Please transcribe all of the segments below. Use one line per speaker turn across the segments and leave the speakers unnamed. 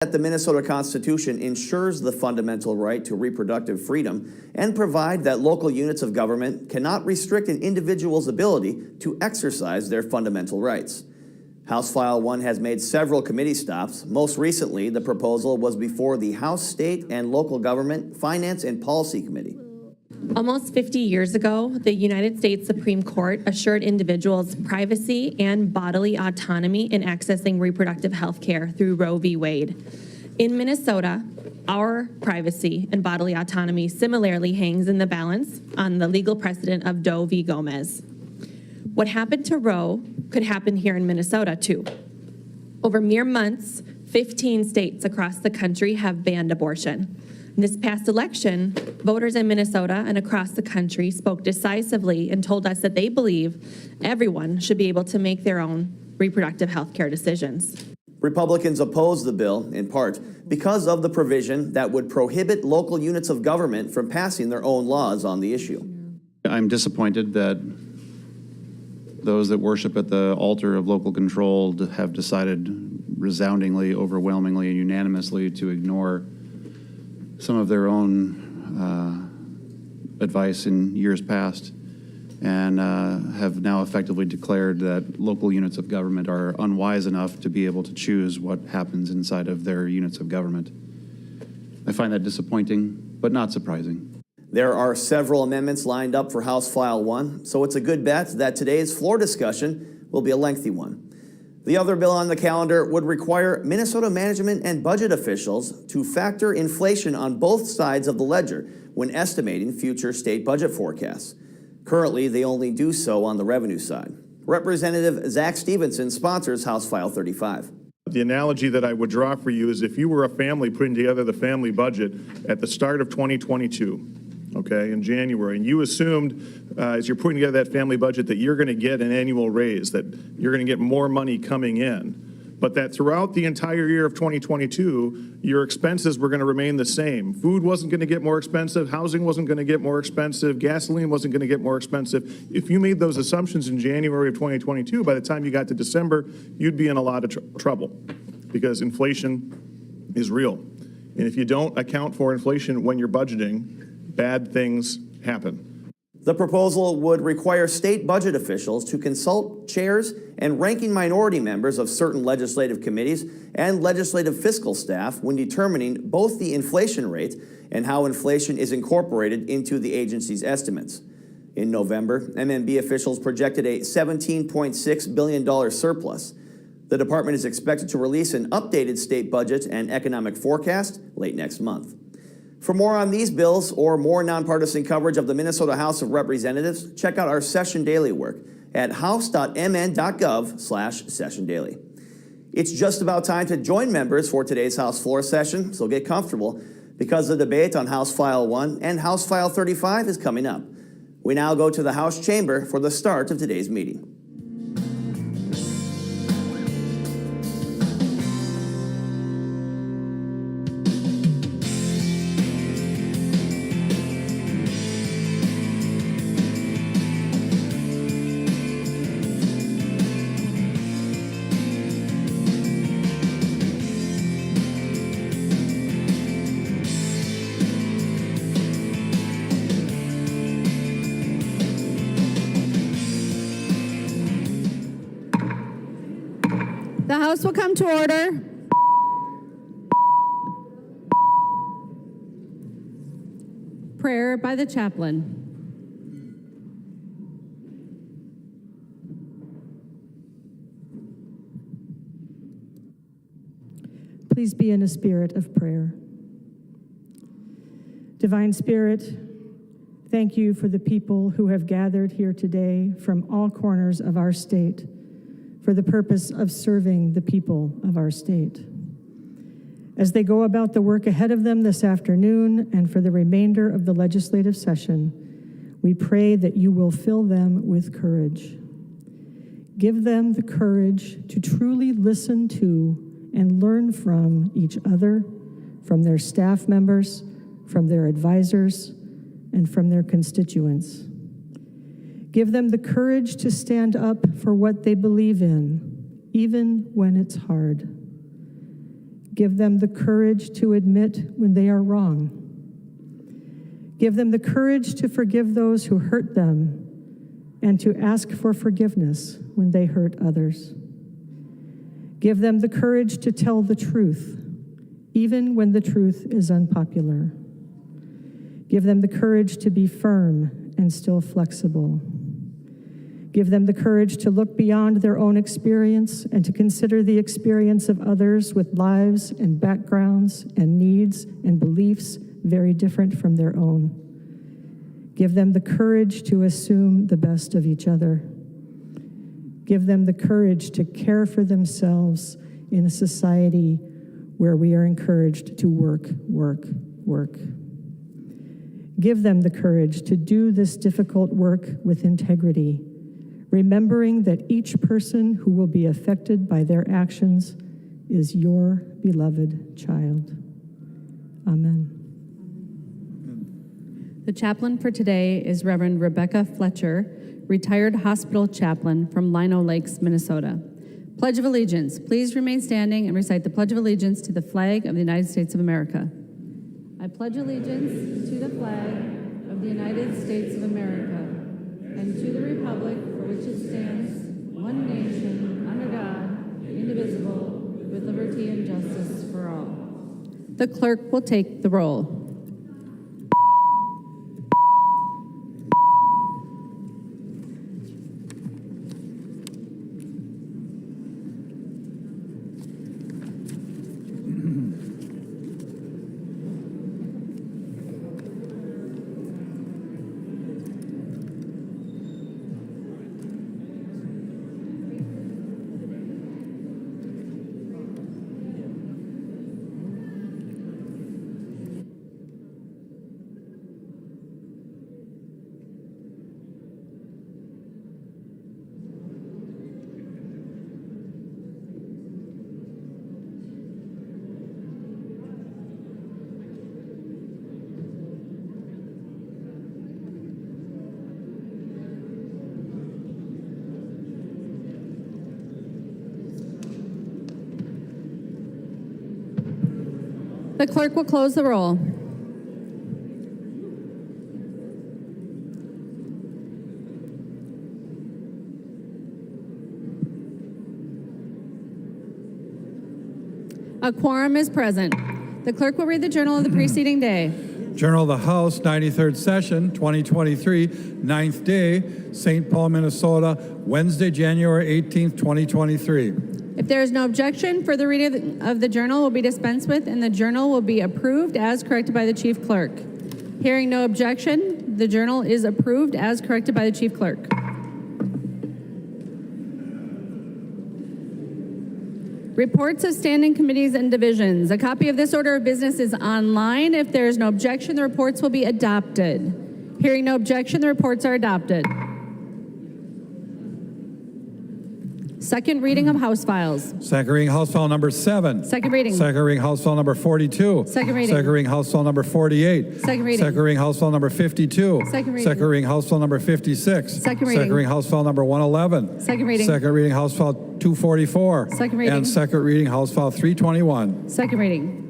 That the Minnesota Constitution ensures the fundamental right to reproductive freedom and provide that local units of government cannot restrict an individual's ability to exercise their fundamental rights. House File 1 has made several committee stops. Most recently, the proposal was before the House State and Local Government Finance and Policy Committee.
Almost 50 years ago, the United States Supreme Court assured individuals privacy and bodily autonomy in accessing reproductive health care through Roe v. Wade. In Minnesota, our privacy and bodily autonomy similarly hangs in the balance on the legal precedent of Doe v. Gomez. What happened to Roe could happen here in Minnesota, too. Over mere months, 15 states across the country have banned abortion. In this past election, voters in Minnesota and across the country spoke decisively and told us that they believe everyone should be able to make their own reproductive health care decisions.
Republicans opposed the bill, in part, because of the provision that would prohibit local units of government from passing their own laws on the issue.
I'm disappointed that those that worship at the altar of local control have decided resoundingly, overwhelmingly, and unanimously to ignore some of their own advice in years past, and have now effectively declared that local units of government are unwise enough to be able to choose what happens inside of their units of government. I find that disappointing, but not surprising.
There are several amendments lined up for House File 1, so it's a good bet that today's floor discussion will be a lengthy one. The other bill on the calendar would require Minnesota management and budget officials to factor inflation on both sides of the ledger when estimating future state budget forecasts. Currently, they only do so on the revenue side. Representative Zach Stevenson sponsors House File 35.
The analogy that I would draw for you is if you were a family putting together the family budget at the start of 2022, okay, in January, and you assumed as you're putting together that family budget that you're going to get an annual raise, that you're going to get more money coming in, but that throughout the entire year of 2022, your expenses were going to remain the same. Food wasn't going to get more expensive, housing wasn't going to get more expensive, gasoline wasn't going to get more expensive. If you made those assumptions in January of 2022, by the time you got to December, you'd be in a lot of trouble because inflation is real. And if you don't account for inflation when you're budgeting, bad things happen.
The proposal would require state budget officials to consult chairs and ranking minority members of certain legislative committees and legislative fiscal staff when determining both the inflation rate and how inflation is incorporated into the agency's estimates. In November, MMB officials projected a $17.6 billion surplus. The department is expected to release an updated state budget and economic forecast late next month. For more on these bills or more nonpartisan coverage of the Minnesota House of Representatives, check out our Session Daily work at house.mn.gov/sessiondaily. It's just about time to join members for today's House floor session, so get comfortable because the debate on House File 1 and House File 35 is coming up. We now go to the House chamber for the start of today's meeting.
The House will come to order. Prayer by the chaplain.
Please be in a spirit of prayer. Divine Spirit, thank you for the people who have gathered here today from all corners of our state for the purpose of serving the people of our state. As they go about the work ahead of them this afternoon and for the remainder of the legislative session, we pray that you will fill them with courage. Give them the courage to truly listen to and learn from each other, from their staff members, from their advisors, and from their constituents. Give them the courage to stand up for what they believe in, even when it's hard. Give them the courage to admit when they are wrong. Give them the courage to forgive those who hurt them and to ask for forgiveness when they hurt others. Give them the courage to tell the truth, even when the truth is unpopular. Give them the courage to be firm and still flexible. Give them the courage to look beyond their own experience and to consider the experience of others with lives and backgrounds and needs and beliefs very different from their own. Give them the courage to assume the best of each other. Give them the courage to care for themselves in a society where we are encouraged to work, work, work. Give them the courage to do this difficult work with integrity, remembering that each person who will be affected by their actions is your beloved child. Amen.
The chaplain for today is Reverend Rebecca Fletcher, retired hospital chaplain from Lino Lakes, Minnesota. Pledge of Allegiance. Please remain standing and recite the Pledge of Allegiance to the flag of the United States of America. I pledge allegiance to the flag of the United States of America and to the republic for which it stands, one nation, under God, indivisible, with liberty and justice for all. The clerk will take the roll. The clerk will close the roll. A quorum is present. The clerk will read the journal of the preceding day.
Journal of the House, 93rd Session, 2023, 9th day, St. Paul, Minnesota, Wednesday, January 18th, 2023.
If there is no objection, further reading of the journal will be dispensed with, and the journal will be approved as corrected by the chief clerk. Hearing no objection, the journal is approved as corrected by the chief clerk. Reports of standing committees and divisions. A copy of this order of business is online. If there is no objection, the reports will be adopted. Hearing no objection, the reports are adopted. Second reading of House files.
Second reading House File number 7.
Second reading.
Second reading House File number 42.
Second reading.
Second reading House File number 48.
Second reading.
Second reading House File number 52.
Second reading.
Second reading House File number 56.
Second reading.
Second reading House File number 111.
Second reading.
Second reading House File 244.
Second reading.
And second reading House File 321.
Second reading.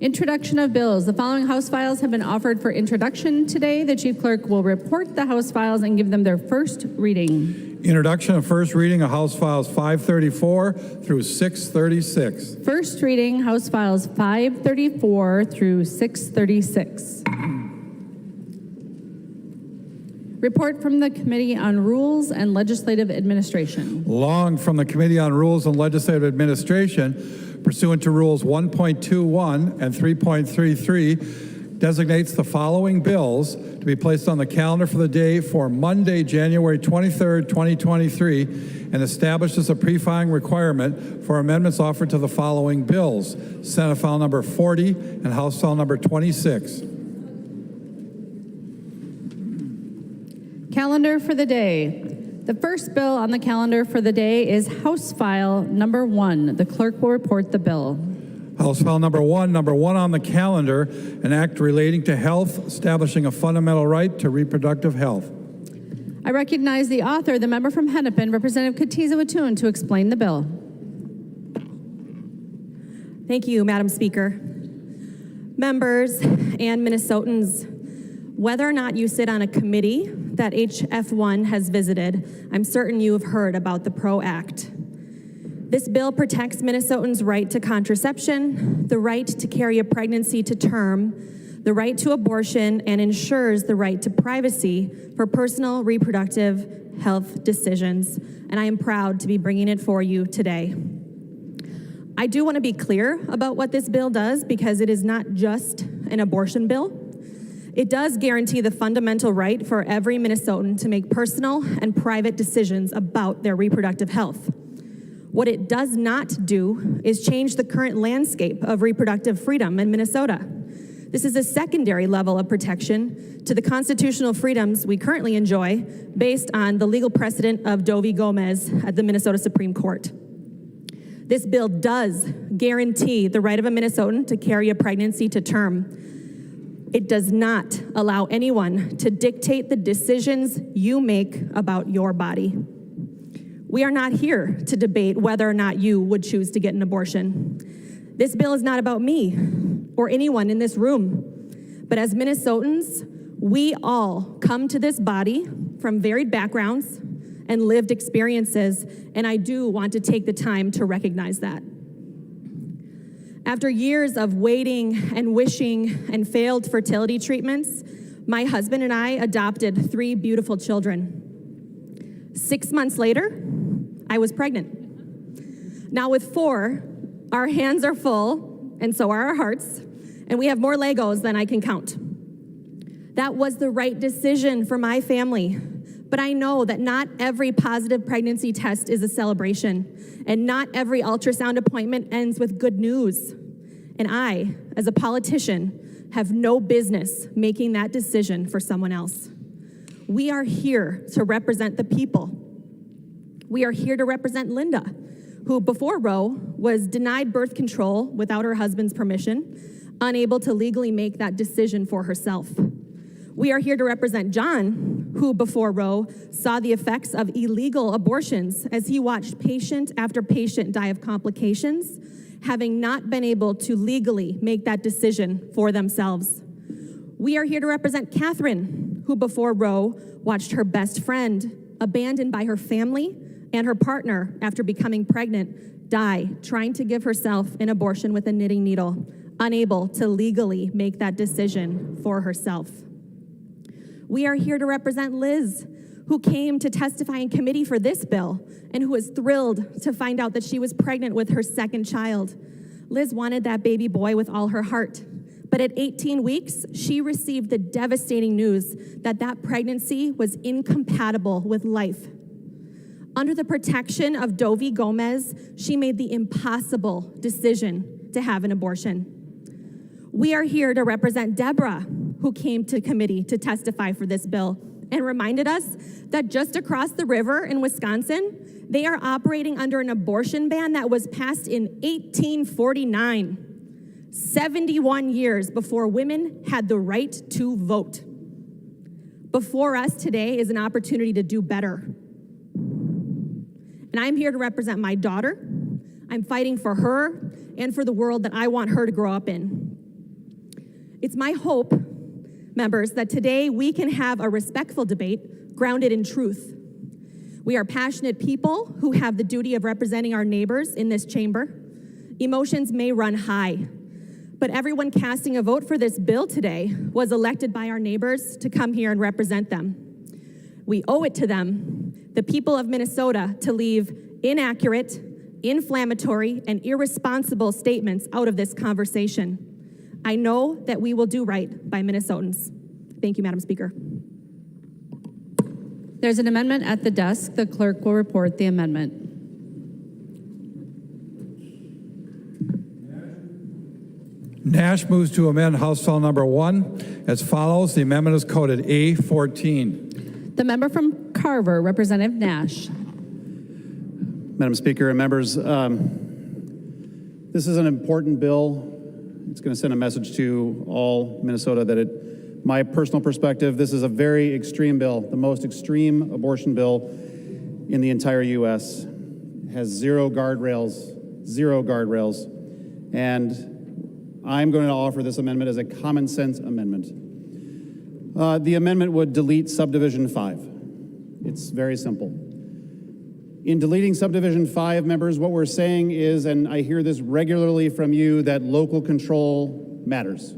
Introduction of bills. The following House files have been offered for introduction today. The chief clerk will report the House files and give them their first reading.
Introduction and first reading of House Files 534 through 636.
First reading, House Files 534 through 636. Report from the Committee on Rules and Legislative Administration.
Long from the Committee on Rules and Legislative Administration, pursuant to Rules 1.21 and 3.33, designates the following bills to be placed on the calendar for the day for Monday, January 23rd, 2023, and establishes a pre-filing requirement for amendments offered to the following bills: Senate File number 40 and House File number 26.
Calendar for the day. The first bill on the calendar for the day is House File number 1. The clerk will report the bill.
House File number 1 on the calendar, an act relating to health, establishing a fundamental right to reproductive health.
I recognize the author, the member from Hennepin, Representative Katiza Watun, to explain the bill.
Thank you, Madam Speaker. Members and Minnesotans, whether or not you sit on a committee that HF1 has visited, I'm certain you have heard about the PRO Act. This bill protects Minnesotans' right to contraception, the right to carry a pregnancy to term, the right to abortion, and ensures the right to privacy for personal reproductive health decisions. And I am proud to be bringing it for you today. I do want to be clear about what this bill does because it is not just an abortion bill. It does guarantee the fundamental right for every Minnesotan to make personal and private decisions about their reproductive health. What it does not do is change the current landscape of reproductive freedom in Minnesota. This is a secondary level of protection to the constitutional freedoms we currently enjoy based on the legal precedent of Doe v. Gomez at the Minnesota Supreme Court. This bill does guarantee the right of a Minnesotan to carry a pregnancy to term. It does not allow anyone to dictate the decisions you make about your body. We are not here to debate whether or not you would choose to get an abortion. This bill is not about me or anyone in this room, but as Minnesotans, we all come to this body from varied backgrounds and lived experiences, and I do want to take the time to recognize that. After years of waiting and wishing and failed fertility treatments, my husband and I adopted 3 beautiful children. 6 months later, I was pregnant. Now with 4, our hands are full, and so are our hearts, and we have more Legos than I can count. That was the right decision for my family, but I know that not every positive pregnancy test is a celebration, and not every ultrasound appointment ends with good news. And I, as a politician, have no business making that decision for someone else. We are here to represent the people. We are here to represent Linda, who before Roe was denied birth control without her husband's permission, unable to legally make that decision for herself. We are here to represent John, who before Roe saw the effects of illegal abortions as he watched patient after patient die of complications, having not been able to legally make that decision for themselves. We are here to represent Catherine, who before Roe watched her best friend, abandoned by her family and her partner after becoming pregnant, die trying to give herself an abortion with a knitting needle, unable to legally make that decision for herself. We are here to represent Liz, who came to testify in committee for this bill and who was thrilled to find out that she was pregnant with her second child. Liz wanted that baby boy with all her heart, but at 18 weeks, she received the devastating news that that pregnancy was incompatible with life. Under the protection of Doe v. Gomez, she made the impossible decision to have an abortion. We are here to represent Deborah, who came to committee to testify for this bill and reminded us that just across the river in Wisconsin, they are operating under an abortion ban that was passed in 1849, 71 years before women had the right to vote. Before us today is an opportunity to do better. And I'm here to represent my daughter. I'm fighting for her and for the world that I want her to grow up in. It's my hope, members, that today we can have a respectful debate grounded in truth. We are passionate people who have the duty of representing our neighbors in this chamber. Emotions may run high, but everyone casting a vote for this bill today was elected by our neighbors to come here and represent them. We owe it to them, the people of Minnesota, to leave inaccurate, inflammatory, and irresponsible statements out of this conversation. I know that we will do right by Minnesotans. Thank you, Madam Speaker.
There's an amendment at the desk. The clerk will report the amendment.
Nash moves to amend House File Number 1 as follows. The amendment is coded A14.
The member from Carver, Representative Nash.
Madam Speaker and members, this is an important bill. It's going to send a message to all Minnesota that my personal perspective, this is a very extreme bill, the most extreme abortion bill in the entire U.S. It has zero guardrails, And I'm going to offer this amendment as a common sense amendment. The amendment would delete subdivision 5. It's very simple. In deleting subdivision 5, members, what we're saying is, and I hear this regularly from you, that local control matters.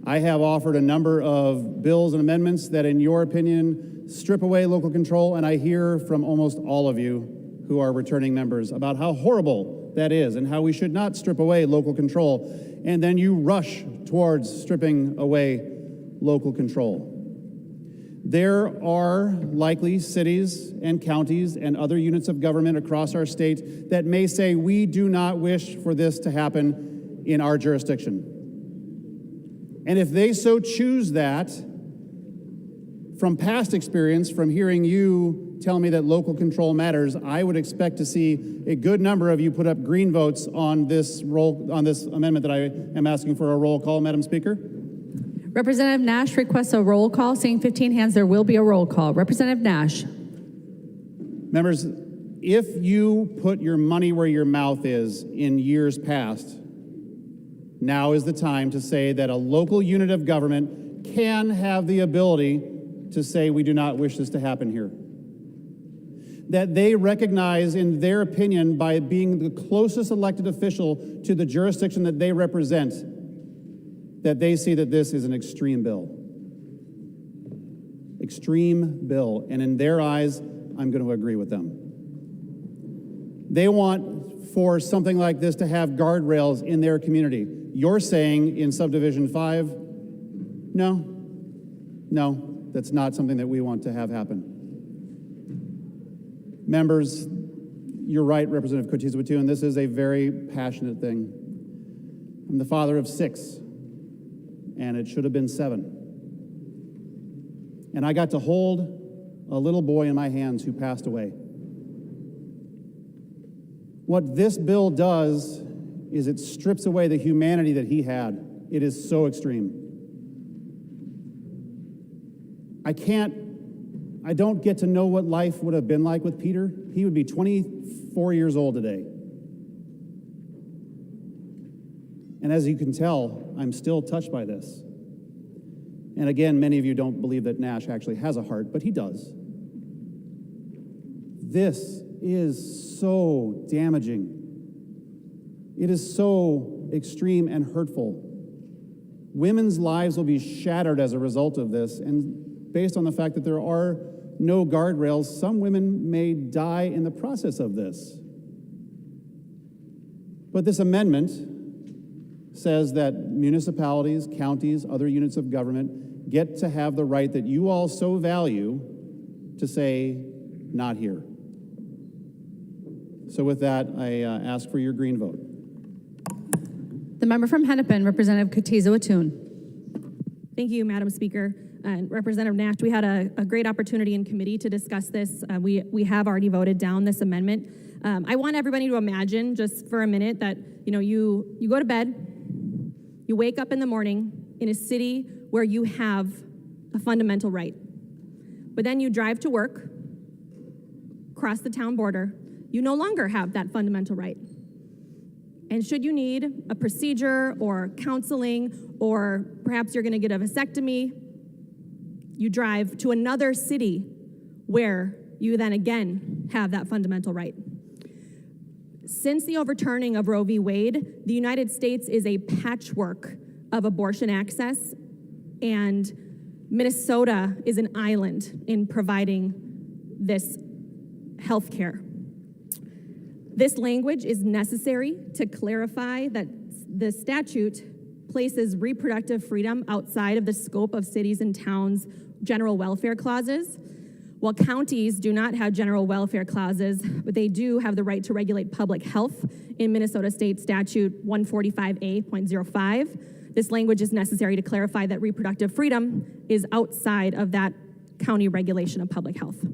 I have offered a number of bills and amendments that, in your opinion, strip away local control, and I hear from almost all of you who are returning members about how horrible that is and how we should not strip away local control, and then you rush towards stripping away local control. There are likely cities and counties and other units of government across our state that may say, we do not wish for this to happen in our jurisdiction. And if they so choose that, from past experience, from hearing you tell me that local control matters, I would expect to see a good number of you put up green votes on this amendment that I am asking for a roll call, Madam Speaker.
Representative Nash requests a roll call. Seeing 15 hands, there will be a roll call. Representative Nash.
Members, if you put your money where your mouth is in years past, now is the time to say that a local unit of government can have the ability to say we do not wish this to happen here. That they recognize, in their opinion, by being the closest elected official to the jurisdiction that they represent, that they see that this is an extreme bill. Extreme bill. And in their eyes, I'm going to agree with them. They want for something like this to have guardrails in their community. You're saying in subdivision 5, no, that's not something that we want to have happen. Members, you're right, Representative Cotiza-Wattoon, and this is a very passionate thing. I'm the father of 6, and it should have been 7. And I got to hold a little boy in my hands who passed away. What this bill does is it strips away the humanity that he had. It is so extreme. I don't get to know what life would have been like with Peter. He would be 24 years old today. And as you can tell, I'm still touched by this. And again, many of you don't believe that Nash actually has a heart, but he does. This is so damaging. It is so extreme and hurtful. Women's lives will be shattered as a result of this, and based on the fact that there are no guardrails, some women may die in the process of this. But this amendment says that municipalities, counties, other units of government get to have the right that you all so value to say, not here. So with that, I ask for your green vote.
The member from Hennepin, Representative Cotiza-Wattoon.
Thank you, Madam Speaker. And Representative Nash, we had a great opportunity in committee to discuss this. We have already voted down this amendment. I want everybody to imagine just for a minute that you go to bed, you wake up in the morning in a city where you have a fundamental right. But then you drive to work, cross the town border, you no longer have that fundamental right. And should you need a procedure or counseling, or perhaps you're gonna get a vasectomy, you drive to another city where you then again have that fundamental right. Since the overturning of Roe v. Wade, the United States is a patchwork of abortion access, and Minnesota is an island in providing this health care. This language is necessary to clarify that the statute places reproductive freedom outside of the scope of cities and towns' general welfare clauses. While counties do not have general welfare clauses, but they do have the right to regulate public health in Minnesota State Statute 145A.05. This language is necessary to clarify that reproductive freedom is outside of that county regulation of public health.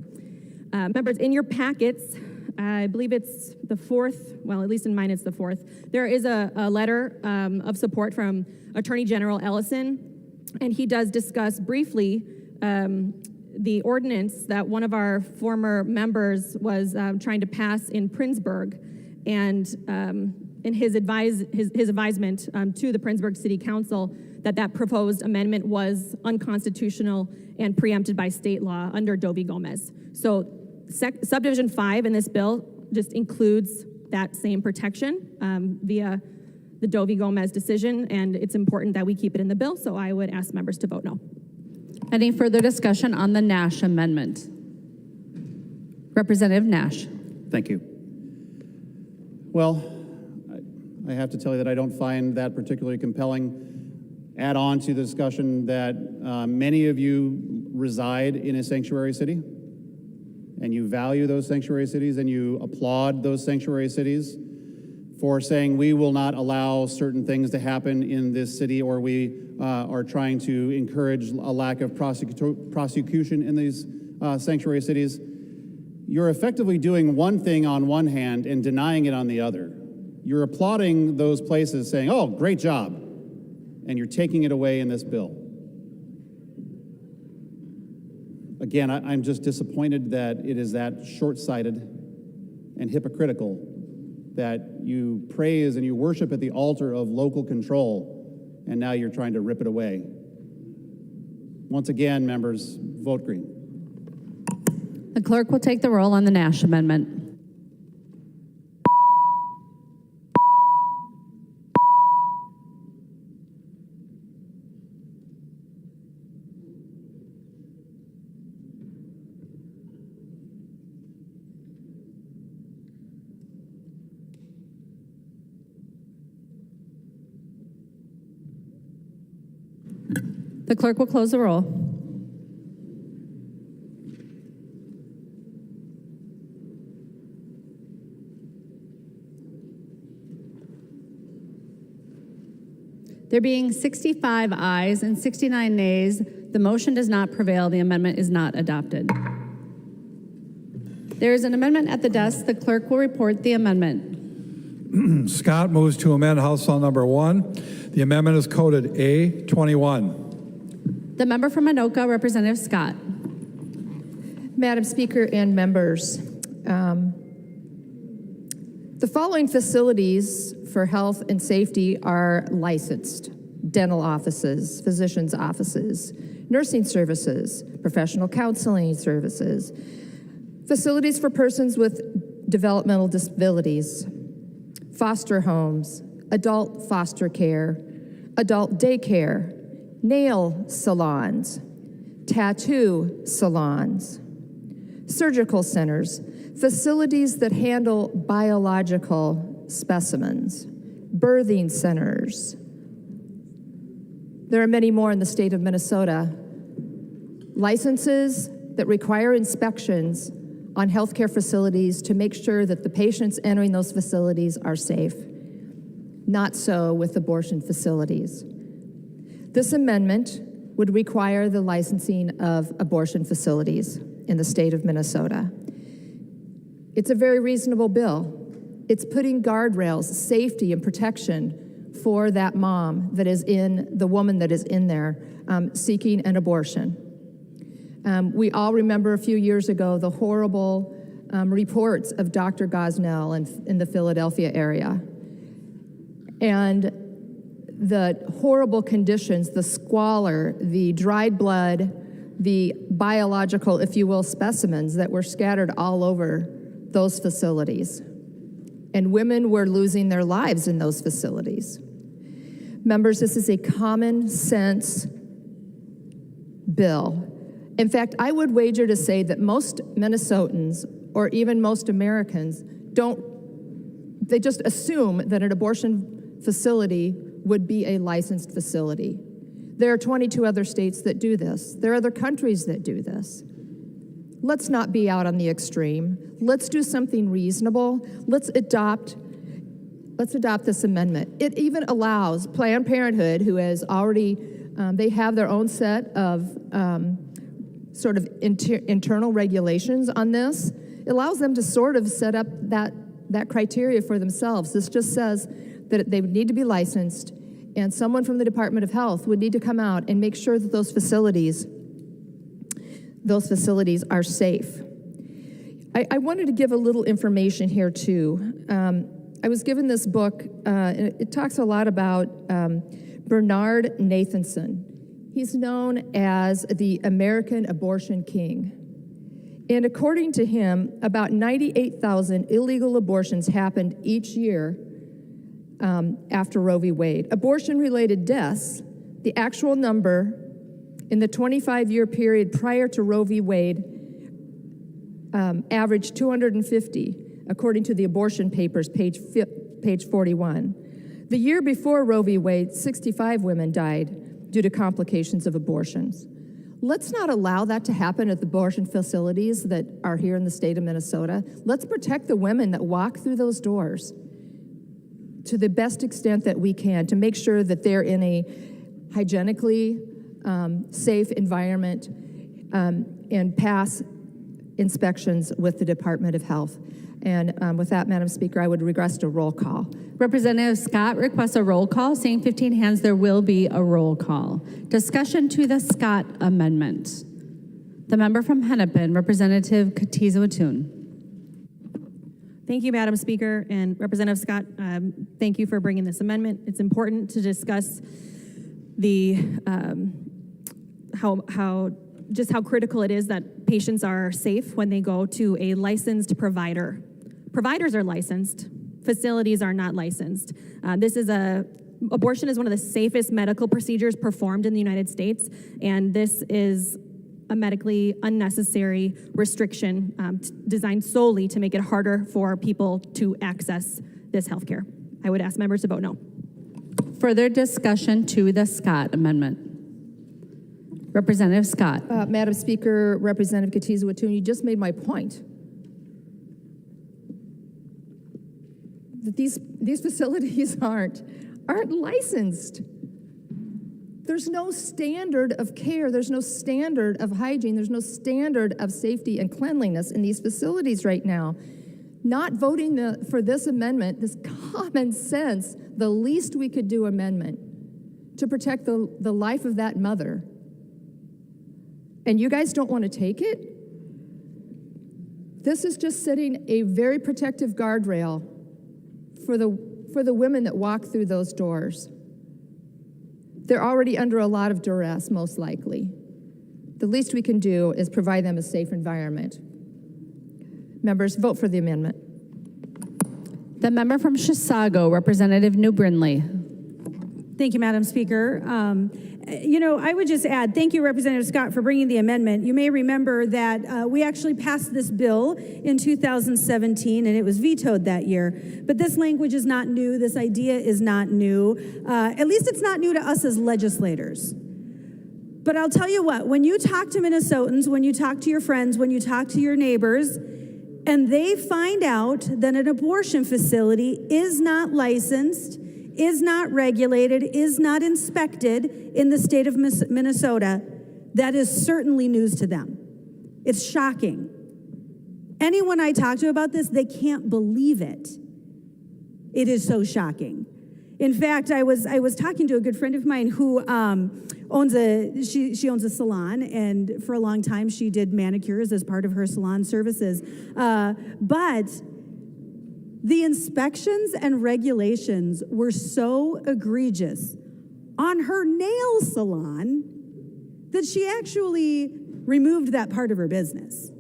Members, in your packets, I believe it's the 4th, well, at least in mine it's the 4th, there is a letter of support from Attorney General Ellison, and he does discuss briefly the ordinance that one of our former members was trying to pass in Princeburg. And in his advisement to the Princeburg City Council that proposed amendment was unconstitutional and preempted by state law under Doe v. Gomez. So subdivision 5 in this bill just includes that same protection via the Doe v. Gomez decision, and it's important that we keep it in the bill, so I would ask members to vote no.
Any further discussion on the Nash amendment? Representative Nash.
Thank you. Well, I have to tell you that I don't find that particularly compelling. Add on to the discussion that many of you reside in a sanctuary city, and you value those sanctuary cities, and you applaud those sanctuary cities for saying we will not allow certain things to happen in this city, or we are trying to encourage a lack of prosecution in these sanctuary cities. You're effectively doing one thing on one hand and denying it on the other. You're applauding those places saying, oh, great job, and you're taking it away in this bill. Again, I'm just disappointed that it is that short-sighted and hypocritical that you praise and you worship at the altar of local control, and now you're trying to rip it away. Once again, members, vote green.
The clerk will take the roll on the Nash amendment. The clerk will close the roll. There being 65 ayes and 69 nays, the motion does not prevail. The amendment is not adopted. There is an amendment at the desk. The clerk will report the amendment.
Scott moves to amend House File Number 1. The amendment is coded A21.
The member from Anoka, Representative Scott.
Madam Speaker and members, the following facilities for health and safety are licensed: dental offices, physicians' offices, nursing services, professional counseling services, facilities for persons with developmental disabilities, foster homes, adult foster care, adult daycare, nail salons, tattoo salons, surgical centers, facilities that handle biological specimens, birthing centers. There are many more in the state of Minnesota. Licenses that require inspections on healthcare facilities to make sure that the patients entering those facilities are safe. Not so with abortion facilities. This amendment would require the licensing of abortion facilities in the state of Minnesota. It's a very reasonable bill. It's putting guardrails, safety, and protection for that mom that is the woman that is in there seeking an abortion. We all remember a few years ago the horrible reports of Dr. Gosnell in the Philadelphia area. And the horrible conditions, the squalor, the dried blood, the biological, if you will, specimens that were scattered all over those facilities. And women were losing their lives in those facilities. Members, this is a common sense bill. In fact, I would wager to say that most Minnesotans, or even most Americans, they just assume that an abortion facility would be a licensed facility. There are 22 other states that do this. There are other countries that do this. Let's not be out on the extreme. Let's do something reasonable. Let's adopt this amendment. It even allows Planned Parenthood, who has already, they have their own set of sort of internal regulations on this. It allows them to sort of set up that criteria for themselves. This just says that they would need to be licensed, and someone from the Department of Health would need to come out and make sure that those facilities are safe. I wanted to give a little information here too. I was given this book, and it talks a lot about Bernard Nathanson. He's known as the American abortion king. And according to him, about 98,000 illegal abortions happened each year after Roe v. Wade. Abortion-related deaths, the actual number in the 25-year period prior to Roe v. Wade, averaged 250, according to the abortion papers, page 41. The year before Roe v. Wade, 65 women died due to complications of abortions. Let's not allow that to happen at the abortion facilities that are here in the state of Minnesota. Let's protect the women that walk through those doors to the best extent that we can to make sure that they're in a hygienically safe environment and pass inspections with the Department of Health. And with that, Madam Speaker, I would request a roll call.
Representative Scott requests a roll call. Seeing 15 hands, there will be a roll call. Discussion to the Scott amendment. The member from Hennepin, Representative Katiza-Watun.
Thank you, Madam Speaker. And Representative Scott, thank you for bringing this amendment. It's important to discuss the how critical it is that patients are safe when they go to a licensed provider. Providers are licensed, facilities are not licensed. Abortion is one of the safest medical procedures performed in the United States, and this is a medically unnecessary restriction designed solely to make it harder for people to access this health care. I would ask members to vote no.
Further discussion to the Scott amendment. Representative Scott.
Madam Speaker, Representative Katiza-Watun, you just made my point. That these facilities aren't licensed. There's no standard of care, there's no standard of hygiene, there's no standard of safety and cleanliness in these facilities right now. Not voting for this amendment, this common sense, the least we could do amendment to protect the life of that mother, and you guys don't want to take it? This is just setting a very protective guardrail for the women that walk through those doors. They're already under a lot of duress, most likely. The least we can do is provide them a safe environment. Members, vote for the amendment.
The member from Chisago, Representative New Brindley.
Thank you, Madam Speaker. I would just add, thank you, Representative Scott, for bringing the amendment. You may remember that we actually passed this bill in 2017, and it was vetoed that year. But this language is not new. This idea is not new. At least it's not new to us as legislators. But I'll tell you what, when you talk to Minnesotans, when you talk to your friends, when you talk to your neighbors, and they find out that an abortion facility is not licensed, is not regulated, is not inspected in the state of Minnesota, that is certainly news to them. It's shocking. Anyone I talk to about this, they can't believe it. It is so shocking. In fact, I was talking to a good friend of mine who owns a salon, and for a long time she did manicures as part of her salon services. But the inspections and regulations were so egregious on her nail salon that she actually removed that part of her business.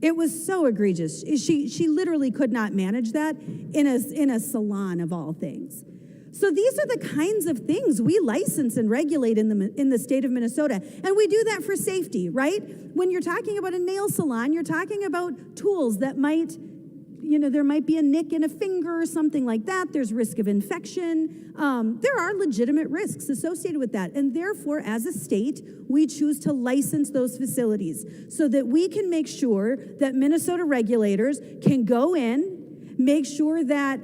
It was so egregious. She literally could not manage that in a salon of all things. So these are the kinds of things we license and regulate in the state of Minnesota. And we do that for safety, right? When you're talking about a nail salon, you're talking about tools that might, there might be a nick in a finger or something like that. There's risk of infection. There are legitimate risks associated with that. And therefore, as a state, we choose to license those facilities so that we can make sure that Minnesota regulators can go in, make sure that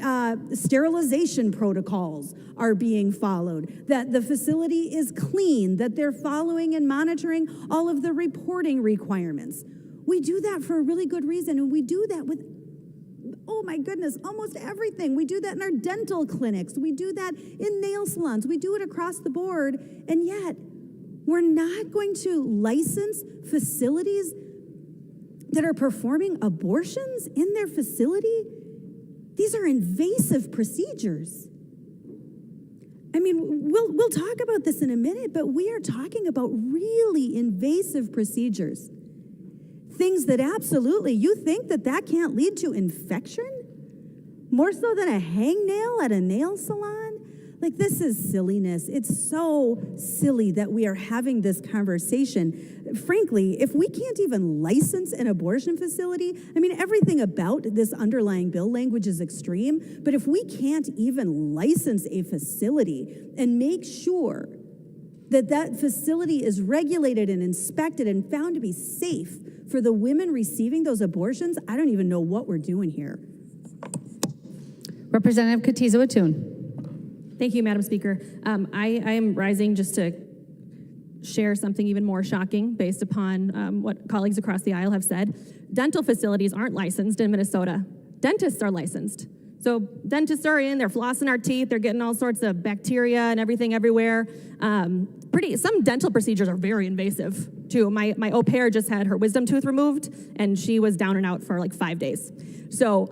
sterilization protocols are being followed, that the facility is clean, that they're following and monitoring all of the reporting requirements. We do that for a really good reason, and we do that with, oh my goodness, almost everything. We do that in our dental clinics. We do that in nail salons. We do it across the board, and yet we're not going to license facilities that are performing abortions in their facility? These are invasive procedures. I mean, we'll talk about this in a minute, but we are talking about really invasive procedures. Things that absolutely, you think that can't lead to infection? More so than a hangnail at a nail salon? Like, this is silliness. It's so silly that we are having this conversation. Frankly, if we can't even license an abortion facility, I mean, everything about this underlying bill language is extreme, but if we can't even license a facility and make sure that facility is regulated and inspected and found to be safe for the women receiving those abortions, I don't even know what we're doing here.
Representative Katiza-Watun.
Thank you, Madam Speaker. I am rising just to share something even more shocking based upon what colleagues across the aisle have said. Dental facilities aren't licensed in Minnesota. Dentists are licensed. So dentists are in, they're flossing our teeth, they're getting all sorts of bacteria and everything everywhere. Some dental procedures are very invasive too. My au pair just had her wisdom tooth removed and she was down and out for like 5 days. So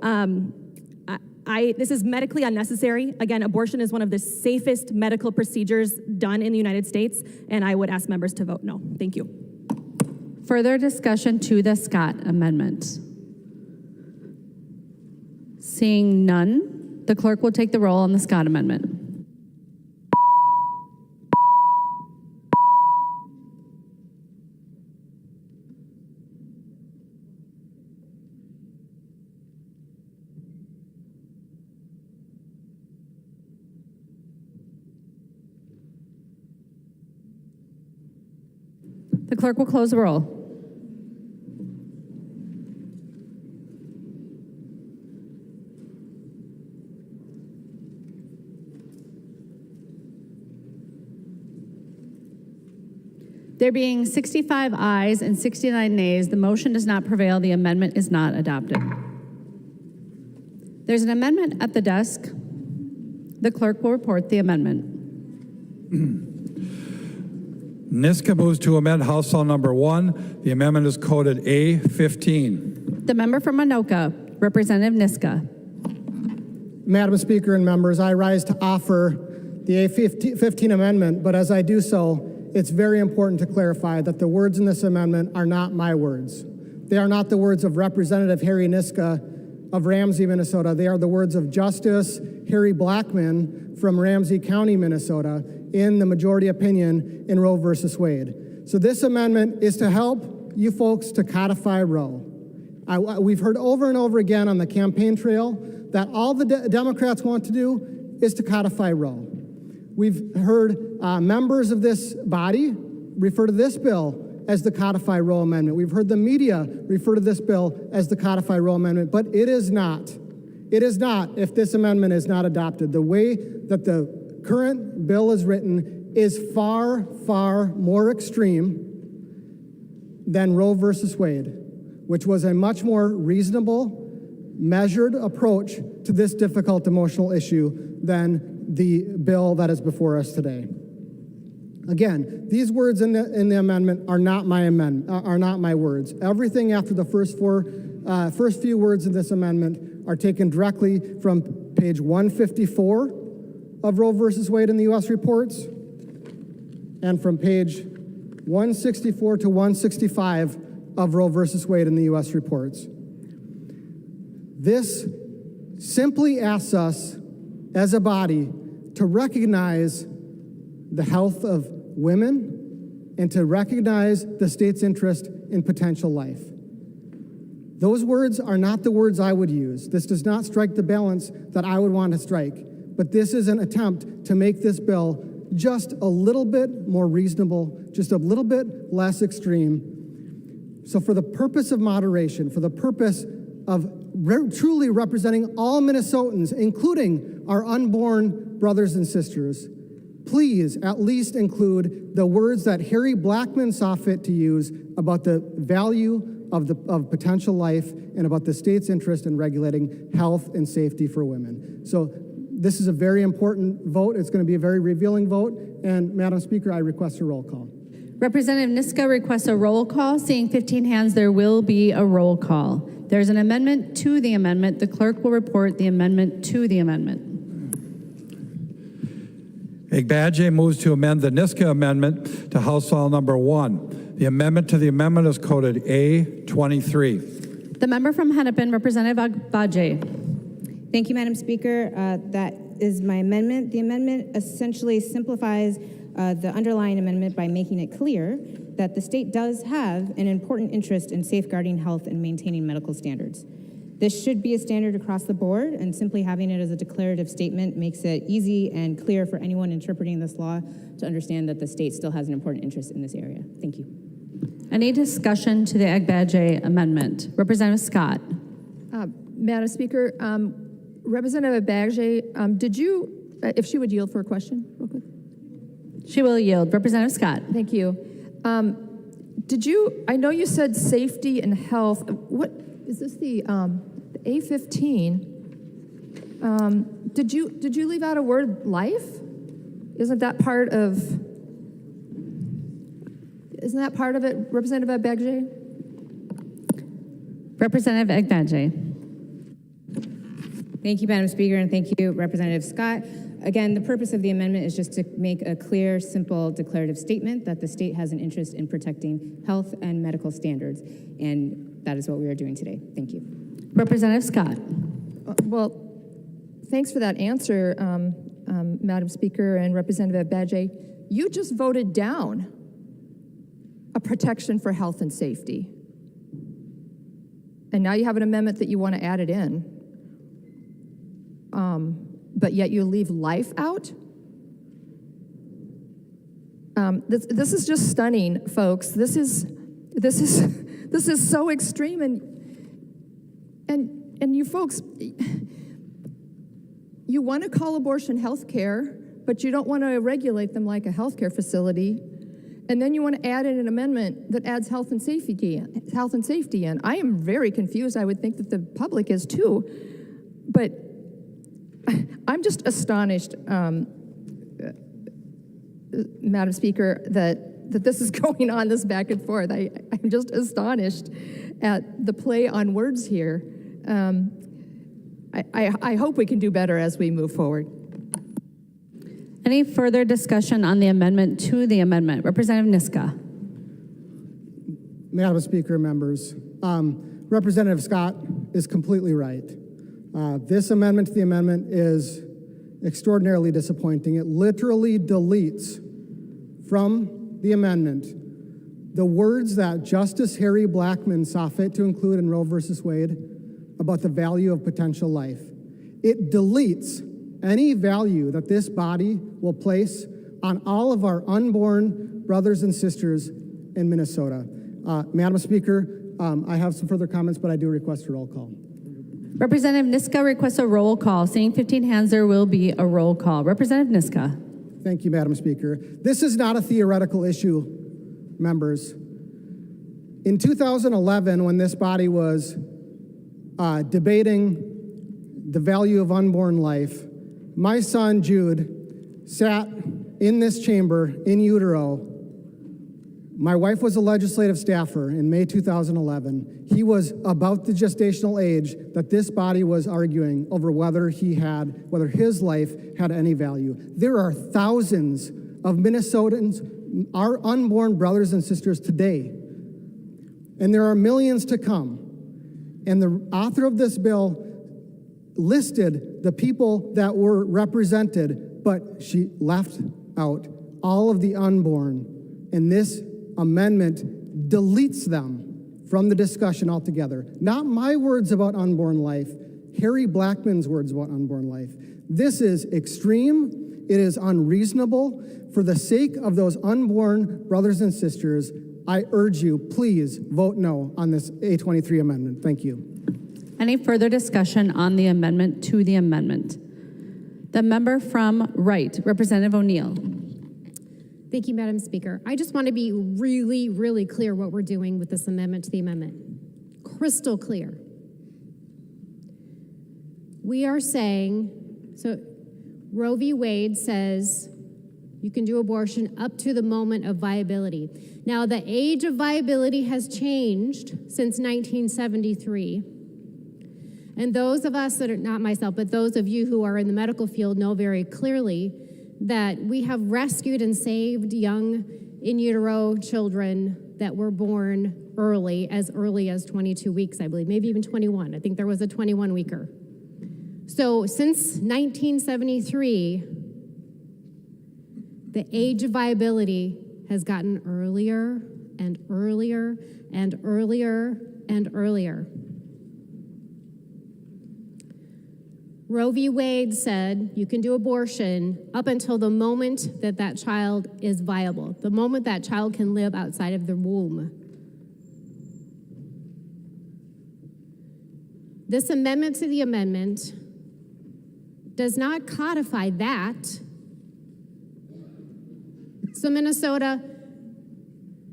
this is medically unnecessary. Again, abortion is one of the safest medical procedures done in the United States, and I would ask members to vote no. Thank you.
Further discussion to the Scott Amendment? Seeing none, the clerk will take the roll on the Scott Amendment. The clerk will close the roll. There being 65 ayes and 69 nays, the motion does not prevail. The amendment is not adopted. There's an amendment at the desk. The clerk will report the amendment.
Niska moves to amend House Bill number 1. The amendment is coded A15.
The member from Anoka, Representative Niska.
Madam Speaker and members, I rise to offer the A15 amendment, but as I do so, it's very important to clarify that the words in this amendment are not my words. They are not the words of Representative Harry Niska of Ramsey, Minnesota. They are the words of Justice Harry Blackmun from Ramsey County, Minnesota, in the majority opinion in Roe versus Wade. So this amendment is to help you folks to codify Roe. We've heard over and over again on the campaign trail that all the Democrats want to do is to codify Roe. We've heard members of this body refer to this bill as the codify Roe amendment. We've heard the media refer to this bill as the codify Roe amendment, but it is not. It is not if this amendment is not adopted. The way that the current bill is written is far, far more extreme than Roe versus Wade, which was a much more reasonable, measured approach to this difficult emotional issue than the bill that is before us today. Again, these words in the amendment are not my words. Everything after the first few words of this amendment are taken directly from page 154 of Roe versus Wade in the U.S. reports, and from page 164 to 165 of Roe versus Wade in the U.S. reports. This simply asks us as a body to recognize the health of women and to recognize the state's interest in potential life. Those words are not the words I would use. This does not strike the balance that I would want to strike, but this is an attempt to make this bill just a little bit more reasonable, just a little bit less extreme. So for the purpose of moderation, for the purpose of truly representing all Minnesotans, including our unborn brothers and sisters, please at least include the words that Harry Blackmun saw fit to use about the value of potential life and about the state's interest in regulating health and safety for women. So this is a very important vote. It's going to be a very revealing vote. And Madam Speaker, I request a roll call.
Representative Niska requests a roll call. Seeing 15 hands, there will be a roll call. There's an amendment to the amendment. The clerk will report the amendment to the amendment.
Agbaje moves to amend the Niska amendment to House File Number 1. The amendment to the amendment is coded A23.
The member from Hennepin, Representative Agbaje.
Thank you, Madam Speaker. That is my amendment. The amendment essentially simplifies the underlying amendment by making it clear that the state does have an important interest in safeguarding health and maintaining medical standards. This should be a standard across the board, and simply having it as a declarative statement makes it easy and clear for anyone interpreting this law to understand that the state still has an important interest in this area. Thank you.
Any discussion to the Agbaje amendment? Representative Scott.
Madam Speaker, Representative Agbaje, did you, if she would yield for a question, real quick.
She will yield. Representative Scott.
Thank you. Did you, I know you said safety and health. What, is this the A15? Did you leave out a word life? Isn't that part of it, Representative Agbaje?
Representative Agbaje.
Thank you, Madam Speaker, and thank you, Representative Scott. Again, the purpose of the amendment is just to make a clear, simple, declarative statement that the state has an interest in protecting health and medical standards, and that is what we are doing today. Thank you.
Representative Scott.
Well, thanks for that answer, Madam Speaker and Representative Agbaje. You just voted down a protection for health and safety. And now you have an amendment that you want to add it in. But yet you leave life out? This is just stunning, folks. This is so extreme, and you folks, you want to call abortion health care, but you don't want to regulate them like a healthcare facility. And then you want to add in an amendment that adds health and safety in. I am very confused. I would think that the public is too. But I'm just astonished, Madam Speaker, that this is going on, this back and forth. I'm just astonished at the play on words here. I hope we can do better as we move forward.
Any further discussion on the amendment to the amendment? Representative Niska.
Madam Speaker, members, Representative Scott is completely right. This amendment to the amendment is extraordinarily disappointing. It literally deletes from the amendment the words that Justice Harry Blackmun saw fit to include in Roe versus Wade about the value of potential life. It deletes any value that this body will place on all of our unborn brothers and sisters in Minnesota. Madam Speaker, I have some further comments, but I do request a roll call.
Representative Niska requests a roll call. Seeing 15 hands, there will be a roll call. Representative Niska.
Thank you, Madam Speaker. This is not a theoretical issue, members. In 2011, when this body was debating the value of unborn life, my son, Jude, sat in this chamber in utero. My wife was a legislative staffer in May 2011. He was about the gestational age that this body was arguing over whether his life had any value. There are thousands of Minnesotans, our unborn brothers and sisters today, and there are millions to come. And the author of this bill listed the people that were represented, but she left out all of the unborn, and this amendment deletes them from the discussion altogether. Not my words about unborn life, Harry Blackmun's words about unborn life. This is extreme. It is unreasonable. For the sake of those unborn brothers and sisters, I urge you, please vote no on this A23 amendment. Thank you.
Any further discussion on the amendment to the amendment? The member from Wright, Representative O'Neill.
Thank you, Madam Speaker. I just want to be really, really clear what we're doing with this amendment to the amendment. Crystal clear. We are saying, so Roe v. Wade says you can do abortion up to the moment of viability. Now, the age of viability has changed since 1973. And those of us that are, not myself, but those of you who are in the medical field know very clearly that we have rescued and saved young in utero children that were born early as 22 weeks, I believe, maybe even 21. I think there was a 21 weeker. So since 1973, the age of viability has gotten earlier and earlier and earlier and earlier. Roe v. Wade said you can do abortion up until the moment that that child is viable, the moment that child can live outside of the womb. This amendment to the amendment does not codify that. So Minnesota,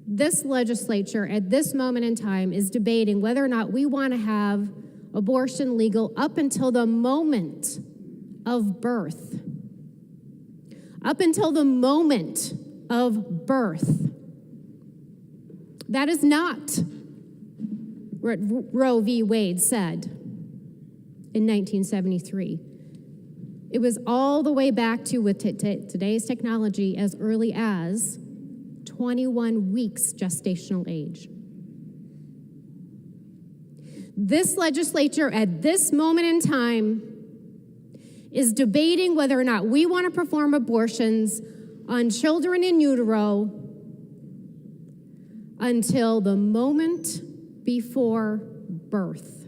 this legislature at this moment in time is debating whether or not we want to have abortion legal up until the moment of birth. Up until the moment of birth. That is not what Roe v. Wade said in 1973. It was all the way back to, with today's technology, as early as 21 weeks gestational age. This legislature at this moment in time is debating whether or not we want to perform abortions on children in utero until the moment before birth.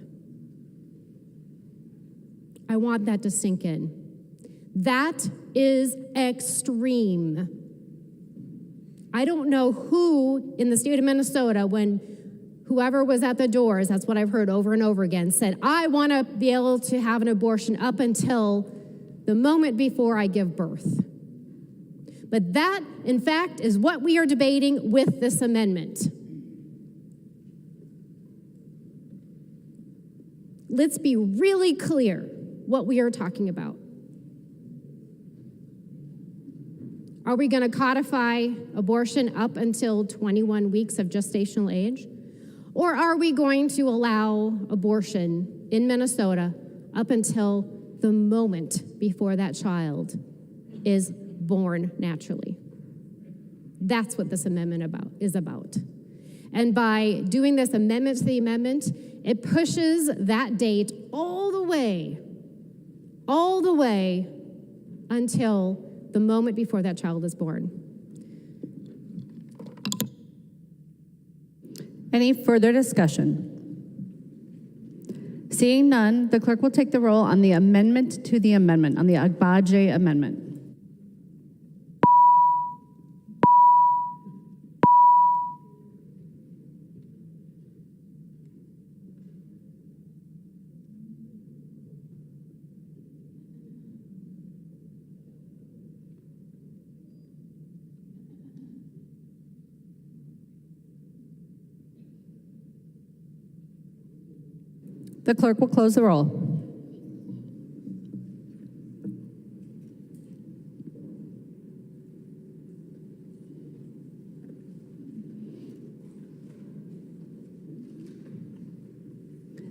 I want that to sink in. That is extreme. I don't know who in the state of Minnesota, when whoever was at the doors, that's what I've heard over and over again, said, I want to be able to have an abortion up until the moment before I give birth. But that, in fact, is what we are debating with this amendment. Let's be really clear what we are talking about. Are we going to codify abortion up until 21 weeks of gestational age? Or are we going to allow abortion in Minnesota up until the moment before that child is born naturally? That's what this amendment is about. And by doing this amendment to the amendment, it pushes that date all the way until the moment before that child is born.
Any further discussion? Seeing none, the clerk will take the roll on the amendment to the amendment, on the Agbaje amendment. The clerk will close the roll.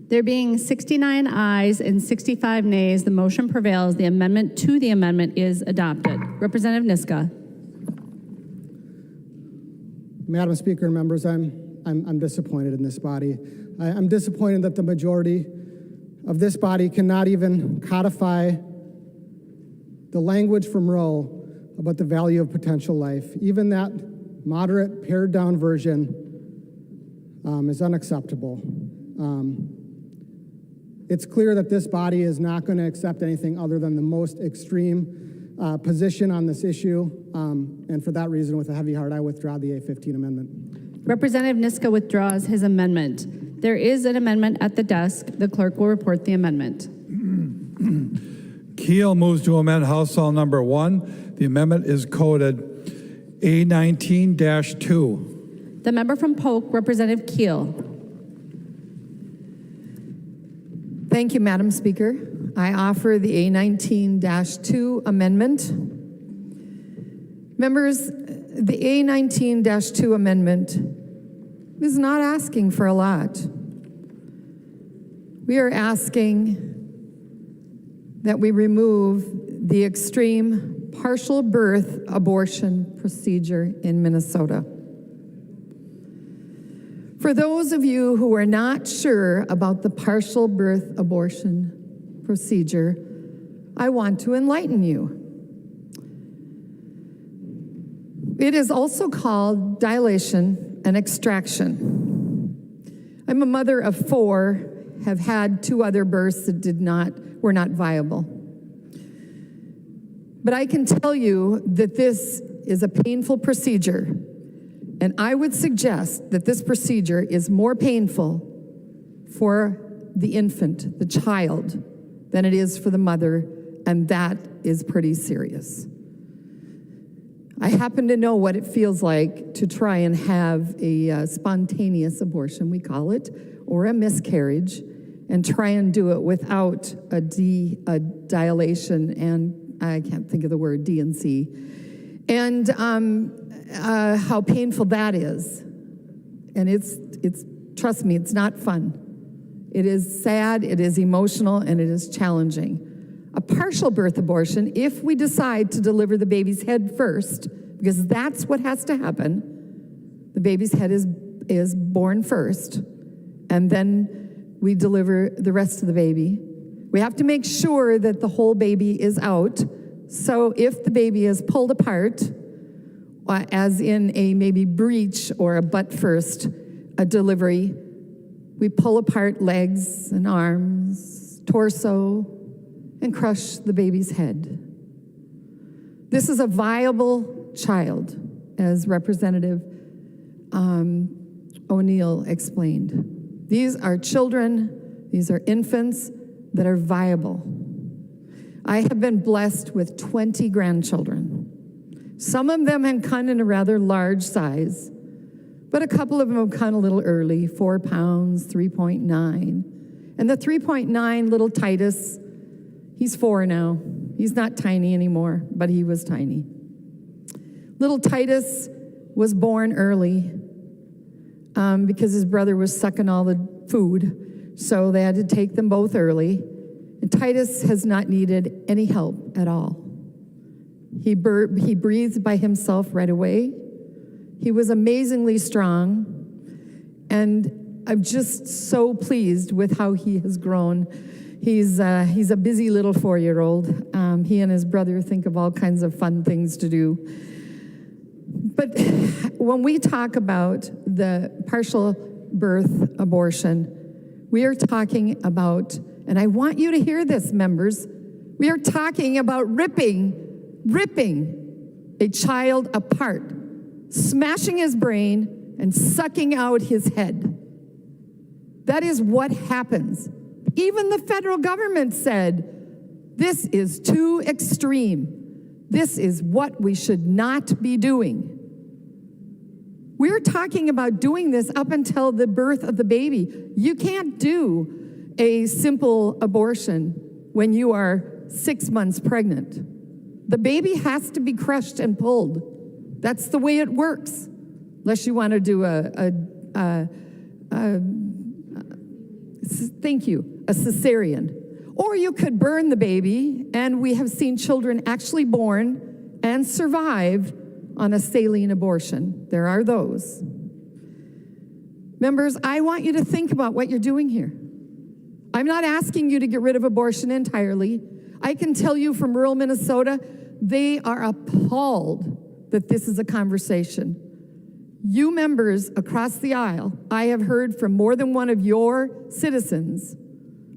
There being 69 ayes and 65 nays, the motion prevails. The amendment to the amendment is adopted. Representative Niska.
Madam Speaker and members, I'm disappointed in this body. I'm disappointed that the majority of this body cannot even codify the language from Roe about the value of potential life. Even that moderate, pared-down version is unacceptable. It's clear that this body is not going to accept anything other than the most extreme position on this issue, and for that reason, with a heavy heart, I withdraw the A15 amendment.
Representative Niska withdraws his amendment. There is an amendment at the desk. The clerk will report the amendment.
Keel moves to amend House File Number 1. The amendment is coded A19-2.
The member from Polk, Representative Keel.
Thank you, Madam Speaker. I offer the A19-2 amendment. Members, the A19-2 amendment is not asking for a lot. We are asking that we remove the extreme partial birth abortion procedure in Minnesota. For those of you who are not sure about the partial birth abortion procedure, I want to enlighten you. It is also called dilation and extraction. I'm a mother of 4, have had 2 other births that were not viable. But I can tell you that this is a painful procedure, and I would suggest that this procedure is more painful for the infant, the child, than it is for the mother, and that is pretty serious. I happen to know what it feels like to try and have a spontaneous abortion, we call it, or a miscarriage, and try and do it without a dilation, and I can't think of the word, D and C, and how painful that is. And it's trust me, it's not fun. It is sad, it is emotional, and it is challenging. A partial birth abortion, if we decide to deliver the baby's head first, because that's what has to happen, the baby's head is born first, and then we deliver the rest of the baby. We have to make sure that the whole baby is out. So if the baby is pulled apart, as in a maybe breech or a butt first a delivery, we pull apart legs and arms, torso, and crush the baby's head. This is a viable child, as Representative O'Neill explained. These are children, these are infants that are viable. I have been blessed with 20 grandchildren. Some of them have come in a rather large size, but a couple of them have come a little early, 4 pounds, 3.9. And the 3.9 little Titus, he's 4 now. He's not tiny anymore, but he was tiny. Little Titus was born early because his brother was sucking all the food, so they had to take them both early. And Titus has not needed any help at all. He breathed by himself right away. He was amazingly strong, and I'm just so pleased with how he has grown. He's a busy little 4-year-old. He and his brother think of all kinds of fun things to do. But when we talk about the partial birth abortion, we are talking about, and I want you to hear this, members, we are talking about ripping a child apart, smashing his brain and sucking out his head. That is what happens. Even the federal government said, this is too extreme. This is what we should not be doing. We're talking about doing this up until the birth of the baby. You can't do a simple abortion when you are 6 months pregnant. The baby has to be crushed and pulled. That's the way it works, unless you want to do a cesarean. Or you could burn the baby, and we have seen children actually born and survive on a saline abortion. There are those. Members, I want you to think about what you're doing here. I'm not asking you to get rid of abortion entirely. I can tell you from rural Minnesota, they are appalled that this is a conversation. You members across the aisle, I have heard from more than one of your citizens.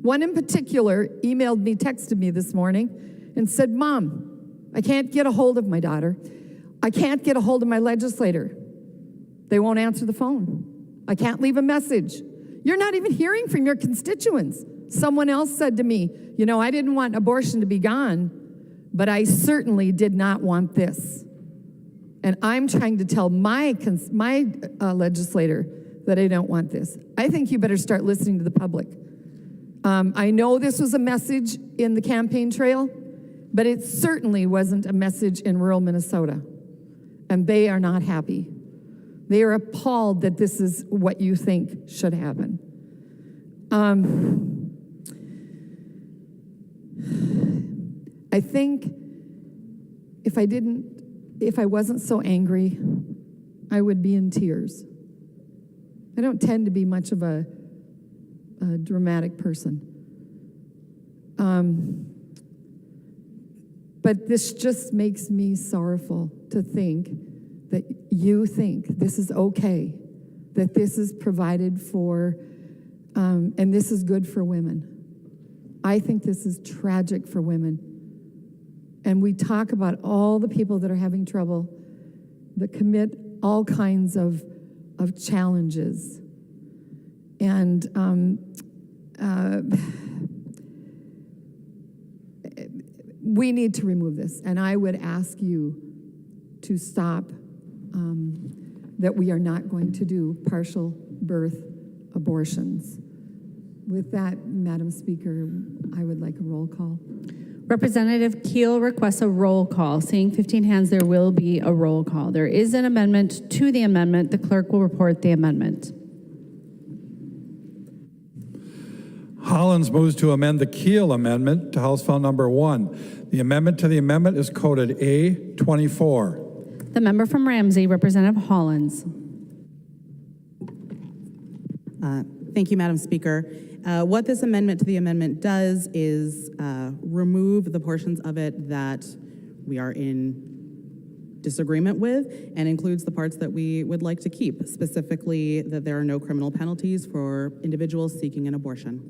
One in particular emailed me, texted me this morning, and said, Mom, I can't get a hold of my daughter. I can't get a hold of my legislator. They won't answer the phone. I can't leave a message. You're not even hearing from your constituents. Someone else said to me, you know, I didn't want abortion to be gone, but I certainly did not want this. And I'm trying to tell my legislator that I don't want this. I think you better start listening to the public. I know this was a message in the campaign trail, but it certainly wasn't a message in rural Minnesota. And they are not happy. They are appalled that this is what you think should happen. I think if I wasn't so angry, I would be in tears. I don't tend to be much of a dramatic person. But this just makes me sorrowful to think that you think this is okay, that this is provided for, and this is good for women. I think this is tragic for women. And we talk about all the people that are having trouble, that commit all kinds of challenges. And we need to remove this. And I would ask you to stop that we are not going to do partial birth abortions. With that, Madam Speaker, I would like a roll call.
Representative Keel requests a roll call. Seeing 15 hands, there will be a roll call. There is an amendment to the amendment. The clerk will report the amendment.
Hollins moves to amend the Keel amendment to House File Number 1. The amendment to the amendment is coded A24.
The member from Ramsey, Representative Hollins.
Thank you, Madam Speaker. What this amendment to the amendment does is remove the portions of it that we are in disagreement with and includes the parts that we would like to keep, specifically that there are no criminal penalties for individuals seeking an abortion.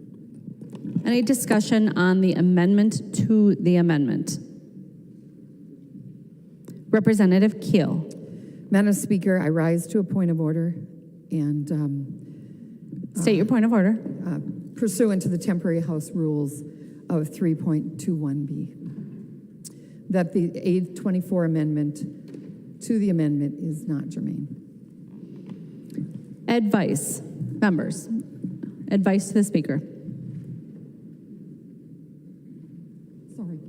Any discussion on the amendment to the amendment? Representative Keel.
Madam Speaker, I rise to a point of order and
state your point of order.
Pursuant to the temporary House rules of 3.21B, that the A24 amendment to the amendment is not germane.
Advice. Members. Advice to the Speaker.
Sorry.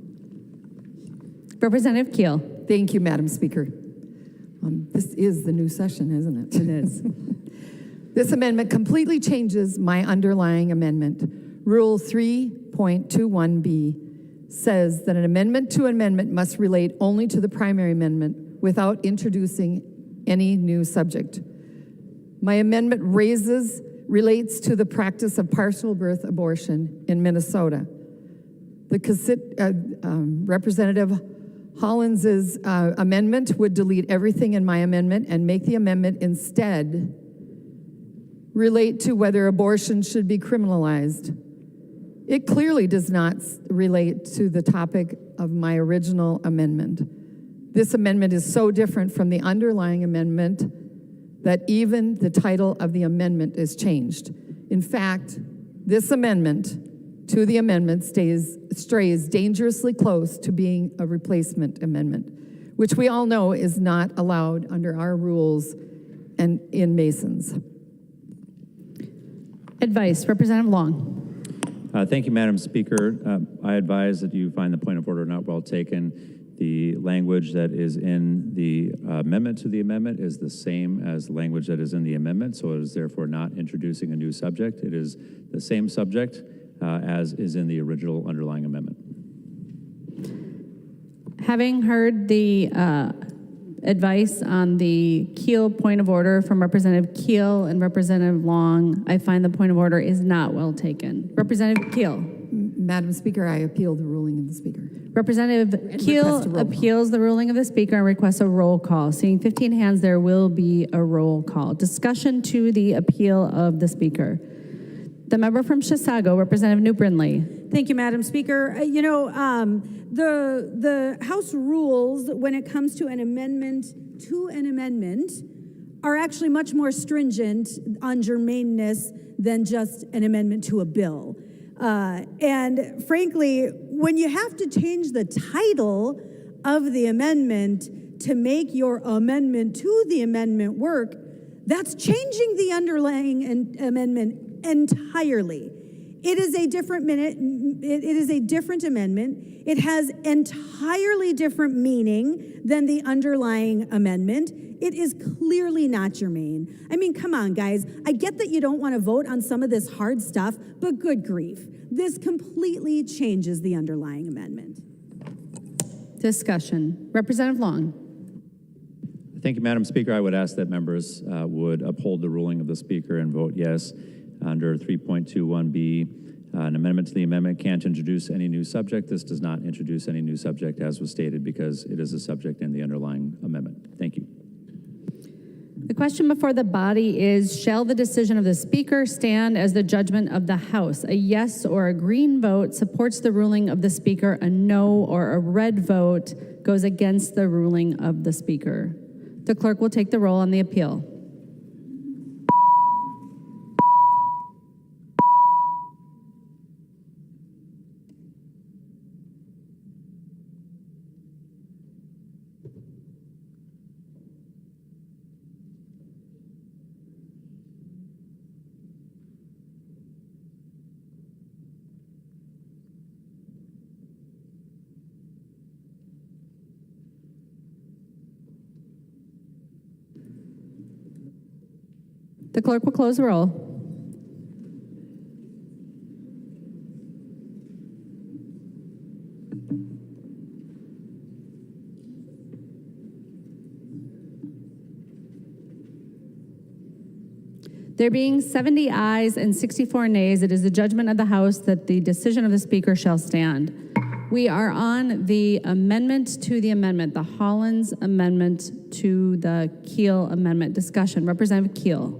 Representative Keel.
Thank you, Madam Speaker. This is the new session, isn't it?
It is.
This amendment completely changes my underlying amendment. Rule 3.21B says that an amendment to amendment must relate only to the primary amendment without introducing any new subject. My amendment relates to the practice of partial birth abortion in Minnesota. Representative Hollins's amendment would delete everything in my amendment and make the amendment instead relate to whether abortion should be criminalized. It clearly does not relate to the topic of my original amendment. This amendment is so different from the underlying amendment that even the title of the amendment is changed. In fact, this amendment to the amendment strays dangerously close to being a replacement amendment, which we all know is not allowed under our rules and in Masons.
Advice. Representative Long.
Thank you, Madam Speaker. I advise that you find the point of order not well taken. The language that is in the amendment to the amendment is the same as the language that is in the amendment, so it is therefore not introducing a new subject. It is the same subject as is in the original underlying amendment.
Having heard the advice on the Keel point of order from Representative Keel and Representative Long, I find the point of order is not well taken. Representative Keel.
Madam Speaker, I appeal the ruling of the Speaker.
Representative Keel appeals the ruling of the Speaker and requests a roll call. Seeing 15 hands, there will be a roll call. Discussion to the appeal of the Speaker. The member from Chisago, Representative New Brindley.
Thank you, Madam Speaker. The House rules, when it comes to an amendment are actually much more stringent on germaneness than just an amendment to a bill. And frankly, when you have to change the title of the amendment to make your amendment to the amendment work, that's changing the underlying amendment entirely. It is a different amendment. It has entirely different meaning than the underlying amendment. It is clearly not germane. I mean, come on, guys. I get that you don't want to vote on some of this hard stuff, but good grief. This completely changes the underlying amendment.
Discussion. Representative Long.
Thank you, Madam Speaker. I would ask that members would uphold the ruling of the Speaker and vote yes. Under 3.21B, an amendment to the amendment can't introduce any new subject. This does not introduce any new subject, as was stated, because it is a subject in the underlying amendment. Thank you.
The question before the body is, shall the decision of the Speaker stand as the judgment of the House? A yes or a green vote supports the ruling of the Speaker. A no or a red vote goes against the ruling of the Speaker. The clerk will take the roll on the appeal. The clerk will close the roll. There being 70 ayes and 64 nays, it is the judgment of the House that the decision of the Speaker shall stand. We are on the amendment to the amendment, the Hollins amendment to the Keel amendment. Discussion. Representative Keel.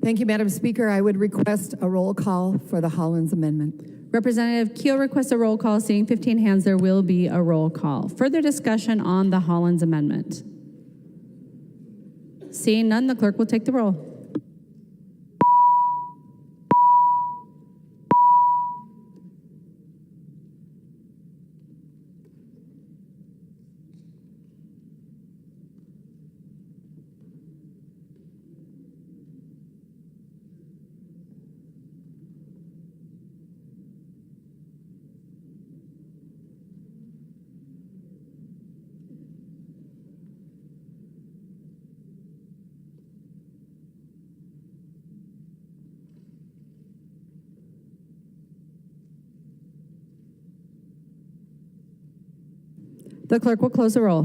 Thank you, Madam Speaker. I would request a roll call for the Hollins amendment.
Representative Keel requests a roll call. Seeing 15 hands, there will be a roll call. Further discussion on the Hollins amendment. Seeing none, the clerk will take the roll. The clerk will close the roll.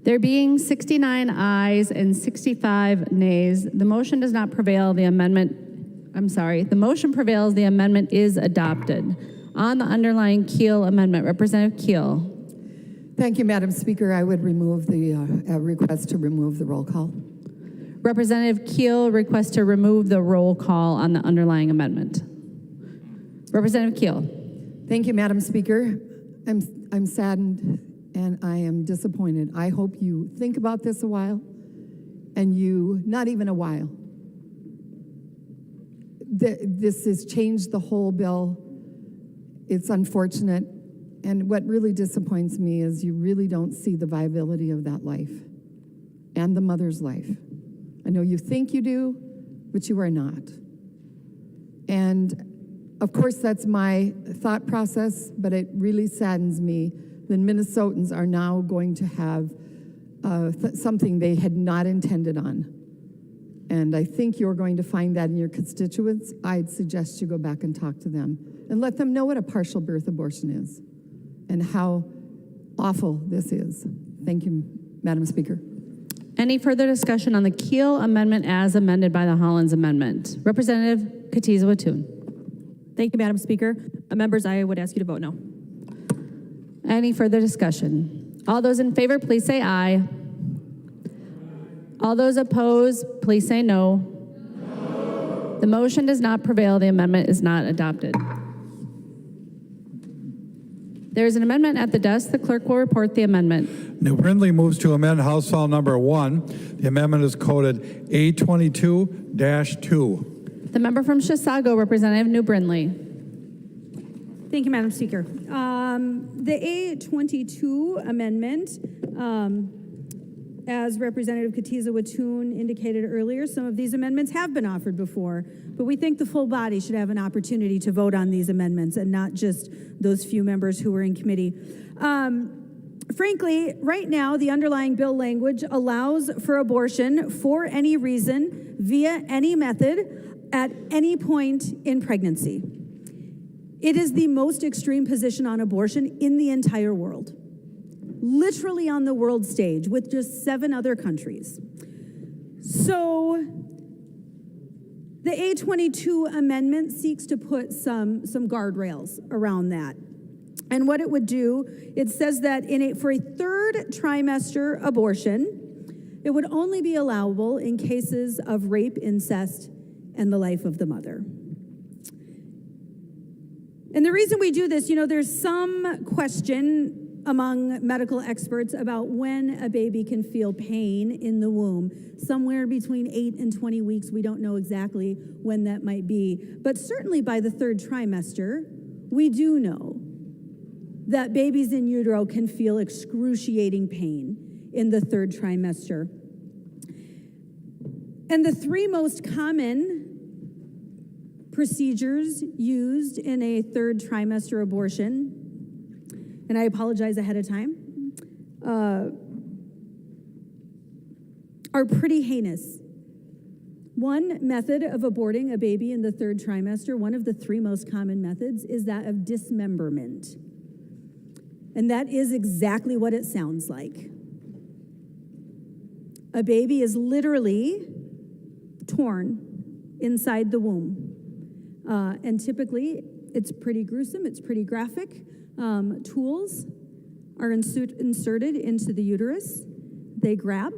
There being 69 ayes and 65 nays, the motion does not prevail. The motion prevails. The amendment is adopted. On the underlying Keel amendment, Representative Keel.
Thank you, Madam Speaker. I would remove the request to remove the roll call.
Representative Keel requests to remove the roll call on the underlying amendment. Representative Keel.
Thank you, Madam Speaker. I'm saddened and I am disappointed. I hope you think about this a while, and not even a while. This has changed the whole bill. It's unfortunate. And what really disappoints me is you really don't see the viability of that life and the mother's life. I know you think you do, but you are not. And of course, that's my thought process, but it really saddens me that Minnesotans are now going to have something they had not intended on. And I think you're going to find that in your constituents. I'd suggest you go back and talk to them and let them know what a partial birth abortion is and how awful this is. Thank you, Madam Speaker.
Any further discussion on the Keel amendment as amended by the Hollins amendment? Representative Katiza-Watun.
Thank you, Madam Speaker. Members, I would ask you to vote no.
Any further discussion? All those in favor, please say aye. All those opposed, please say no. No. The motion does not prevail. The amendment is not adopted. There is an amendment at the desk. The clerk will report the amendment.
New Brindley moves to amend House File Number 1. The amendment is coded A22-2.
The member from Chisago, Representative New Brindley.
Thank you, Madam Speaker. The A22 amendment, as Representative Katiza-Watun indicated earlier, some of these amendments have been offered before, but we think the full body should have an opportunity to vote on these amendments and not just those few members who were in committee. Frankly, right now, the underlying bill language allows for abortion for any reason, via any method, at any point in pregnancy. It is the most extreme position on abortion in the entire world, literally on the world stage, with just 7 other countries. So the A22 amendment seeks to put some guardrails around that. And what it would do, it says that for a third trimester abortion, it would only be allowable in cases of rape, incest, and the life of the mother. And the reason we do this, there's some question among medical experts about when a baby can feel pain in the womb. Somewhere between 8 and 20 weeks, we don't know exactly when that might be. But certainly by the third trimester, we do know that babies in utero can feel excruciating pain in the third trimester. And the 3 most common procedures used in a third trimester abortion, and I apologize ahead of time, are pretty heinous. One method of aborting a baby in the third trimester, one of the 3 most common methods, is that of dismemberment. And that is exactly what it sounds like. A baby is literally torn inside the womb. And typically, it's pretty gruesome, it's pretty graphic. Tools are inserted into the uterus. They grab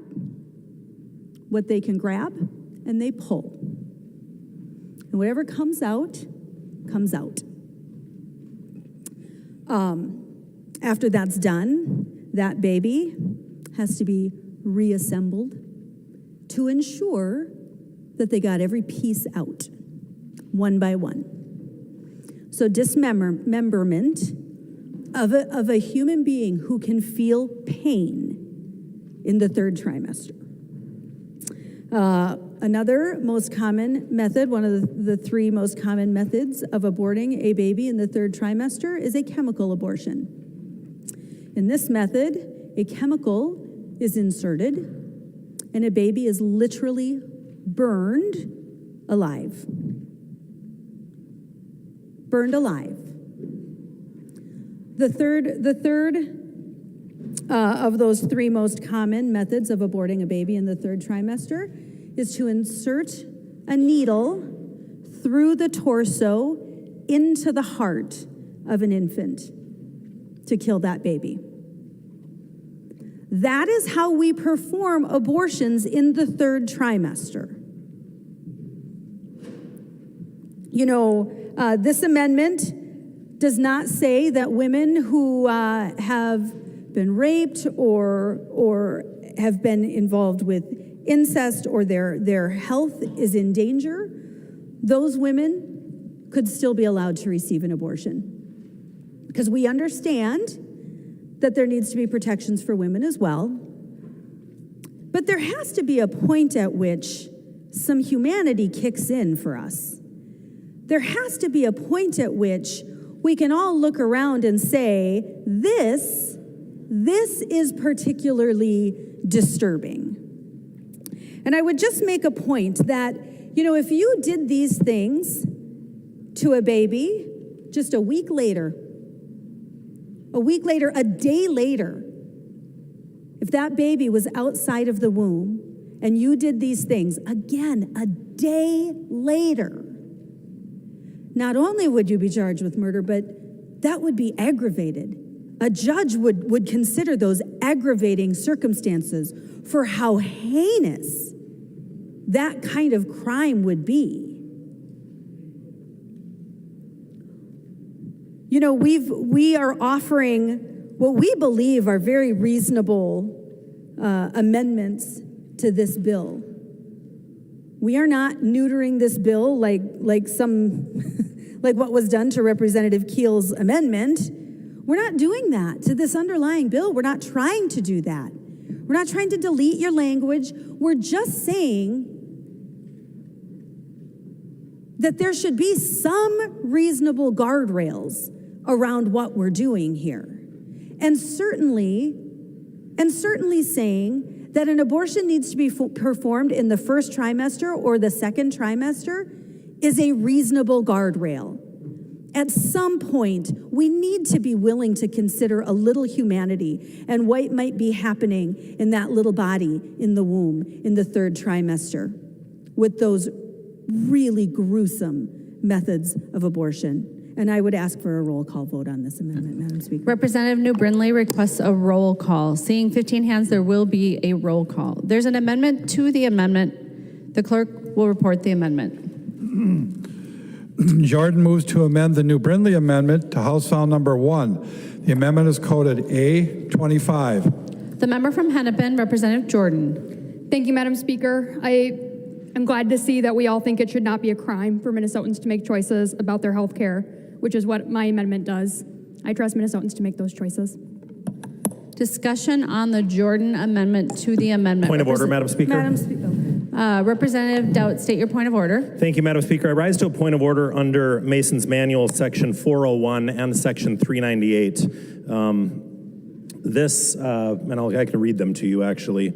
what they can grab, and they pull. And whatever comes out, comes out. After that's done, that baby has to be reassembled to ensure that they got every piece out, one by one. So dismemberment of a human being who can feel pain in the third trimester. Another most common method, one of the 3 most common methods of aborting a baby in the third trimester, is a chemical abortion. In this method, a chemical is inserted and a baby is literally burned alive. Burned alive. The third of those 3 most common methods of aborting a baby in the third trimester is to insert a needle through the torso into the heart of an infant to kill that baby. That is how we perform abortions in the third trimester. This amendment does not say that women who have been raped or have been involved with incest or their health is in danger, those women could still be allowed to receive an abortion. Because we understand that there needs to be protections for women as well. But there has to be a point at which some humanity kicks in for us. There has to be a point at which we can all look around and say, this is particularly disturbing. And I would just make a point that, if you did these things to a baby just a week later, a day later, if that baby was outside of the womb and you did these things, again, a day later, not only would you be charged with murder, but that would be aggravated. A judge would consider those aggravating circumstances for how heinous that kind of crime would be. We are offering what we believe are very reasonable amendments to this bill. We are not neutering this bill like what was done to Representative Keel's amendment. We're not doing that to this underlying bill. We're not trying to do that. We're not trying to delete your language. We're just saying that there should be some reasonable guardrails around what we're doing here. And certainly, And certainly saying that an abortion needs to be performed in the first trimester or the second trimester is a reasonable guardrail. At some point, we need to be willing to consider a little humanity and what might be happening in that little body in the womb in the third trimester with those really gruesome methods of abortion. And I would ask for a roll call vote on this amendment, Madam Speaker.
Representative New Brindley requests a roll call. Seeing 15 hands, there will be a roll call. There's an amendment to the amendment. The clerk will report the amendment.
Jordan moves to amend the New Brindley amendment to House File Number 1. The amendment is coded A25.
The member from Hennepin, Representative Jordan.
Thank you, Madam Speaker. I am glad to see that we all think it should not be a crime for Minnesotans to make choices about their health care, which is what my amendment does. I trust Minnesotans to make those choices.
Discussion on the Jordan amendment to the amendment.
Point of order, Madam Speaker.
Madam Speaker.
Representative Dowd, state your point of order.
Thank you, Madam Speaker. I rise to a point of order under Mason's Manual, Section 401 and Section 398. I can read them to you, actually.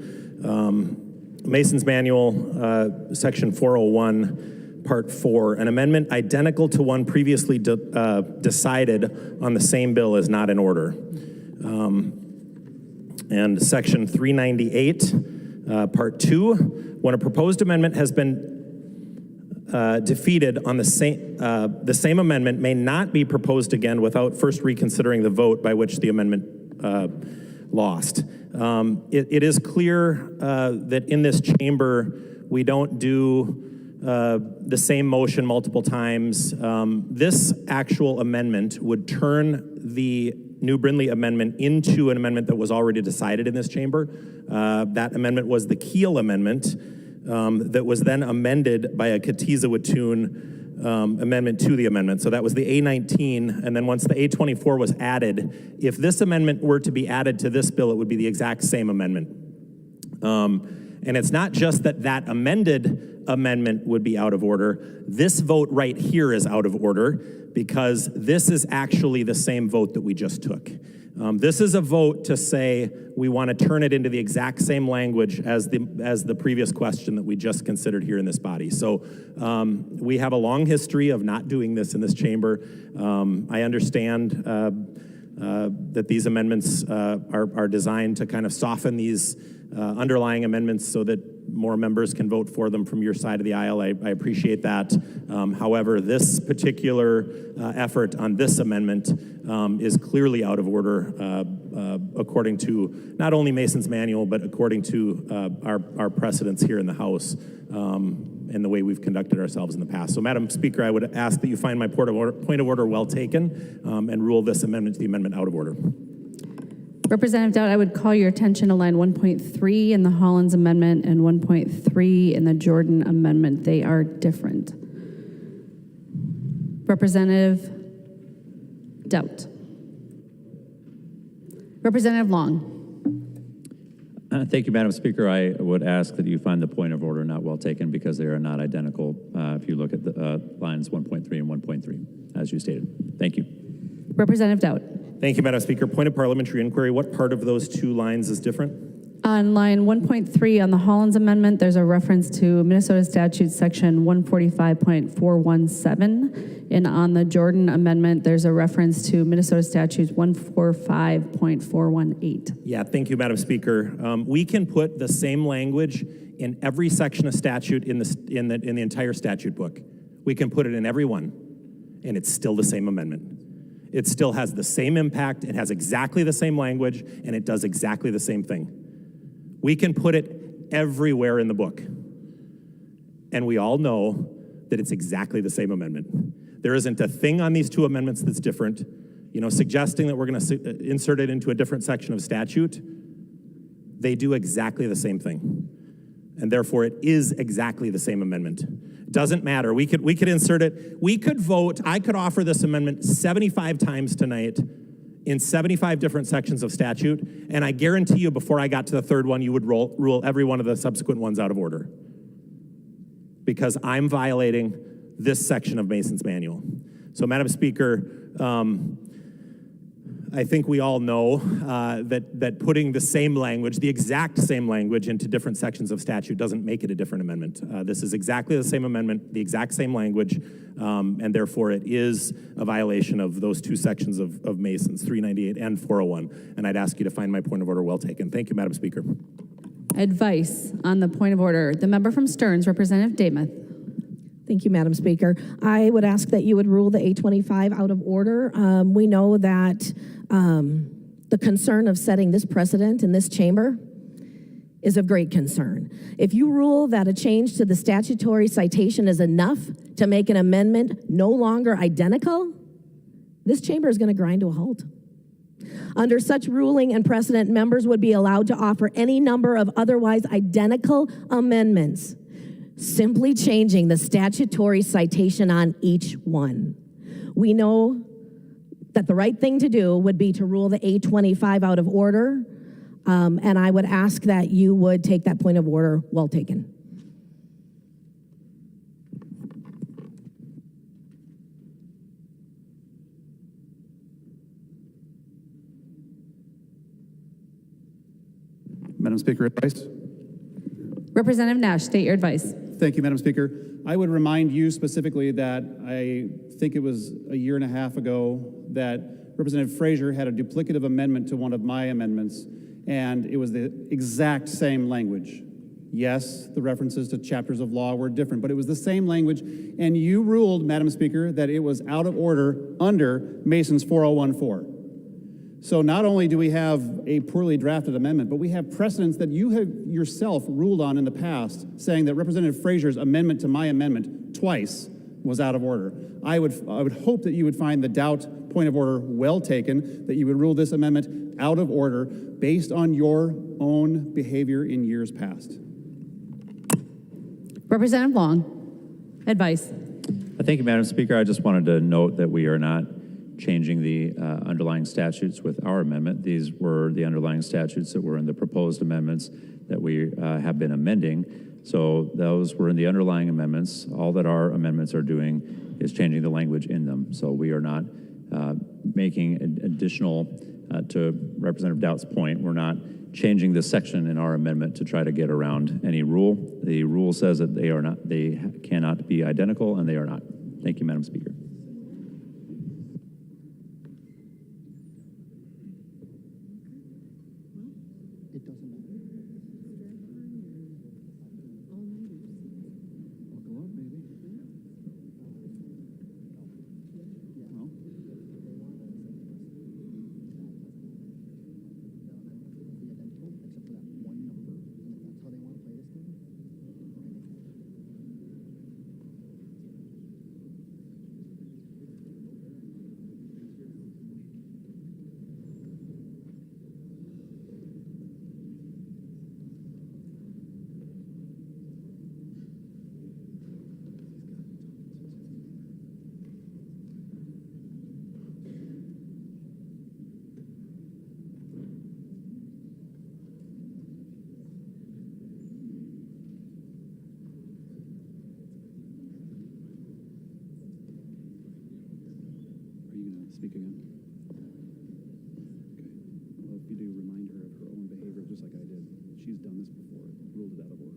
Mason's Manual, Section 401, Part 4. An amendment identical to one previously decided on the same bill is not in order. And Section 398, Part 2. When a proposed amendment has been defeated on the same amendment may not be proposed again without first reconsidering the vote by which the amendment lost. It is clear that in this chamber we don't do the same motion multiple times. This actual amendment would turn the New Brindley amendment into an amendment that was already decided in this chamber. That amendment was the Keel amendment that was then amended by a Katiza-Watun amendment to the amendment. So that was the A19, and then once the A24 was added, if this amendment were to be added to this bill, it would be the exact same amendment. And it's not just that that amended amendment would be out of order. This vote right here is out of order because this is actually the same vote that we just took. This is a vote to say we want to turn it into the exact same language as the previous question that we just considered here in this body. So we have a long history of not doing this in this chamber. I understand that these amendments are designed to kind of soften these underlying amendments so that more members can vote for them from your side of the aisle. I appreciate that. However, this particular effort on this amendment is clearly out of order according to not only Mason's Manual, but according to our precedents here in the House and the way we've conducted ourselves in the past. So, Madam Speaker, I would ask that you find my point of order well taken and rule this amendment to the amendment out of order.
Representative Dowd, I would call your attention to line 1.3 in the Hollins amendment and 1.3 in the Jordan amendment. They are different. Representative Dowd. Representative Long.
Thank you, Madam Speaker. I would ask that you find the point of order not well taken because they are not identical if you look at the lines 1.3 and 1.3, as you stated. Thank you.
Representative Dowd.
Thank you, Madam Speaker. Point of parliamentary inquiry. What part of those two lines is different?
On line 1.3 on the Hollins amendment, there's a reference to Minnesota statute section 145.417. And on the Jordan amendment, there's a reference to Minnesota statutes 145.418.
Yeah, thank you, Madam Speaker. We can put the same language in every section of statute in the entire statute book. We can put it in every one, and it's still the same amendment. It still has the same impact, it has exactly the same language, and it does exactly the same thing. We can put it everywhere in the book. And we all know that it's exactly the same amendment. There isn't a thing on these two amendments that's different. You know, suggesting that we're going to insert it into a different section of statute, they do exactly the same thing. And therefore, it is exactly the same amendment. Doesn't matter. We could insert it. We could vote. I could offer this amendment 75 times tonight in 75 different sections of statute, and I guarantee you before I got to the third one, you would rule every one of the subsequent ones out of order because I'm violating this section of Mason's Manual. So, Madam Speaker, I think we all know that putting the same language, the exact same language, into different sections of statute doesn't make it a different amendment. This is exactly the same amendment, the exact same language, and therefore it is a violation of those two sections of Mason's, 398 and 401. And I'd ask you to find my point of order well taken. Thank you, Madam Speaker.
Advice on the point of order. The member from Stearns, Representative Dameth.
Thank you, Madam Speaker. I would ask that you would rule the A25 out of order. We know that the concern of setting this precedent in this chamber is of great concern. If you rule that a change to the statutory citation is enough to make an amendment no longer identical, this chamber is going to grind to a halt. Under such ruling and precedent, members would be allowed to offer any number of otherwise identical amendments, simply changing the statutory citation on each one. We know that the right thing to do would be to rule the A25 out of order, and I would ask that you would take that point of order well taken.
Madam Speaker, advice?
Representative Nash, state your advice.
Thank you, Madam Speaker. I would remind you specifically that I think it was a year and a half ago that Representative Frazier had a duplicative amendment to one of my amendments, and it was the exact same language. Yes, the references to chapters of law were different, but it was the same language, and you ruled, Madam Speaker, that it was out of order under Mason's 4014. So not only do we have a poorly drafted amendment, but we have precedents that you have yourself ruled on in the past, saying that Representative Frazier's amendment to my amendment twice was out of order. I would hope that you would find the doubt point of order well taken, that you would rule this amendment out of order based on your own behavior in years past.
Representative Long, advice.
Thank you, Madam Speaker. I just wanted to note that we are not changing the underlying statutes with our amendment. These were the underlying statutes that were in the proposed amendments that we have been amending. So those were in the underlying amendments. All that our amendments are doing is changing the language in them. So we are not making additional, to Representative Doubt's point, we're not changing the section in our amendment to try to get around any rule. The rule says that they cannot be identical, and they are not. Thank you, Madam Speaker. Speak again. Okay. Well, if you do, remind her of her own behavior, just like I did. She's done this before, ruled it out of order.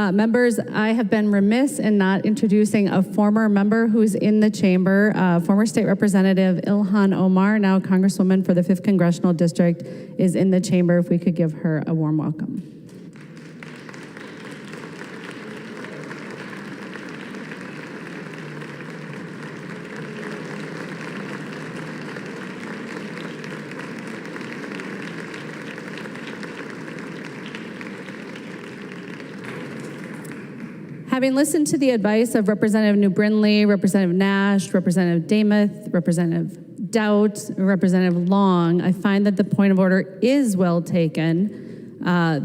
Members, I have been remiss in not introducing a former member who's in the chamber, former State Representative Ilhan Omar, now Congresswoman for the 5th Congressional District, is in the chamber. If we could give her a warm welcome. Having listened to the advice of Representative New Brindley, Representative Nash, Representative Damath, Representative Doubt, Representative Long, I find that the point of order is well taken.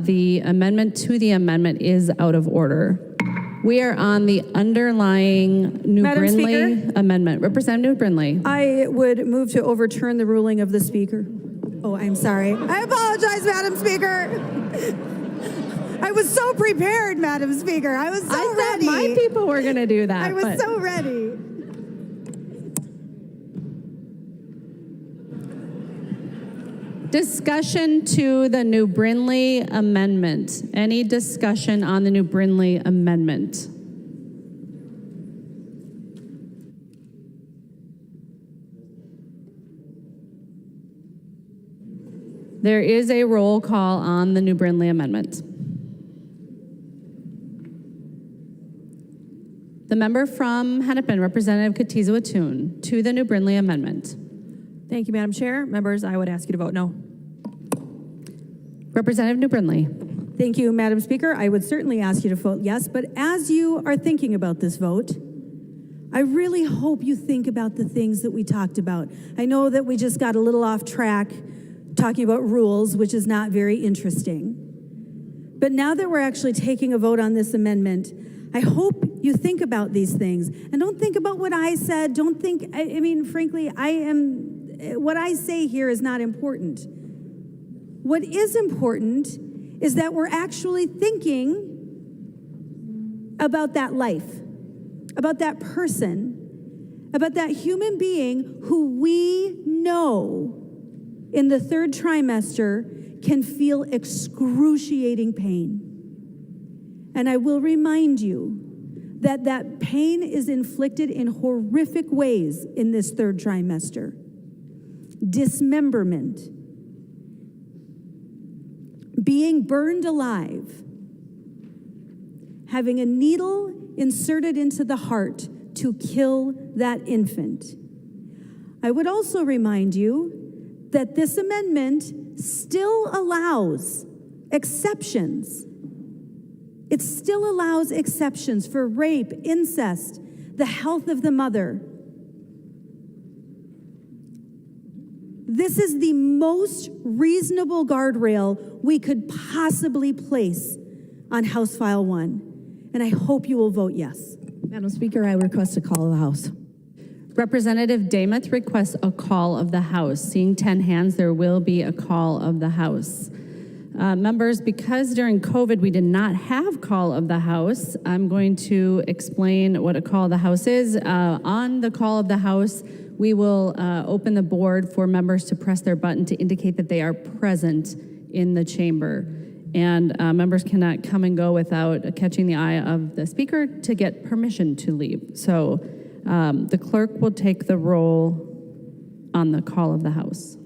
The amendment to the amendment is out of order. We are on the underlying New Brindley amendment. Representative New Brindley.
I would move to overturn the ruling of the Speaker. Oh, I'm sorry. I apologize, Madam Speaker. I was so prepared, Madam Speaker. I was so ready.
My people were going to do that.
I was so ready.
Discussion to the New Brindley amendment. Any discussion on the New Brindley amendment? There is a roll call on the New Brindley amendment. The member from Hennepin, Representative Katiza-Watun, to the New Brindley amendment.
Thank you, Madam Chair. Members, I would ask you to vote no.
Representative New Brindley.
Thank you, Madam Speaker. I would certainly ask you to vote yes, but as you are thinking about this vote, I really hope you think about the things that we talked about. I know that we just got a little off track talking about rules, which is not very interesting. But now that we're actually taking a vote on this amendment, I hope you think about these things and don't think about what I said. Don't think, I mean, frankly, what I say here is not important. What is important is that we're actually thinking about that life, about that person, about that human being who we know in the 3rd trimester can feel excruciating pain. And I will remind you that that pain is inflicted in horrific ways in this 3rd trimester. Dismemberment, being burned alive, having a needle inserted into the heart to kill that infant. I would also remind you that this amendment still allows exceptions. It still allows exceptions for rape, incest, the health of the mother. This is the most reasonable guardrail we could possibly place on House File 1, and I hope you will vote yes.
Madam Speaker, I request a call of the House.
Representative Damath requests a call of the House. Seeing 10 hands, there will be a call of the House. Members, because during COVID we did not have call of the House, I'm going to explain what a call of the House is. On the call of the House, we will open the board for members to press their button to indicate that they are present in the chamber. And members cannot come and go without catching the eye of the speaker to get permission to leave. So the clerk will take the roll on the call of the House.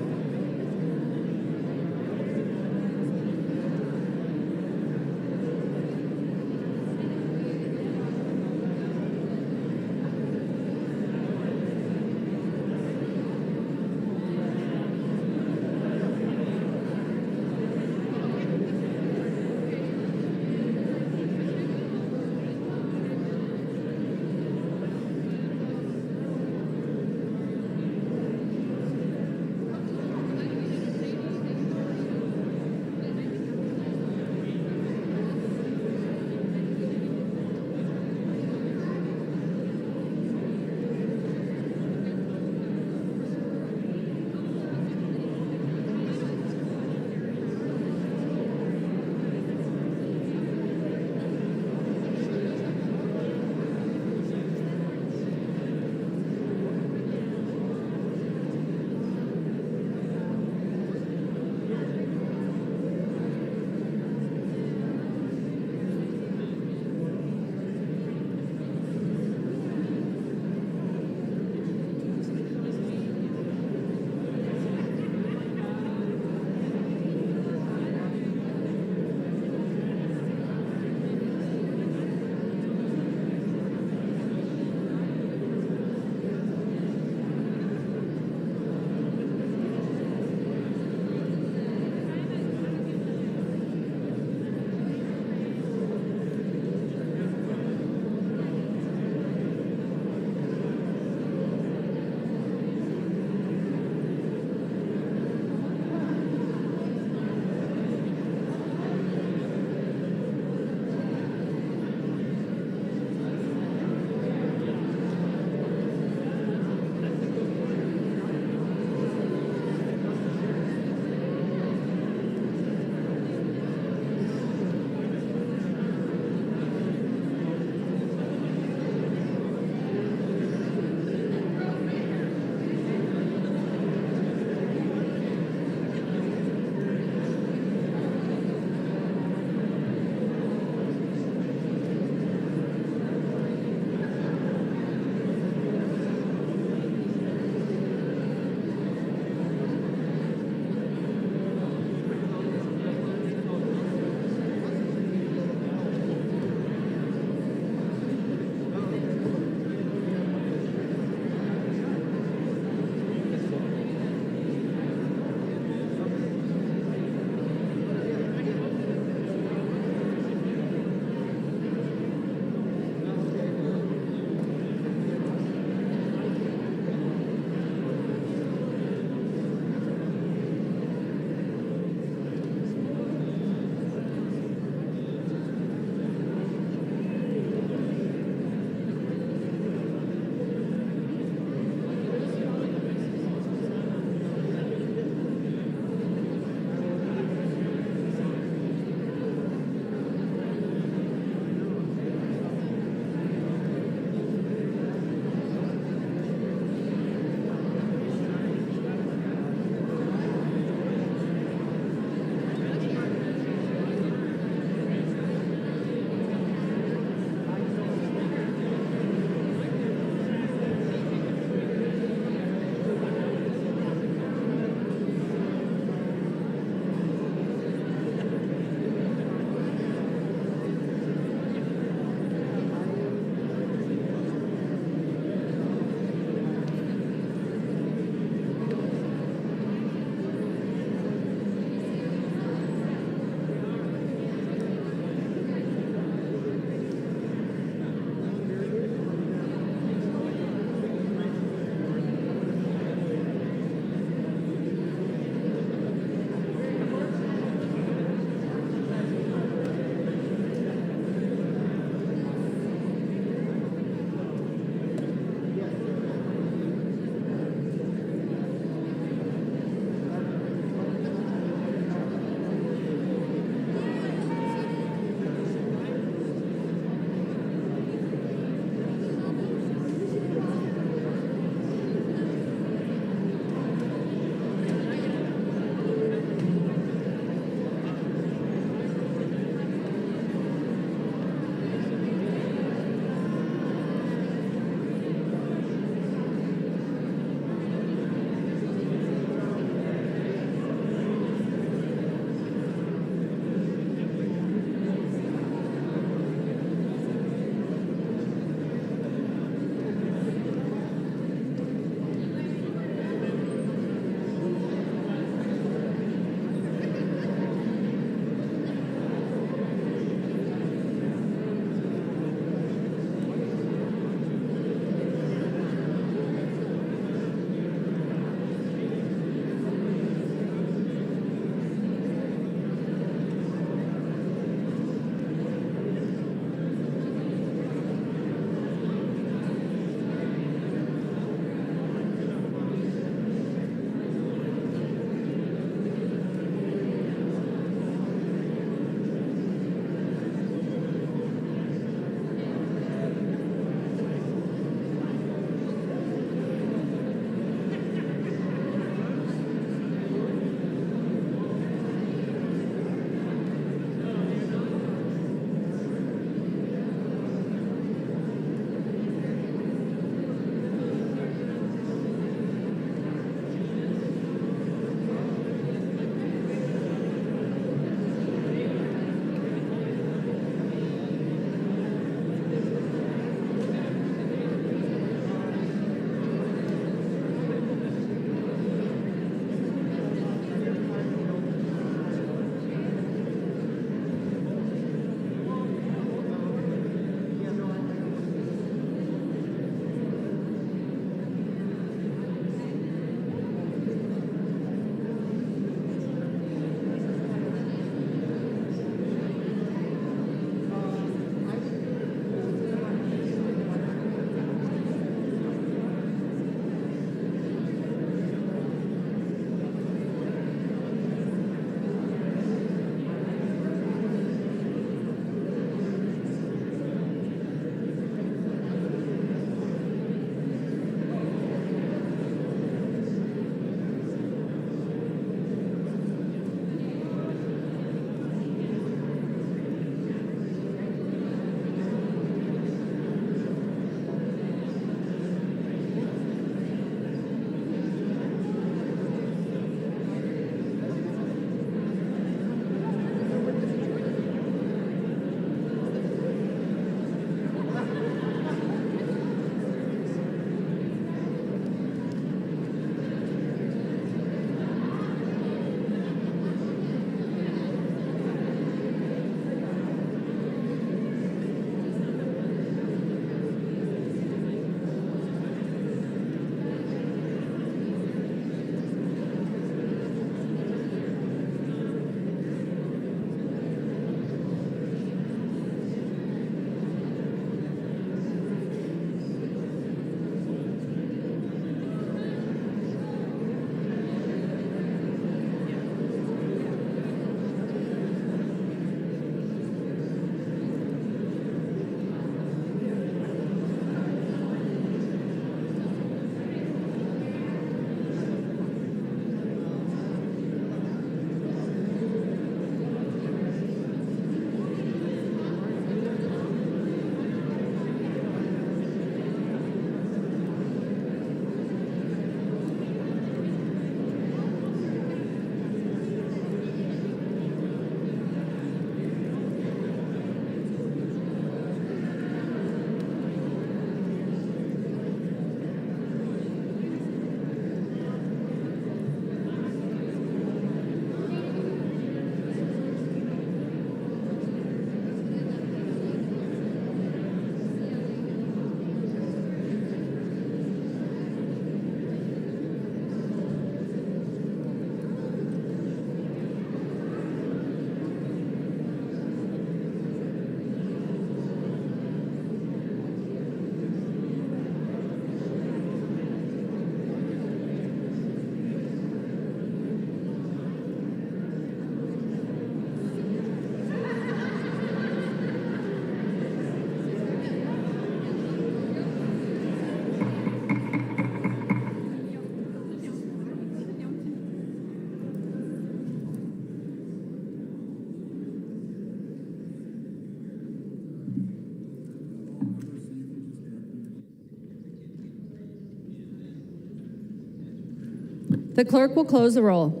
The clerk will close the roll.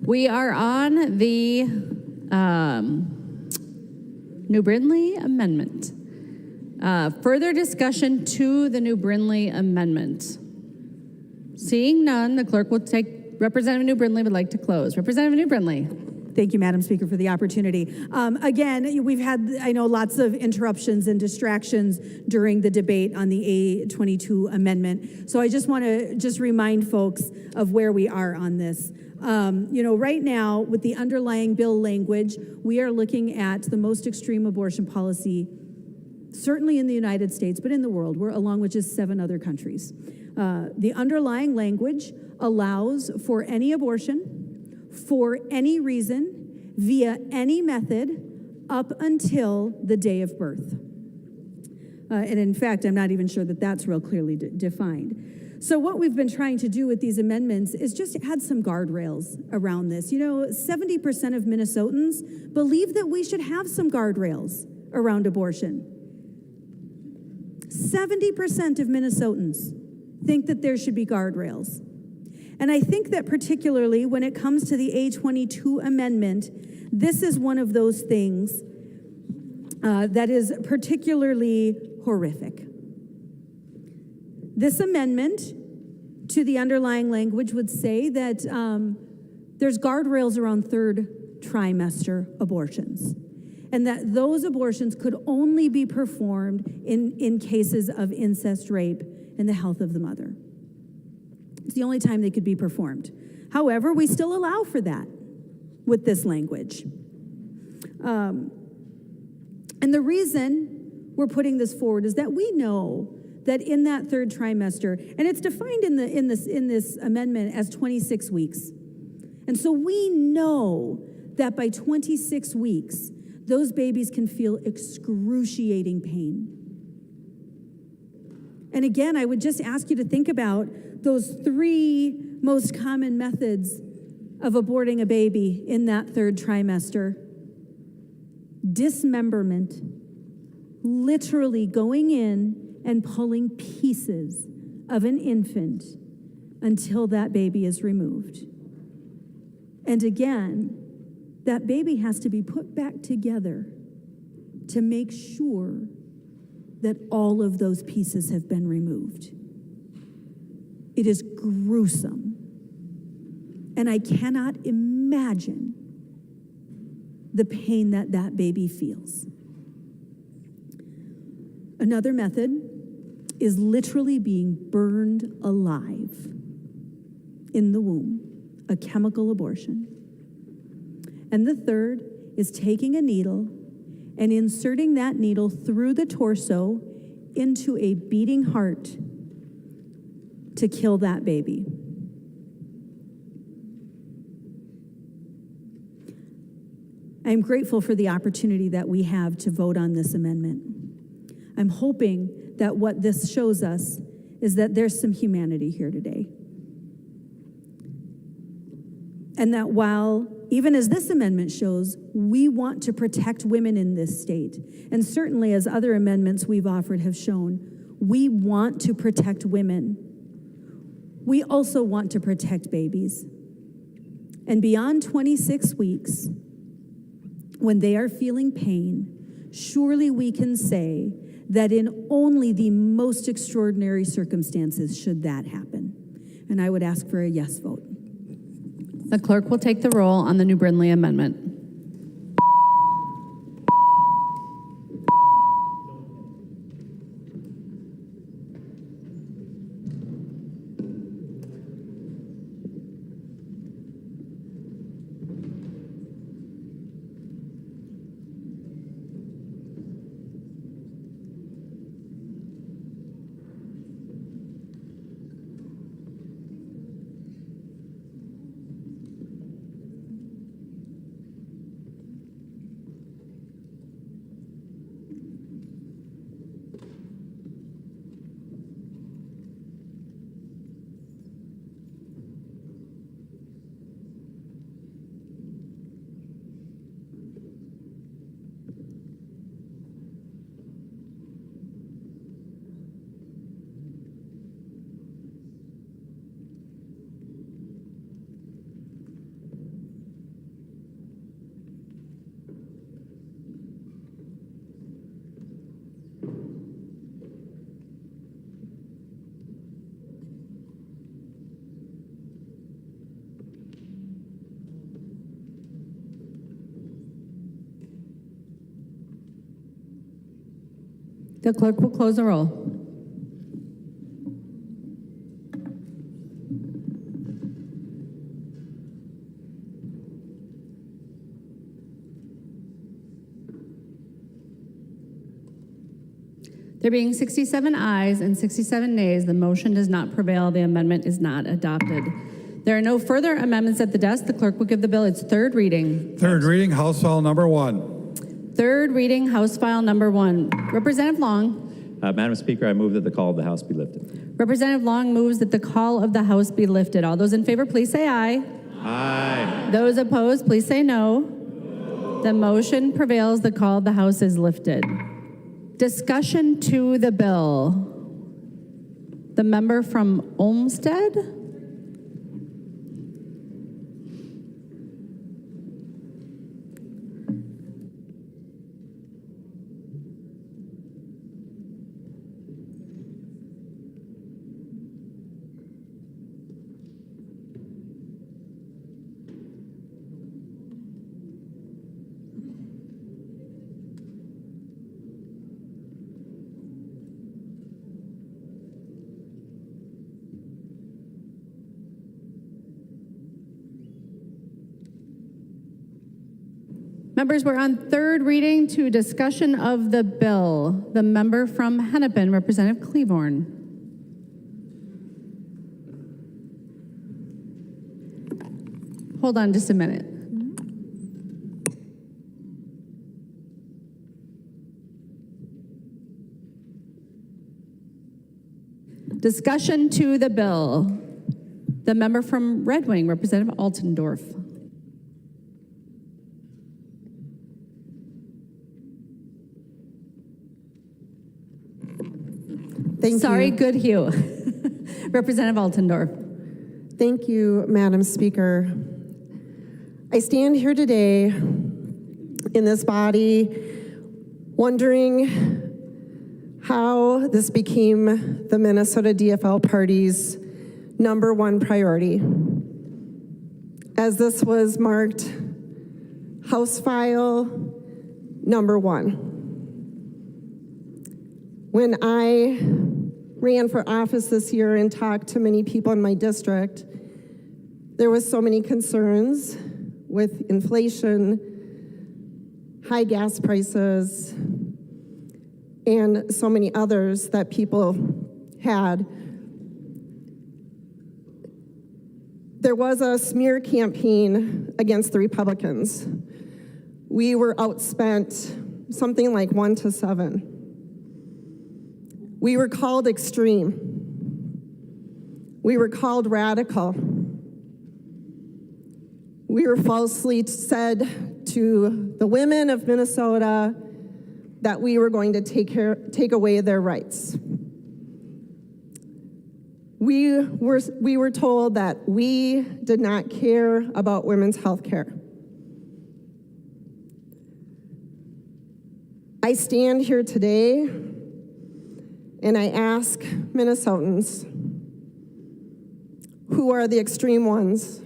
We are on the New Brindley Amendment. Further discussion to the New Brindley Amendment. Seeing none, the clerk will take, Representative New Brindley would like to close. Representative New Brindley.
Thank you, Madam Speaker, for the opportunity. Again, we've had, I know, lots of interruptions and distractions during the debate on the A22 amendment. So I just want to remind folks of where we are on this. Right now, with the underlying bill language, we are looking at the most extreme abortion policy, certainly in the United States, but in the world, along with just 7 other countries. The underlying language allows for any abortion, for any reason, via any method, up until the day of birth. And in fact, I'm not even sure that that's real clearly defined. So what we've been trying to do with these amendments is just add some guardrails around this. 70% of Minnesotans believe that we should have some guardrails around abortion. 70% of Minnesotans think that there should be guardrails. And I think that particularly when it comes to the A22 amendment, this is one of those things that is particularly horrific. This amendment to the underlying language would say that there's guardrails around third trimester abortions, and that those abortions could only be performed in cases of incest, rape, and the health of the mother. It's the only time they could be performed. However, we still allow for that with this language. And the reason we're putting this forward is that we know that in that third trimester, and it's defined in this amendment as 26 weeks. And so we know that by 26 weeks, those babies can feel excruciating pain. And again, I would just ask you to think about those 3 most common methods of aborting a baby in that third trimester. Dismemberment, literally going in and pulling pieces of an infant until that baby is removed. And again, that baby has to be put back together to make sure that all of those pieces have been removed. It is gruesome. And I cannot imagine the pain that that baby feels. Another method is literally being burned alive in the womb, a chemical abortion. And the third is taking a needle and inserting that needle through the torso into a beating heart to kill that baby. I'm grateful for the opportunity that we have to vote on this amendment. I'm hoping that what this shows us is that there's some humanity here today. And that while, even as this amendment shows, we want to protect women in this state, and certainly as other amendments we've offered have shown, we want to protect women. We also want to protect babies. And beyond 26 weeks, when they are feeling pain, surely we can say that in only the most extraordinary circumstances should that happen. And I would ask for a yes vote.
The clerk will take the roll on the New Brindley Amendment. The clerk will close the roll. There being 67 ayes and 67 nays, the motion does not prevail. The amendment is not adopted. There are no further amendments at the desk. The clerk will give the bill its third reading.
Third reading, House File Number 1.
Third reading, House File Number 1. Representative Long.
Madam Speaker, I move that the call of the House be lifted.
Representative Long moves that the call of the House be lifted. All those in favor, please say aye.
Aye.
Those opposed, please say no. The motion prevails. The call of the House is lifted. Discussion to the bill. The member from Olmsted? Members, we're on third reading to discussion of the bill. The member from Hennepin, Representative Cleavorn. Hold on just a minute. Discussion to the bill. The member from Red Wing, Representative Altendorf. Sorry, Goodhue. Representative Altendorf.
Thank you, Madam Speaker. I stand here today in this body wondering how this became the Minnesota DFL Party's #1 priority, as this was marked House File number 1. When I ran for office this year and talked to many people in my district, there was so many concerns with inflation, high gas prices, and so many others that people had. There was a smear campaign against the Republicans. We were outspent something like 1-7. We were called extreme. We were called radical. We were falsely said to the women of Minnesota that we were going to take away their rights. We were told that we did not care about women's health care. I stand here today and I ask Minnesotans, who are the extreme ones?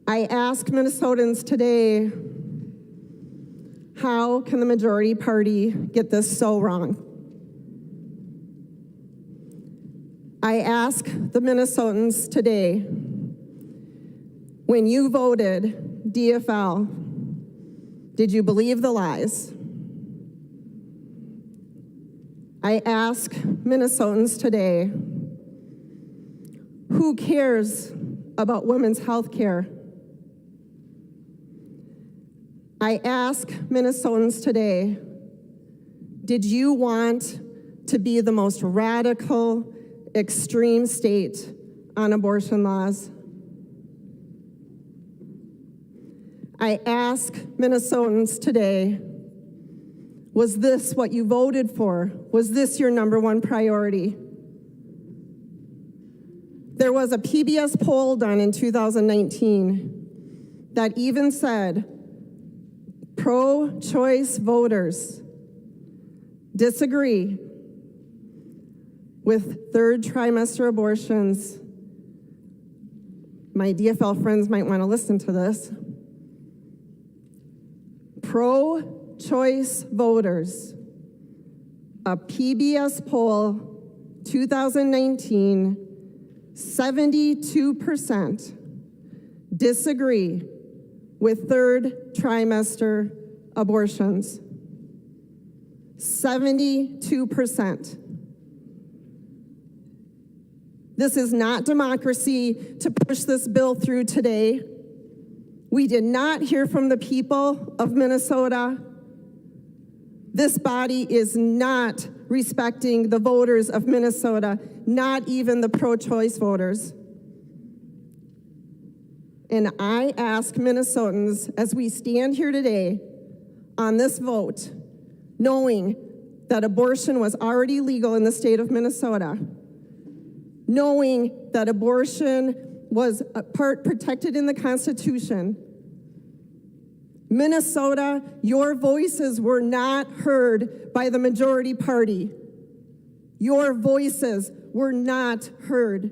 I ask Minnesotans today, how can the majority party get this so wrong? I ask the Minnesotans today, when you voted DFL, did you believe the lies? I ask Minnesotans today, who cares about women's health care? I ask Minnesotans today, did you want to be the most radical, extreme state on abortion laws? I ask Minnesotans today, was this what you voted for? Was this your #1 priority? There was a PBS poll done in 2019 that even said pro-choice voters disagree with third-trimester abortions. My DFL friends might want to listen to this. Pro-choice pro-choice voters. A PBS poll, 2019, 72% disagree with third trimester abortions. 72%. This is not democracy to push this bill through today. We did not hear from the people of Minnesota. This body is not respecting the voters of Minnesota, not even the pro-choice voters. And I ask Minnesotans, as we stand here today on this vote, knowing that abortion was already legal in the state of Minnesota, knowing that abortion was a part protected in the Constitution, Minnesota, your voices were not heard by the majority party. Your voices were not heard.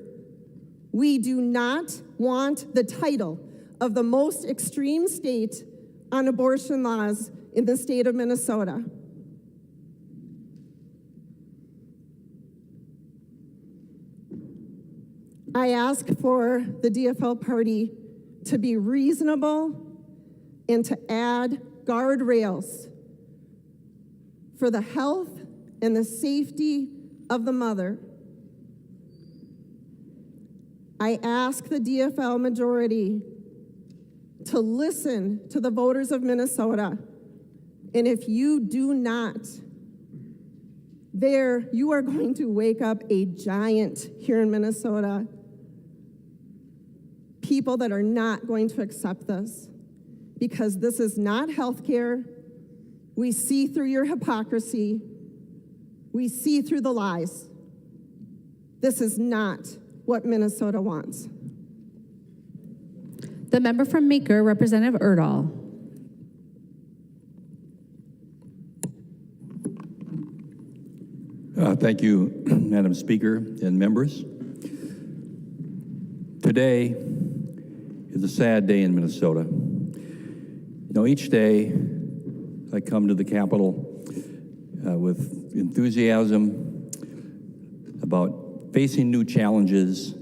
We do not want the title of the most extreme state on abortion laws in the state of Minnesota. I ask for the DFL party to be reasonable and to add guardrails for the health and the safety of the mother. I ask the DFL majority to listen to the voters of Minnesota. And if you do not, you are going to wake up a giant here in Minnesota. People that are not going to accept this, because this is not healthcare. We see through your hypocrisy. We see through the lies. This is not what Minnesota wants.
The member from Meeker, Representative Erdahl.
Thank you, Madam Speaker and members. Today is a sad day in Minnesota. You know, each day I come to the Capitol with enthusiasm about facing new challenges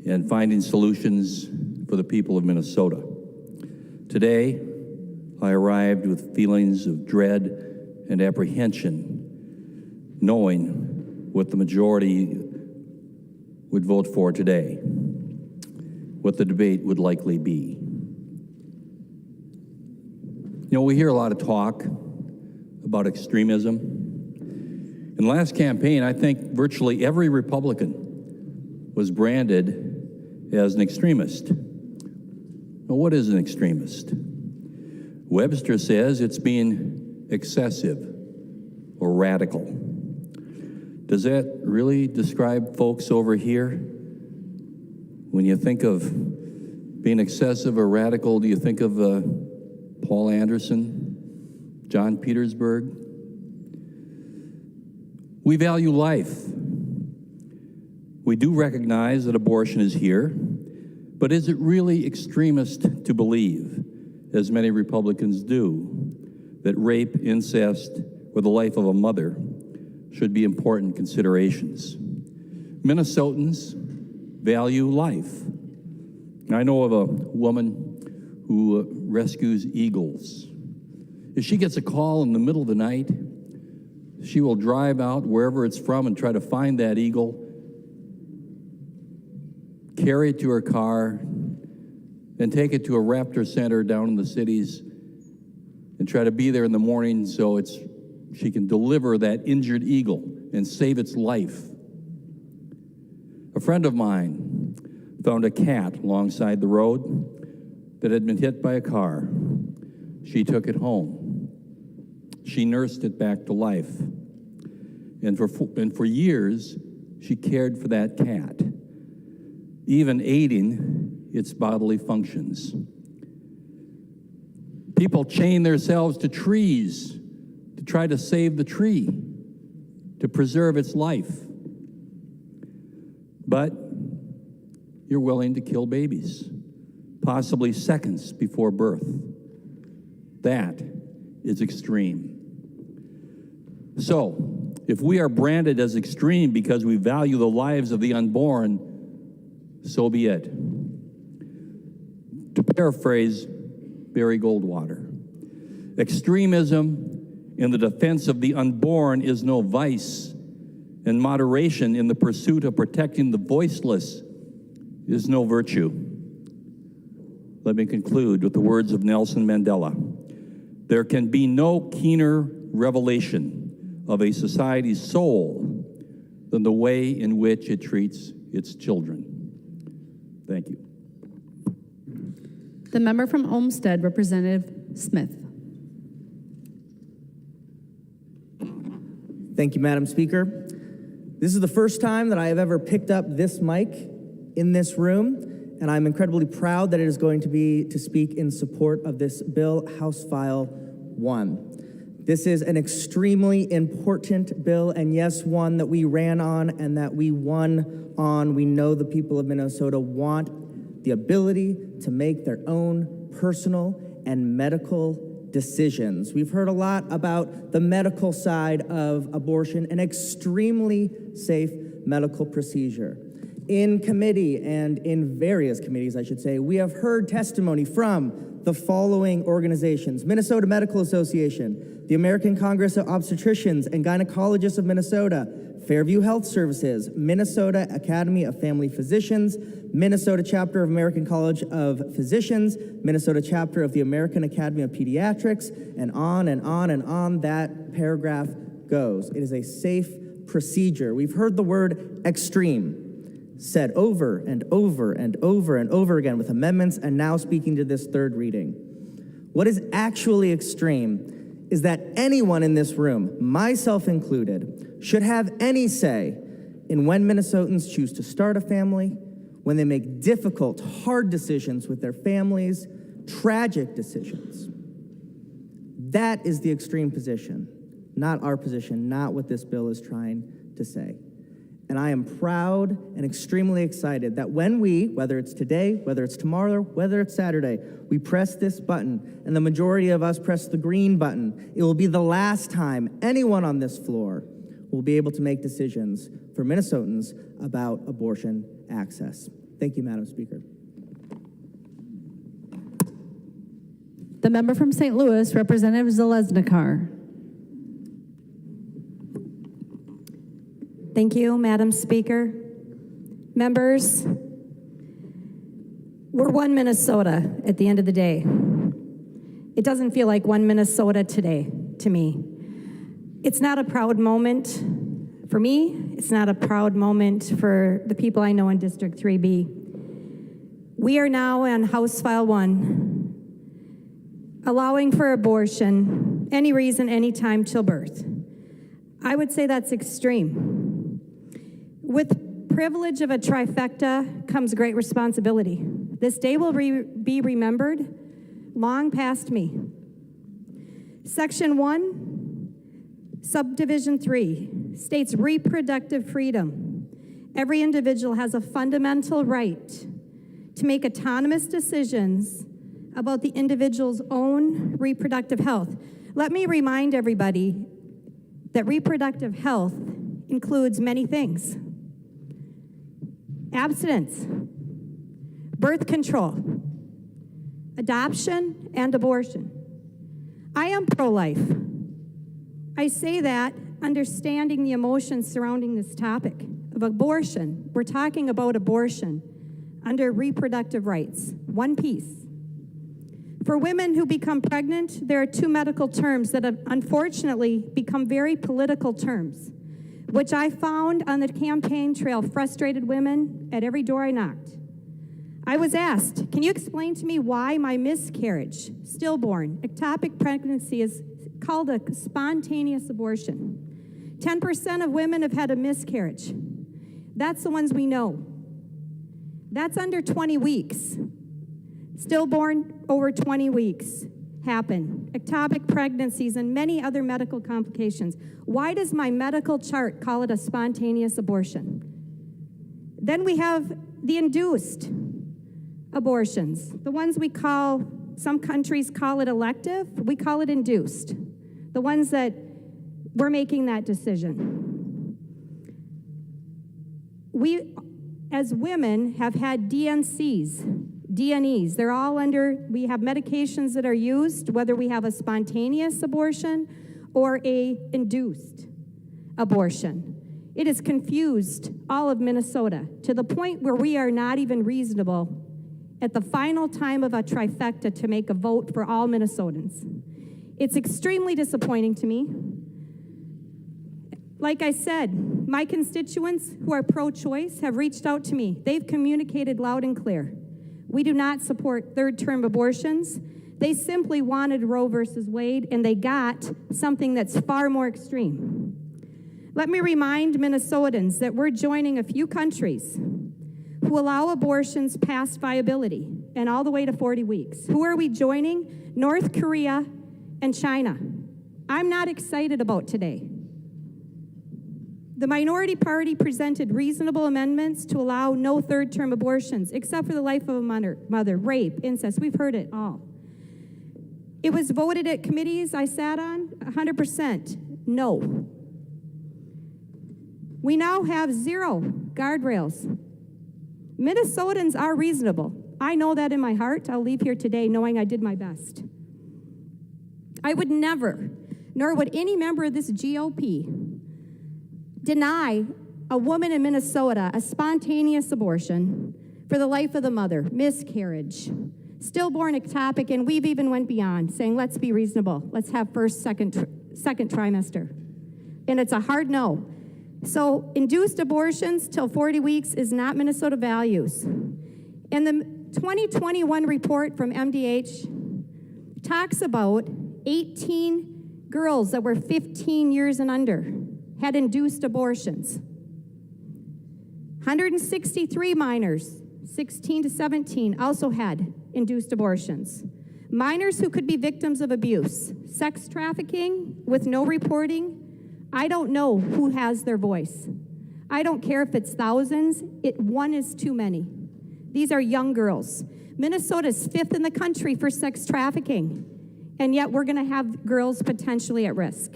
and finding solutions for the people of Minnesota. Today, I arrived with feelings of dread and apprehension, knowing what the majority would vote for today, what the debate would likely be. You know, we hear a lot of talk about extremism. In the last campaign, I think virtually every Republican was branded as an extremist. Now, what is an extremist? Webster says it's being excessive or radical. Does that really describe folks over here? When you think of being excessive or radical, do you think of Paul Anderson, John Petersburg? We value life. We do recognize that abortion is here, but is it really extremist to believe, as many Republicans do, that rape, incest, or the life of a mother should be important considerations? Minnesotans value life. I know of a woman who rescues eagles. If she gets a call in the middle of the night, she will drive out wherever it's from and try to find that eagle, carry it to her car, and take it to a raptor center down in the cities and try to be there in the morning so she can deliver that injured eagle and save its life. A friend of mine found a cat alongside the road that had been hit by a car. She took it home. She nursed it back to life. And for years, she cared for that cat, even aiding its bodily functions. People chain themselves to trees to try to save the tree, to preserve its life. But you're willing to kill babies, possibly seconds before birth. That is extreme. So, if we are branded as extreme because we value the lives of the unborn, so be it. To paraphrase Barry Goldwater, extremism in the defense of the unborn is no vice, and moderation in the pursuit of protecting the voiceless is no virtue. Let me conclude with the words of Nelson Mandela. There can be no keener revelation of a society's soul than the way in which it treats its children. Thank you.
The member from Olmsted, Representative Smith.
Thank you, Madam Speaker. This is the first time that I have ever picked up this mic in this room, and I'm incredibly proud that it is going to be to speak in support of this bill, House File 1. This is an extremely important bill, and yes, one that we ran on and that we won on. We know the people of Minnesota want the ability to make their own personal and medical decisions. We've heard a lot about the medical side of abortion, an extremely safe medical procedure. In committee and in various committees, I should say, we have heard testimony from the following organizations: Minnesota Medical Association, the American Congress of Obstetricians and Gynecologists of Minnesota, Fairview Health Services, Minnesota Academy of Family Physicians, Minnesota Chapter of American College of Physicians, Minnesota Chapter of the American Academy of Pediatrics, and on and on and on that paragraph goes. It is a safe procedure. We've heard the word extreme said over and over and over and over again with amendments and now speaking to this third reading. What is actually extreme is that anyone in this room, myself included, should have any say in when Minnesotans choose to start a family, when they make difficult, hard decisions with their families, tragic decisions. That is the extreme position, not our position, not what this bill is trying to say. And I am proud and extremely excited that when we, whether it's today, whether it's tomorrow, whether it's Saturday, we press this button and the majority of us press the green button, it will be the last time anyone on this floor will be able to make decisions for Minnesotans about abortion access. Thank you, Madam Speaker.
The member from St. Louis, Representative Zalesnikar.
Thank you, Madam Speaker. Members, we're one Minnesota at the end of the day. It doesn't feel like one Minnesota today to me. It's not a proud moment for me. It's not a proud moment for the people I know in District 3B. We are now on House File 1, allowing for abortion, any reason, any time till birth. I would say that's extreme. With privilege of a trifecta comes great responsibility. This day will be remembered long past me. Section 1, Subdivision 3 states reproductive freedom. Every individual has a fundamental right to make autonomous decisions about the individual's own reproductive health. Let me remind everybody that reproductive health includes many things: abstinence, birth control, adoption, and abortion. I am pro-life. I say that understanding the emotions surrounding this topic of abortion. We're talking about abortion under reproductive rights, one piece. For women who become pregnant, there are two medical terms that have unfortunately become very political terms, which I found on the campaign trail frustrated women at every door I knocked. I was asked, can you explain to me why my miscarriage, stillborn, ectopic pregnancy is called a spontaneous abortion? 10% of women have had a miscarriage. That's the ones we know. That's under 20 weeks. Stillborn over 20 weeks happen. Ectopic pregnancies and many other medical complications. Why does my medical chart call it a spontaneous abortion? Then we have the induced abortions, the ones we call, some countries call it elective, we call it induced. the ones that we're making that decision. We, as women, have had DNEs. They're all under, we have medications that are used, whether we have a spontaneous abortion or a induced abortion. It has confused all of Minnesota to the point where we are not even reasonable at the final time of a trifecta to make a vote for all Minnesotans. It's extremely disappointing to me. Like I said, my constituents who are pro-choice have reached out to me. They've communicated loud and clear. We do not support third-term abortions. They simply wanted Roe versus Wade, and they got something that's far more extreme. Let me remind Minnesotans that we're joining a few countries who allow abortions past viability and all the way to 40 weeks. Who are we joining? North Korea and China. I'm not excited about today. The minority party presented reasonable amendments to allow no third-term abortions, except for the life of a mother, rape, incest. We've heard it all. It was voted at committees I sat on, 100% no. We now have 0 guardrails. Minnesotans are reasonable. I know that in my heart. I'll leave here today knowing I did my best. I would never, nor would any member of this GOP, deny a woman in Minnesota a spontaneous abortion for the life of the mother, miscarriage, stillborn ectopic, and we've even went beyond saying, let's be reasonable. Let's have second trimester. And it's a hard no. So induced abortions till 40 weeks is not Minnesota values. And the 2021 report from MDH talks about 18 girls that were 15 years and under had induced abortions. 163 minors, 16 to 17, also had induced abortions. Minors who could be victims of abuse, sex trafficking with no reporting. I don't know who has their voice. I don't care if it's thousands, one is too many. These are young girls. Minnesota's 5th in the country for sex trafficking, and yet we're gonna have girls potentially at risk.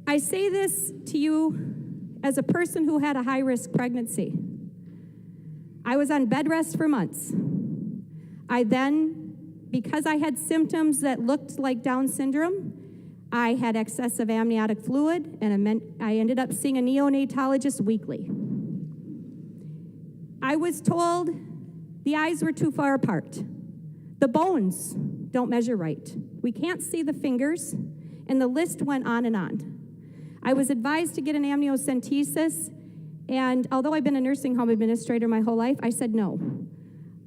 I say this to you as a person who had a high-risk pregnancy. I was on bed rest for months. I then, because I had symptoms that looked like Down syndrome, I had excessive amniotic fluid, and I ended up seeing a neonatologist weekly. I was told the eyes were too far apart. The bones don't measure right. We can't see the fingers, and the list went on and on. I was advised to get an amniocentesis, and although I've been a nursing home administrator my whole life, I said no.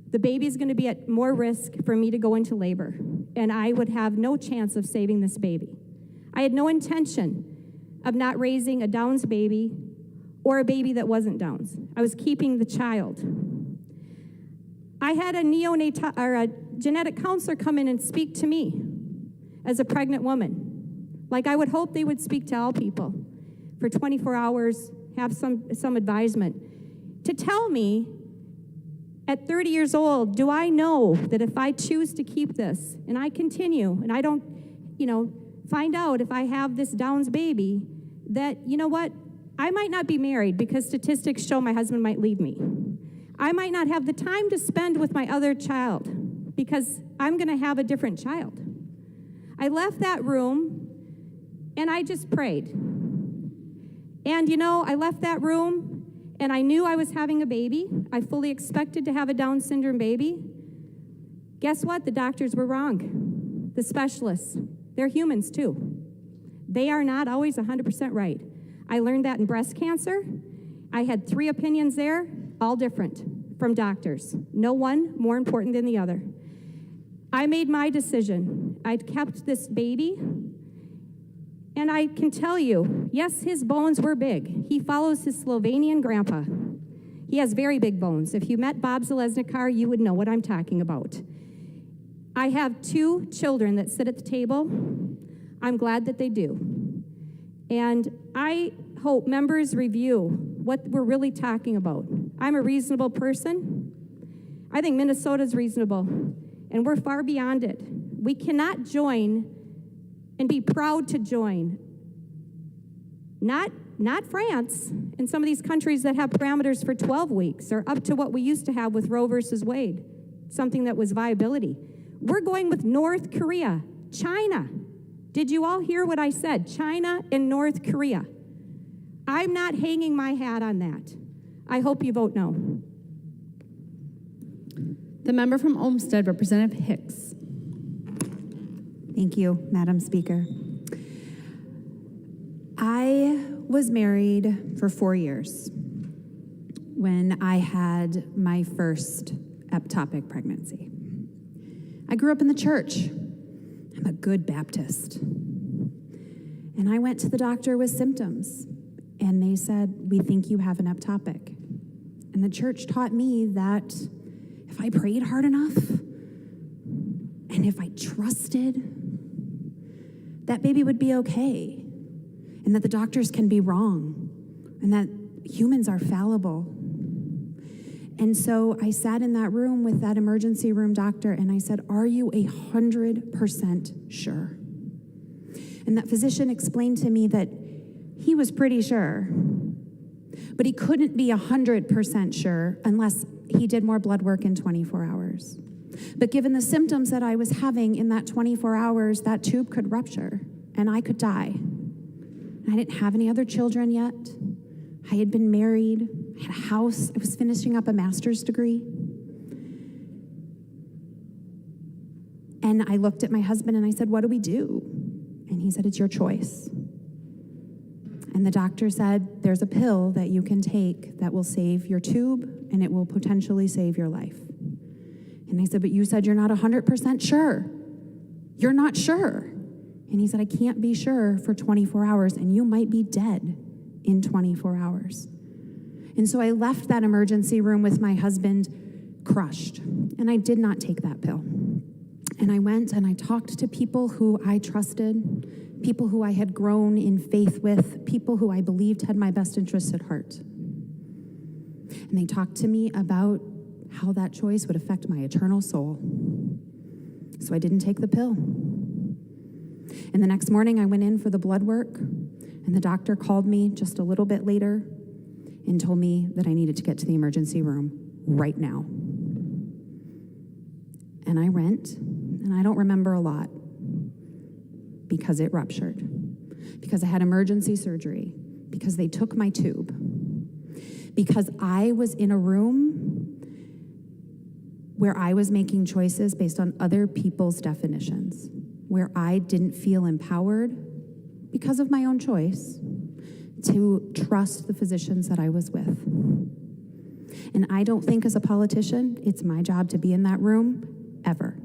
The baby's gonna be at more risk for me to go into labor, and I would have no chance of saving this baby. I had no intention of not raising a Downs baby or a baby that wasn't Downs. I was keeping the child. I had a genetic counselor come in and speak to me as a pregnant woman. Like I would hope they would speak to all people for 24 hours, have some advisement. To tell me at 30 years old, do I know that if I choose to keep this and I continue and I don't, find out if I have this Downs baby, that, you know what, I might not be married because statistics show my husband might leave me. I might not have the time to spend with my other child because I'm gonna have a different child. I left that room and I just prayed. And I left that room and I knew I was having a baby. I fully expected to have a Down syndrome baby. Guess what? The doctors were wrong. The specialists, they're humans too. They are not always 100% right. I learned that in breast cancer. I had 3 opinions there, all different from doctors. No one more important than the other. I made my decision. I kept this baby. And I can tell you, yes, his bones were big. He follows his Slovenian grandpa. He has very big bones. If you met Bob Zalesnikar, you would know what I'm talking about. I have 2 children that sit at the table. I'm glad that they do. And I hope members review what we're really talking about. I'm a reasonable person. I think Minnesota's reasonable, and we're far beyond it. We cannot join and be proud to join. Not France and some of these countries that have parameters for 12 weeks or up to what we used to have with Roe versus Wade, something that was viability. We're going with North Korea, China. Did you all hear what I said? China and North Korea. I'm not hanging my hat on that. I hope you vote no.
The member from Olmsted, Representative Hicks.
Thank you, Madam Speaker. I was married for 4 years when I had my first ectopic pregnancy. I grew up in the church. I'm a good Baptist. And I went to the doctor with symptoms, and they said, "We think you have an ectopic." And the church taught me that if I prayed hard enough and if I trusted, that baby would be okay, and that the doctors can be wrong, and that humans are fallible. And so I sat in that room with that emergency room doctor, and I said, "Are you 100% sure?" And that physician explained to me that he was pretty sure, but he couldn't be 100% sure unless he did more blood work in 24 hours. But given the symptoms that I was having in that 24 hours, that tube could rupture and I could die. I didn't have any other children yet. I had been married, I had a house, I was finishing up a master's degree. And I looked at my husband and I said, "What do we do?" And he said, "It's your choice." And the doctor said, "There's a pill that you can take that will save your tube and it will potentially save your life." And I said, "But you said you're not 100% sure. You're not sure." And he said, "I can't be sure for 24 hours and you might be dead in 24 hours. And so I left that emergency room with my husband crushed, and I did not take that pill. And I went and I talked to people who I trusted, people who I had grown in faith with, people who I believed had my best interests at heart. And they talked to me about how that choice would affect my eternal soul. So I didn't take the pill. And the next morning I went in for the blood work, and the doctor called me just a little bit later and told me that I needed to get to the emergency room right now. And I went, and I don't remember a lot because it ruptured, because I had emergency surgery, because they took my tube, because I was in a room where I was making choices based on other people's definitions, where I didn't feel empowered because of my own choice to trust the physicians that I was with. And I don't think as a politician, it's my job to be in that room ever.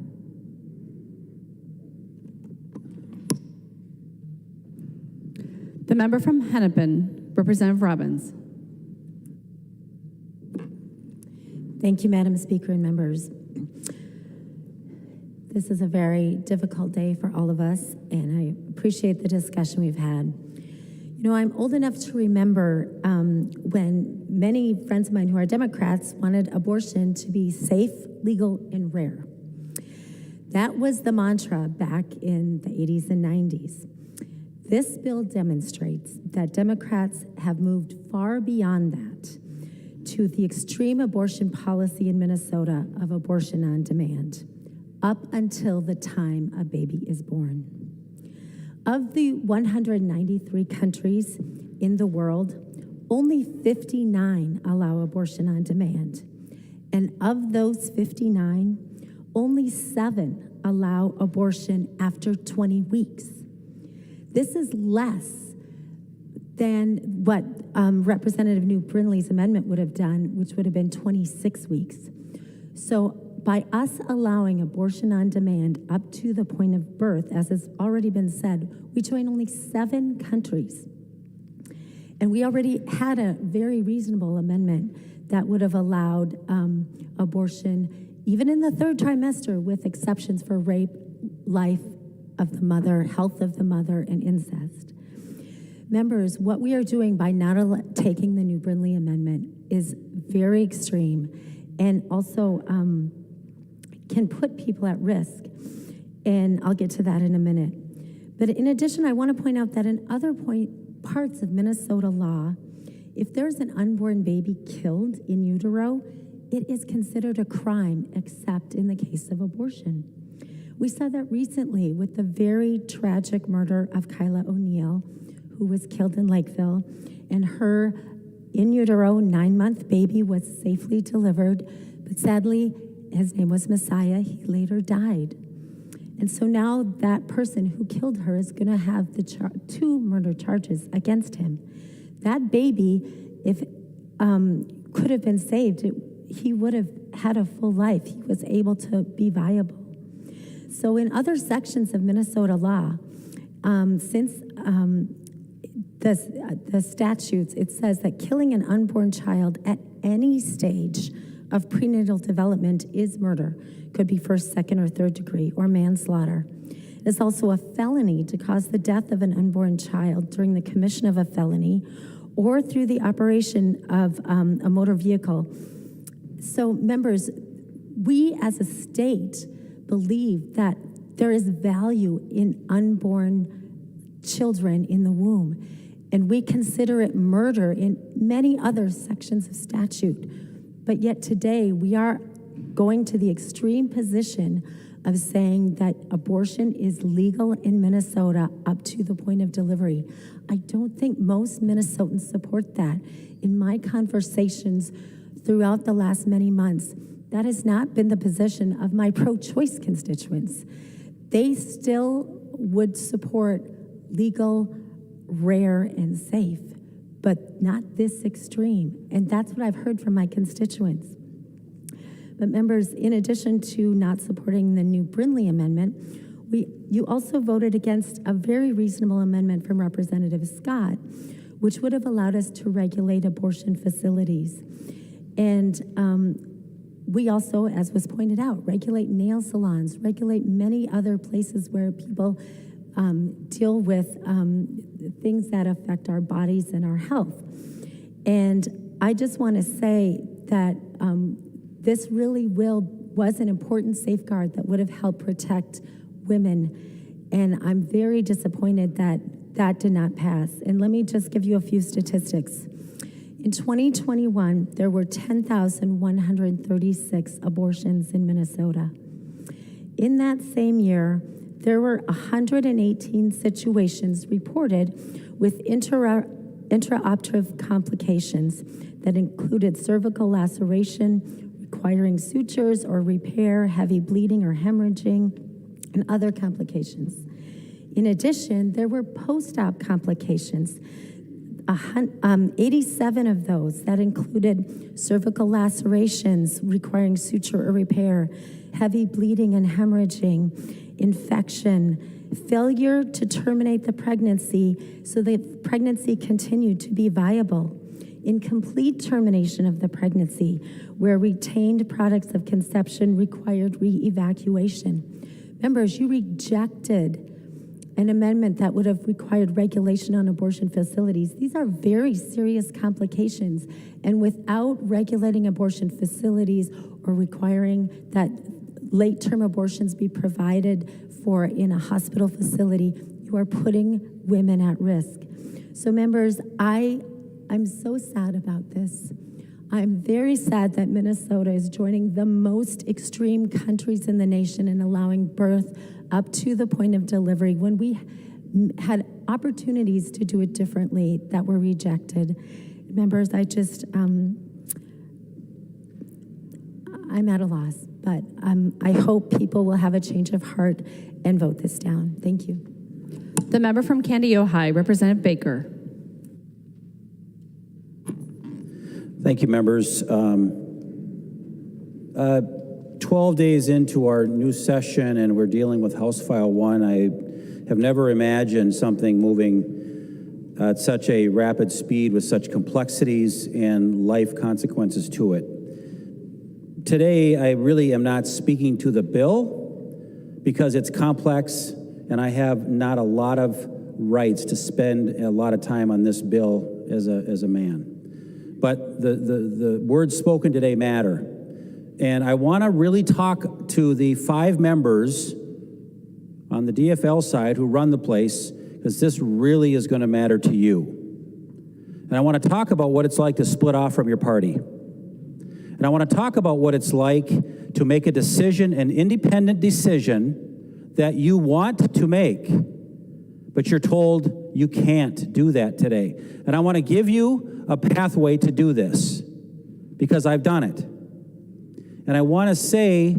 The member from Hennepin, Representative Robbins.
Thank you, Madam Speaker and members. This is a very difficult day for all of us, and I appreciate the discussion we've had. You know, I'm old enough to remember when many friends of mine who are Democrats wanted abortion to be safe, legal, and rare. That was the mantra back in the 80s and 90s. This bill demonstrates that Democrats have moved far beyond that to the extreme abortion policy in Minnesota of abortion on demand, up until the time a baby is born. Of the 193 countries in the world, only 59 allow abortion on demand. And of those 59, only 7 allow abortion after 20 weeks. This is less than what Representative Newt Brindley's amendment would have done, which would have been 26 weeks. So by us allowing abortion on demand up to the point of birth, as has already been said, we join only 7 countries. And we already had a very reasonable amendment that would have allowed abortion, even in the 3rd trimester, with exceptions for rape, life of the mother, health of the mother, and incest. Members, what we are doing by not taking the Newt Brindley amendment is very extreme, and also can put people at risk. And I'll get to that in a minute. But in addition, I want to point out that in other parts of Minnesota law, if there's an unborn baby killed in utero, it is considered a crime, except in the case of abortion. We saw that recently with the very tragic murder of Kyla O'Neill, who was killed in Lakeville, and her in utero 9-month baby was safely delivered, but sadly, his name was Messiah. He later died. And so now that person who killed her is going to have the 2 murder charges against him. That baby, if could have been saved, he would have had a full life. He was able to be viable. So in other sections of Minnesota law, since the statutes, it says that killing an unborn child at any stage of prenatal development is murder. Could be first, second, or third degree, or manslaughter. It's also a felony to cause the death of an unborn child during the commission of a felony or through the operation of a motor vehicle. So members, we as a state believe that there is value in unborn children in the womb, and we consider it murder in many other sections of statute. But yet today we are going to the extreme position of saying that abortion is legal in Minnesota up to the point of delivery. I don't think most Minnesotans support that. In my conversations throughout the last many months, that has not been the position of my pro-choice constituents. They still would support legal, rare, and safe, but not this extreme. And that's what I've heard from my constituents. But members, in addition to not supporting the new Brindley amendment, you also voted against a very reasonable amendment from Representative Scott, which would have allowed us to regulate abortion facilities. And we also, as was pointed out, regulate nail salons, regulate many other places where people deal with things that affect our bodies and our health. And I just want to say that this really was an important safeguard that would have helped protect women. And I'm very disappointed that that did not pass. And let me just give you a few statistics. In 2021, there were 10,136 abortions in Minnesota. In that same year, there were 118 situations reported with intraoperative complications that included cervical laceration, requiring sutures or repair, heavy bleeding or hemorrhaging, and other complications. In addition, there were post-op complications, 87 of those that included cervical lacerations requiring suture or repair, heavy bleeding and hemorrhaging, infection, failure to terminate the pregnancy so the pregnancy continued to be viable, incomplete termination of the pregnancy where retained products of conception required re-evacuation. Members, you rejected an amendment that would have required regulation on abortion facilities. These are very serious complications, and without regulating abortion facilities or requiring that late-term abortions be provided for in a hospital facility, you are putting women at risk. So members, I'm so sad about this. I'm very sad that Minnesota is joining the most extreme countries in the nation in allowing birth up to the point of delivery when we had opportunities to do it differently that were rejected. Members, I'm at a loss, but I hope people will have a change of heart and vote this down. Thank you.
The member from Candy Ojai, Representative Baker.
Thank you, members. 12 days into our new session, and we're dealing with House File 1. I have never imagined something moving at such a rapid speed with such complexities and life consequences to it. Today, I really am not speaking to the bill because it's complex, and I have not a lot of rights to spend a lot of time on this bill as a man. But the words spoken today matter. And I want to really talk to the 5 members on the DFL side who run the place, because this really is going to matter to you. And I want to talk about what it's like to split off from your party. And I want to talk about what it's like to make a decision, an independent decision that you want to make, but you're told you can't do that today. And I want to give you a pathway to do this, because I've done it. And I want to say,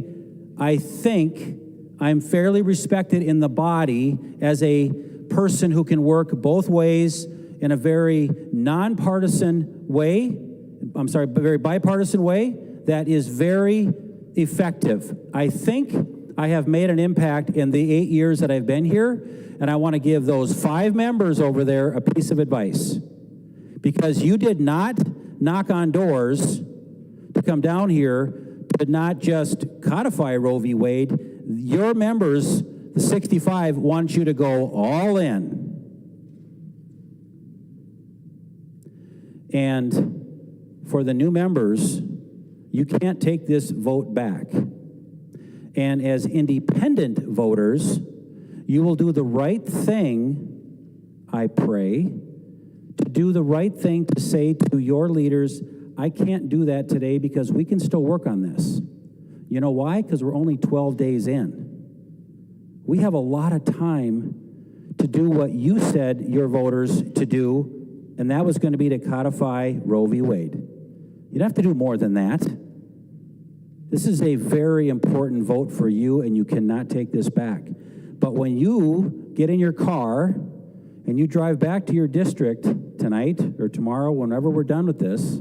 I think I'm fairly respected in the body as a person who can work both ways in a very nonpartisan way, very bipartisan way that is very effective. I think I have made an impact in the 8 years that I've been here, and I want to give those 5 members over there a piece of advice. Because you did not knock on doors to come down here to not just codify Roe v. Wade. Your members, the 65, want you to go all in. And for the new members, you can't take this vote back. And as independent voters, you will do the right thing, I pray, to do the right thing to say to your leaders, I can't do that today because we can still work on this. You know why? Because we're only 12 days in. We have a lot of time to do what you said your voters to do, and that was going to be to codify Roe v. Wade. You don't have to do more than that. This is a very important vote for you, and you cannot take this back. But when you get in your car and you drive back to your district tonight or tomorrow, whenever we're done with this,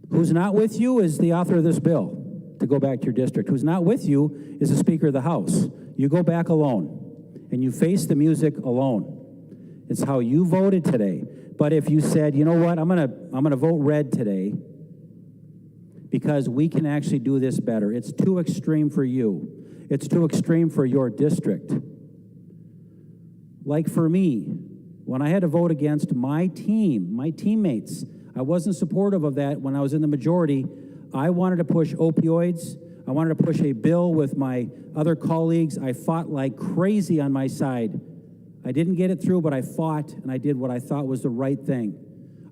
who's not with you is the author of this bill to go back to your district. Who's not with you is the Speaker of the House. You go back alone, and you face the music alone. It's how you voted today. But if you said, you know what, I'm gonna vote red today because we can actually do this better. It's too extreme for you. It's too extreme for your district. Like for me, when I had to vote against my team, my teammates, I wasn't supportive of that when I was in the majority. I wanted to push opioids. I wanted to push a bill with my other colleagues. I fought like crazy on my side. I didn't get it through, but I fought, and I did what I thought was the right thing.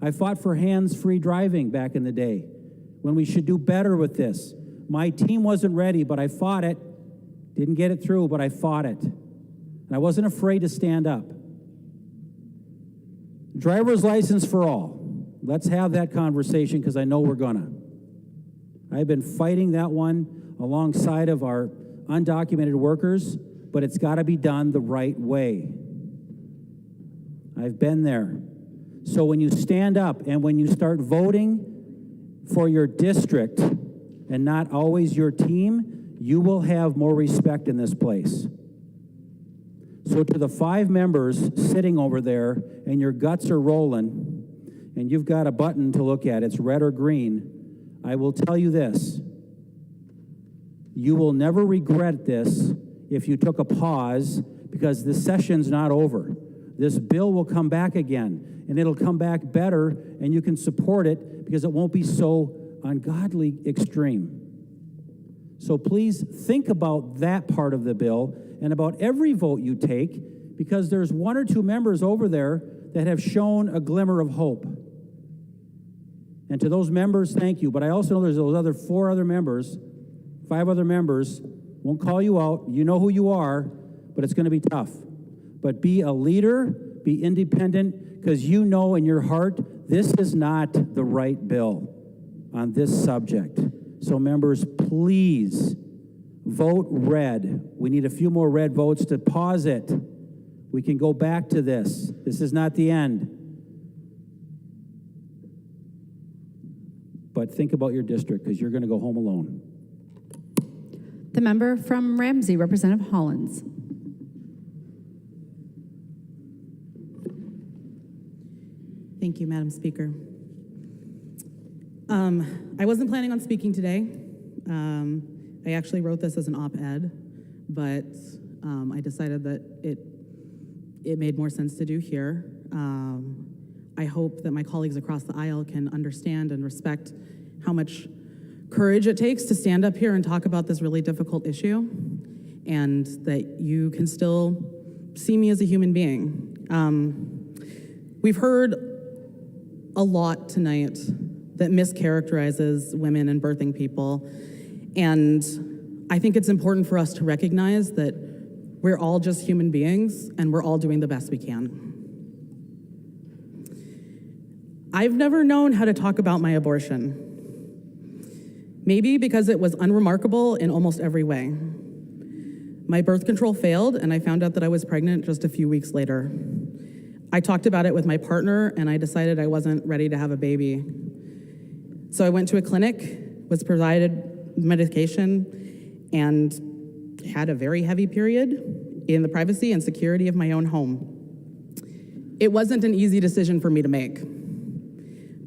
I fought for hands-free driving back in the day, when we should do better with this. My team wasn't ready, but I fought it. Didn't get it through, but I fought it. And I wasn't afraid to stand up. Driver's license for all. Let's have that conversation, because I know we're gonna. I've been fighting that one alongside of our undocumented workers, but it's gotta be done the right way. I've been there. So when you stand up and when you start voting for your district and not always your team, you will have more respect in this place. So to the 5 members sitting over there and your guts are rolling and you've got a button to look at, it's red or green, I will tell you this. You will never regret this if you took a pause, because this session's not over. This bill will come back again, and it'll come back better, and you can support it because it won't be so ungodly extreme. So please think about that part of the bill and about every vote you take, because there's 1 or 2 members over there that have shown a glimmer of hope. And to those members, thank you. But I also know there's those other 5 other members, won't call you out. You know who you are, but it's going to be tough. But be a leader, be independent, because you know in your heart this is not the right bill on this subject. So members, please vote red. We need a few more red votes to pause it. We can go back to this. This is not the end. But think about your district, because you're going to go home alone.
The member from Ramsey, Representative Hollins.
Thank you, Madam Speaker. I wasn't planning on speaking today. I actually wrote this as an op-ed, but I decided that it made more sense to do here. I hope that my colleagues across the aisle can understand and respect how much courage it takes to stand up here and talk about this really difficult issue. and that you can still see me as a human being. We've heard a lot tonight that mischaracterizes women and birthing people, and I think it's important for us to recognize that we're all just human beings and we're all doing the best we can. I've never known how to talk about my abortion. Maybe because it was unremarkable in almost every way. My birth control failed, and I found out that I was pregnant just a few weeks later. I talked about it with my partner, and I decided I wasn't ready to have a baby. So I went to a clinic, was provided medication, and had a very heavy period in the privacy and security of my own home. It wasn't an easy decision for me to make,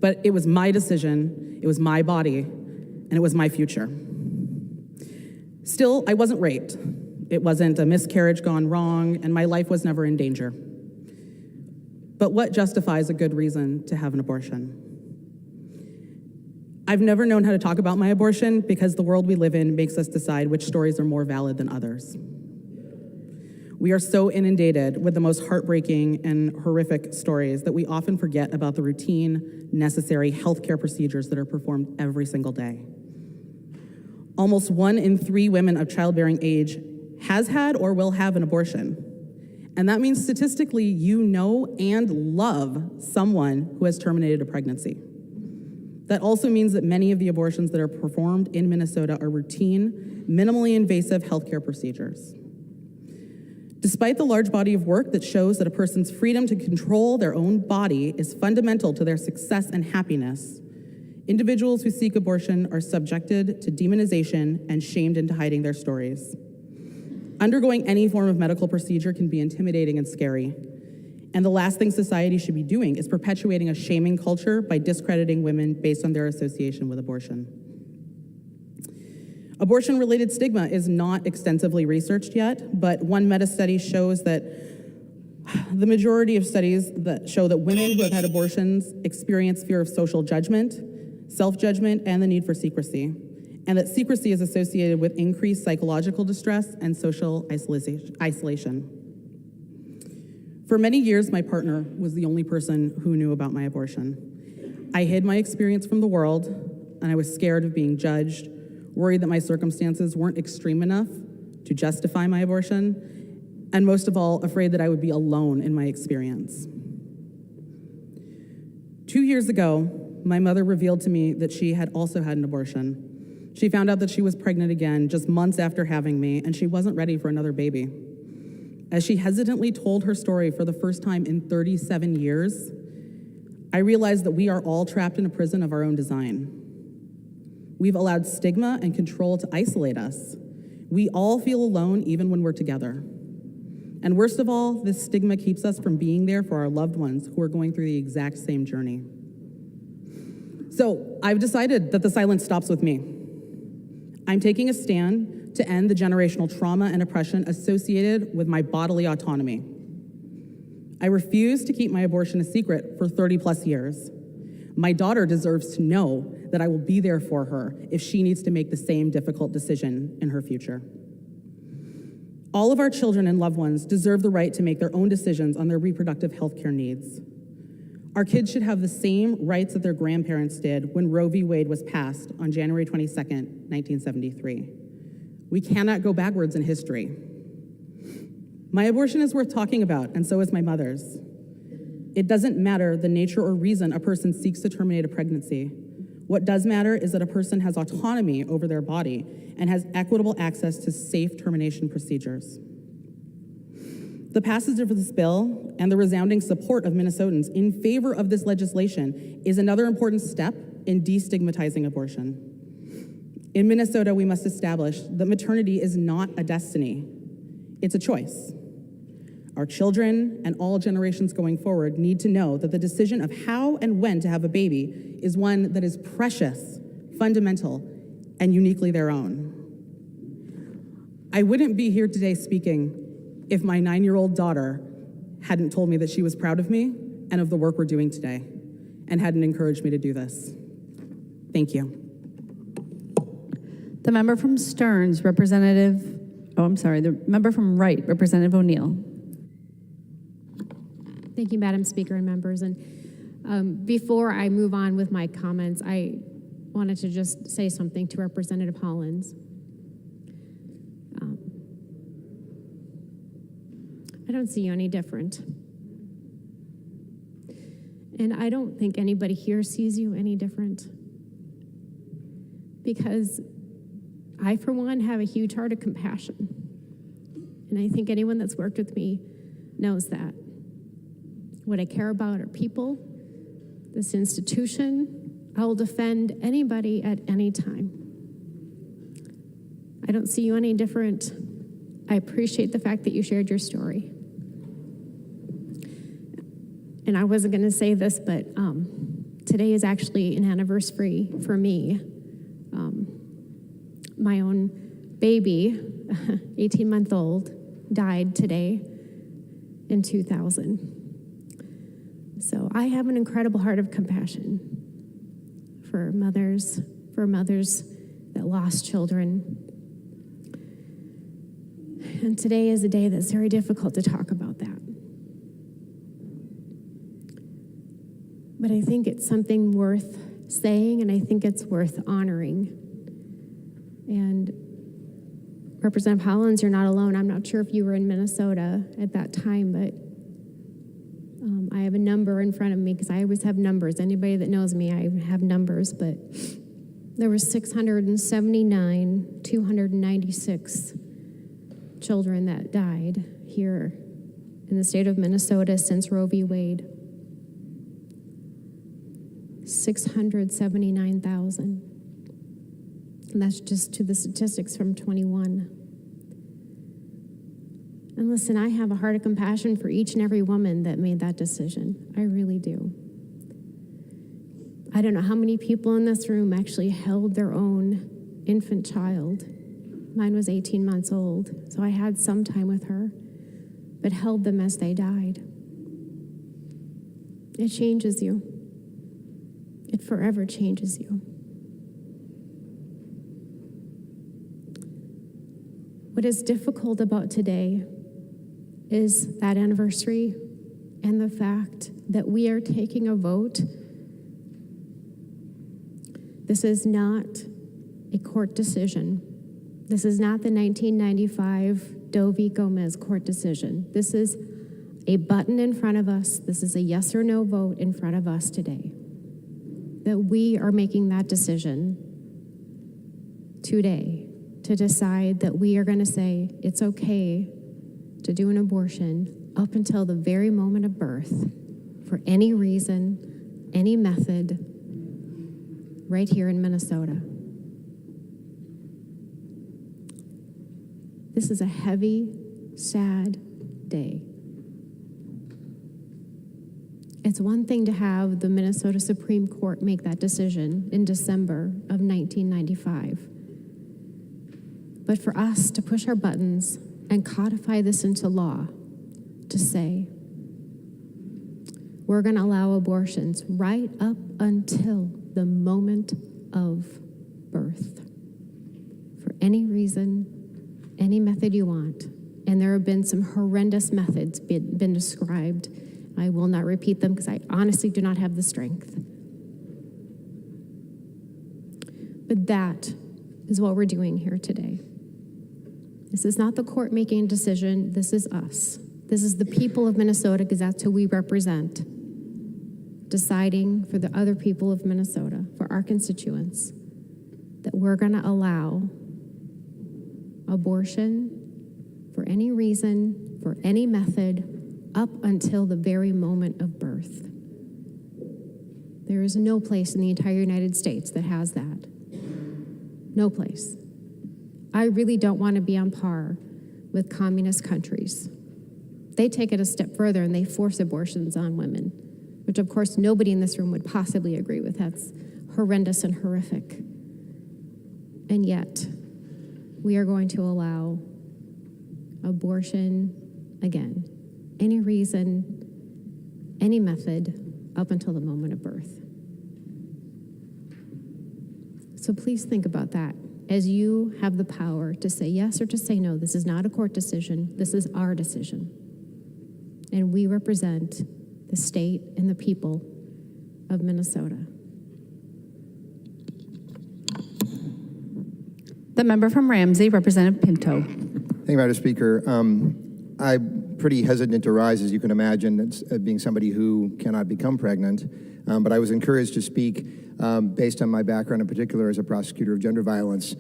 but it was my decision, it was my body, and it was my future. Still, I wasn't raped. It wasn't a miscarriage gone wrong, and my life was never in danger. But what justifies a good reason to have an abortion? I've never known how to talk about my abortion because the world we live in makes us decide which stories are more valid than others. We are so inundated with the most heartbreaking and horrific stories that we often forget about the routine, necessary healthcare procedures that are performed every single day. Almost 1 in 3 women of childbearing age has had or will have an abortion. And that means statistically, you know and love someone who has terminated a pregnancy. That also means that many of the abortions that are performed in Minnesota are routine, minimally invasive healthcare procedures. Despite the large body of work that shows that a person's freedom to control their own body is fundamental to their success and happiness, individuals who seek abortion are subjected to demonization and shamed into hiding their stories. Undergoing any form of medical procedure can be intimidating and scary, and the last thing society should be doing is perpetuating a shaming culture by discrediting women based on their association with abortion. Abortion-related stigma is not extensively researched yet, but one meta-study shows that the majority of studies that show that women who have had abortions experience fear of social judgment, self-judgment, and the need for secrecy, and that secrecy is associated with increased psychological distress and social isolation. For many years, my partner was the only person who knew about my abortion. I hid my experience from the world, and I was scared of being judged, worried that my circumstances weren't extreme enough to justify my abortion, and most of all, afraid that I would be alone in my experience. 2 years ago, my mother revealed to me that she had also had an abortion. She found out that she was pregnant again just months after having me, and she wasn't ready for another baby. As she hesitantly told her story for the first time in 37 years, I realized that we are all trapped in a prison of our own design. We've allowed stigma and control to isolate us. We all feel alone even when we're together. And worst of all, this stigma keeps us from being there for our loved ones who are going through the exact same journey. So I've decided that the silence stops with me. I'm taking a stand to end the generational trauma and oppression associated with my bodily autonomy. I refuse to keep my abortion a secret for 30 plus years. My daughter deserves to know that I will be there for her if she needs to make the same difficult decision in her future. All of our children and loved ones deserve the right to make their own decisions on their reproductive health care needs. Our kids should have the same rights that their grandparents did when Roe v. Wade was passed on January 22nd, 1973. We cannot go backwards in history. My abortion is worth talking about, and so is my mother's. It doesn't matter the nature or reason a person seeks to terminate a pregnancy. What does matter is that a person has autonomy over their body and has equitable access to safe termination procedures. The passage of this bill and the resounding support of Minnesotans in favor of this legislation is another important step in destigmatizing abortion. In Minnesota, we must establish that maternity is not a destiny, it's a choice. Our children and all generations going forward need to know that the decision of how and when to have a baby is one that is precious, fundamental, and uniquely their own. I wouldn't be here today speaking if my 9-year-old daughter hadn't told me that she was proud of me and of the work we're doing today, and hadn't encouraged me to do this. Thank you.
The member from Stearns, Representative I'm sorry, the member from Wright, Representative O'Neill.
Thank you, Madam Speaker and members. And before I move on with my comments, I wanted to just say something to Representative Hollins. I don't see you any different. And I don't think anybody here sees you any different. Because I, for one, have a huge heart of compassion. And I think anyone that's worked with me knows that. What I care about are people, this institution. I will defend anybody at any time. I don't see you any different. I appreciate the fact that you shared your story. And I wasn't going to say this, but today is actually an anniversary for me. My own baby, 18-month-old, died today in 2000. So I have an incredible heart of compassion for mothers that lost children. And today is a day that's very difficult to talk about that. But I think it's something worth saying, and I think it's worth honoring. And Representative Hollins, you're not alone. I'm not sure if you were in Minnesota at that time, but I have a number in front of me because I always have numbers. Anybody that knows me, I have numbers, but there were 296 children that died here in the state of Minnesota since Roe v. Wade. 679,000. And that's just to the statistics from 21. And listen, I have a heart of compassion for each and every woman that made that decision. I really do. I don't know how many people in this room actually held their own infant child. Mine was 18 months old, so I had some time with her, but held them as they died. It changes you. It forever changes you. What is difficult about today is that anniversary and the fact that we are taking a vote. This is not a court decision. This is not the 1995 Doe v. Gomez court decision. This is a button in front of us. This is a yes or no vote in front of us today. That we are making that decision today to decide that we are going to say it's okay to do an abortion up until the very moment of birth for any reason, any method, right here in Minnesota. This is a heavy, sad day. It's one thing to have the Minnesota Supreme Court make that decision in December of 1995. But for us to push our buttons and codify this into law, to say, we're going to allow abortions right up until the moment of birth, for any reason, any method you want. And there have been some horrendous methods been described. I will not repeat them because I honestly do not have the strength. But that is what we're doing here today. This is not the court making a decision. This is us. This is the people of Minnesota, because that's who we represent, deciding for the other people of Minnesota, for our constituents, that we're going to allow abortion for any reason, for any method, up until the very moment of birth. There is no place in the entire United States that has that. No place. I really don't want to be on par with communist countries. They take it a step further and they force abortions on women, which of course nobody in this room would possibly agree with. That's horrendous and horrific. And yet, we are going to allow abortion again, any reason, any method, up until the moment of birth. So please think about that as you have the power to say yes or to say no. This is not a court decision. This is our decision. And we represent the state and the people of Minnesota.
The member from Ramsey, Representative Pinto.
Thank you, Madam Speaker. I'm pretty hesitant to rise, as you can imagine, being somebody who cannot become pregnant. But I was encouraged to speak based on my background, in particular as a prosecutor of gender violence.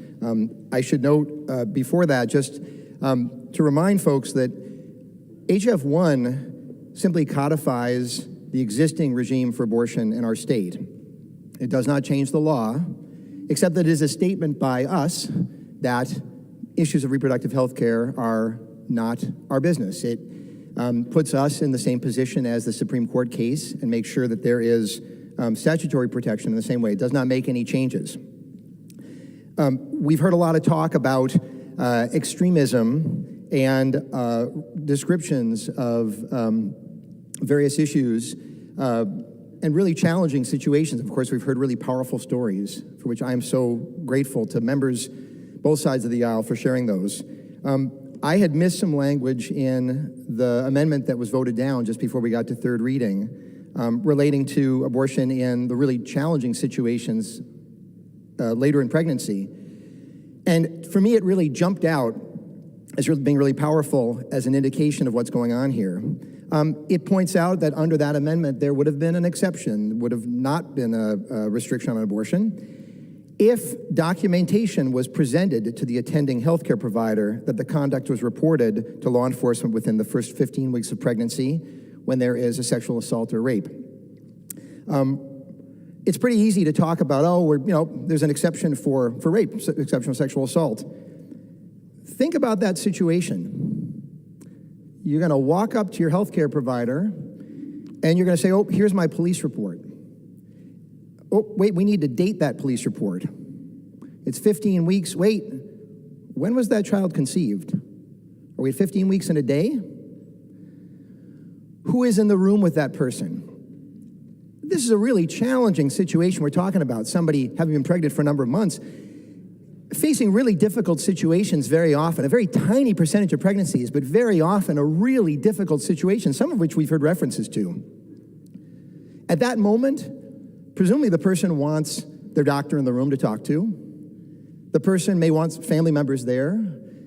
I should note before that, just to remind folks that HF 1 simply codifies the existing regime for abortion in our state. It does not change the law, except that it is a statement by us that issues of reproductive health care are not our business. It puts us in the same position as the Supreme Court case and makes sure that there is statutory protection in the same way. It does not make any changes. We've heard a lot of talk about extremism and descriptions of various issues and really challenging situations. Of course, we've heard really powerful stories, for which I am so grateful to members both sides of the aisle for sharing those. I had missed some language in the amendment that was voted down just before we got to third reading relating to abortion in the really challenging situations later in pregnancy. And for me, it really jumped out as being really powerful as an indication of what's going on here. It points out that under that amendment, there would have been an exception, would have not been a restriction on abortion, if documentation was presented to the attending healthcare provider that the conduct was reported to law enforcement within the first 15 weeks of pregnancy when there is a sexual assault or rape. It's pretty easy to talk about, there's an exception for rape, exception for sexual assault. Think about that situation. You're going to walk up to your healthcare provider and you're going to say, oh, here's my police report. Oh, wait, we need to date that police report. It's 15 weeks. Wait, when was that child conceived? Are we at 15 weeks in a day? Who is in the room with that person? This is a really challenging situation we're talking about. Somebody having been pregnant for a number of months, facing really difficult situations very often, a very tiny percentage of pregnancies, but very often a really difficult situation, some of which we've heard references to. At that moment, presumably the person wants their doctor in the room to talk to. The person may want family members there,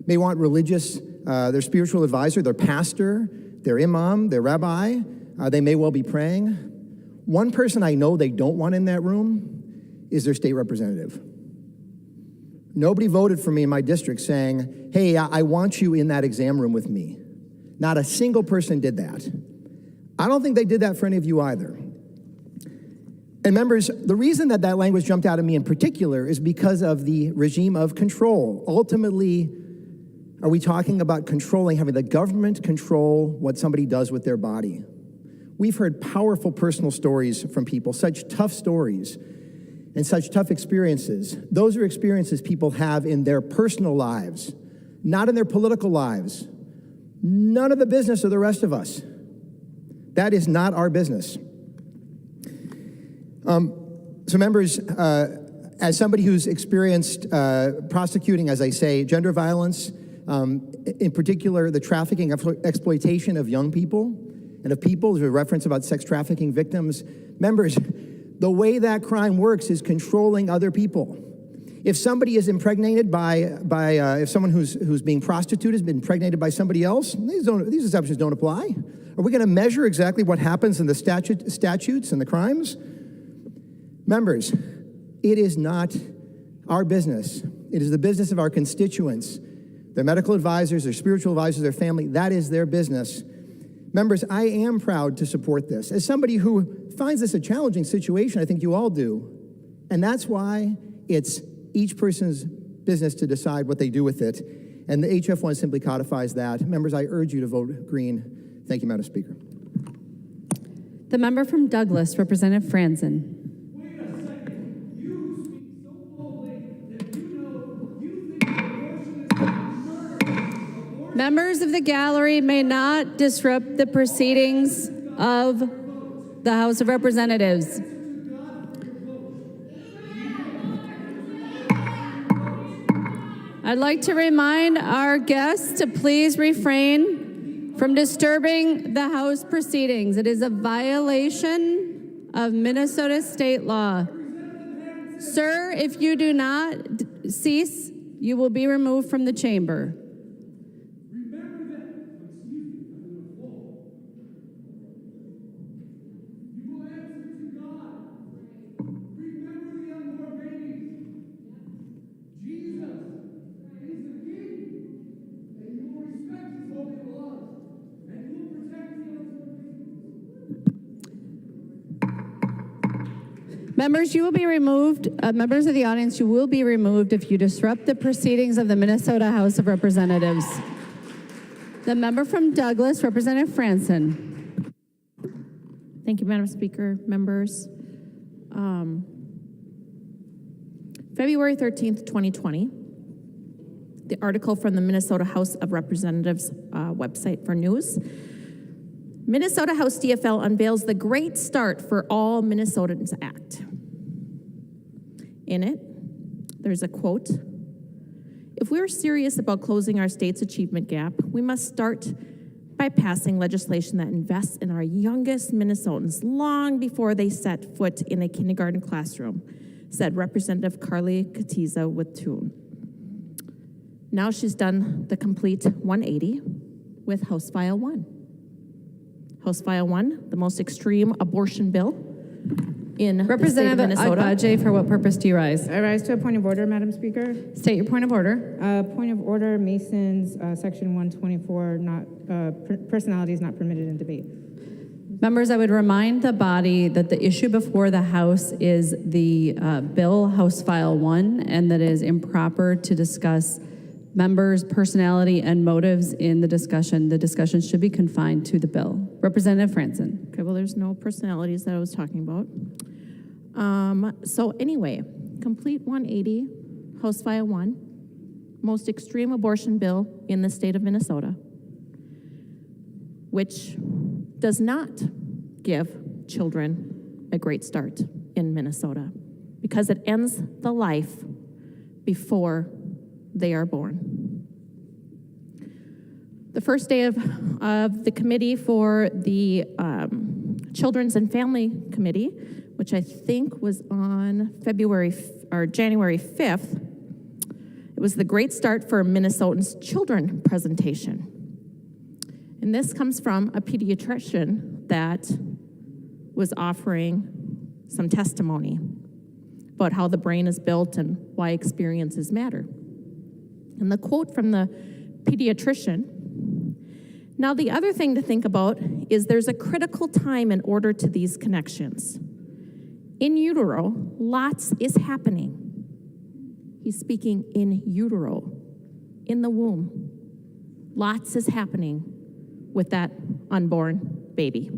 may want religious, their spiritual advisor, their pastor, their imam, their rabbi. They may well be praying. One person I know they don't want in that room is their state representative. Nobody voted for me in my district saying, hey, I want you in that exam room with me. Not a single person did that. I don't think they did that for any of you either. And members, the reason that language jumped out at me in particular is because of the regime of control. Ultimately, are we talking about having the government control what somebody does with their body? We've heard powerful personal stories from people, such tough stories and such tough experiences. Those are experiences people have in their personal lives, not in their political lives. None of the business of the rest of us. That is not our business. So members, as somebody who's experienced prosecuting, as I say, gender violence, in particular the trafficking, exploitation of young people and of people, there's a reference about sex trafficking victims. Members, the way that crime works is controlling other people. If somebody is impregnated if someone who's being prostituted has been impregnated by somebody else, these exceptions don't apply. Are we going to measure exactly what happens in the statutes and the crimes? Members, it is not our business. It is the business of our constituents, their medical advisors, their spiritual advisors, their family. That is their business. Members, I am proud to support this. As somebody who finds this a challenging situation, I think you all do. And that's why it's each person's business to decide what they do with it. And the HF1 simply codifies that. Members, I urge you to vote green. Thank you, Madam Speaker.
The member from Douglas, Representative Franzen. Members of the gallery may not disrupt the proceedings of the House of Representatives. I'd like to remind our guests to please refrain from disturbing the House proceedings. It is a violation of Minnesota state law. Sir, if you do not cease, you will be removed from the chamber. Members, you will be removed. Members of the audience, you will be removed if you disrupt the proceedings of the Minnesota House of Representatives. The member from Douglas, Representative Franson.
Thank you, Madam Speaker. Members. February 13th, 2020, the article from the Minnesota House of Representatives website for news. Minnesota House DFL unveils the Great Start for All Minnesotans Act. In it, there's a quote: "If we are serious about closing our state's achievement gap, we must start by passing legislation that invests in our youngest Minnesotans long before they set foot in a kindergarten classroom," said Representative Carly Katiza with Thun. Now she's done the complete 180 with House File 1. House File 1, the most extreme abortion bill in
Representative
the state of Minnesota.
Ajay, for what purpose do you rise?
I rise to a point of order, Madam Speaker.
State your point of order.
Point of order, Mason's Section 124, personality is not permitted in debate.
Members, I would remind the body that the issue before the House is the bill, House File 1, and that it is improper to discuss members' personality and motives in the discussion. The discussion should be confined to the bill. Representative Franson.
Okay, well, there's no personalities that I was talking about. So anyway, complete 180, House File 1, most extreme abortion bill in the state of Minnesota, which does not give children a great start in Minnesota because it ends the life before they are born. The first day of the committee for the Children's and Family Committee, which I think was on January 5th, it was the Great Start for Minnesotans Children presentation. And this comes from a pediatrician that was offering some testimony about how the brain is built and why experiences matter. And the quote from the pediatrician: "Now, the other thing to think about is there's a critical time in order to these connections. In utero, lots is happening." He's speaking in utero, in the womb. Lots is happening with that unborn baby.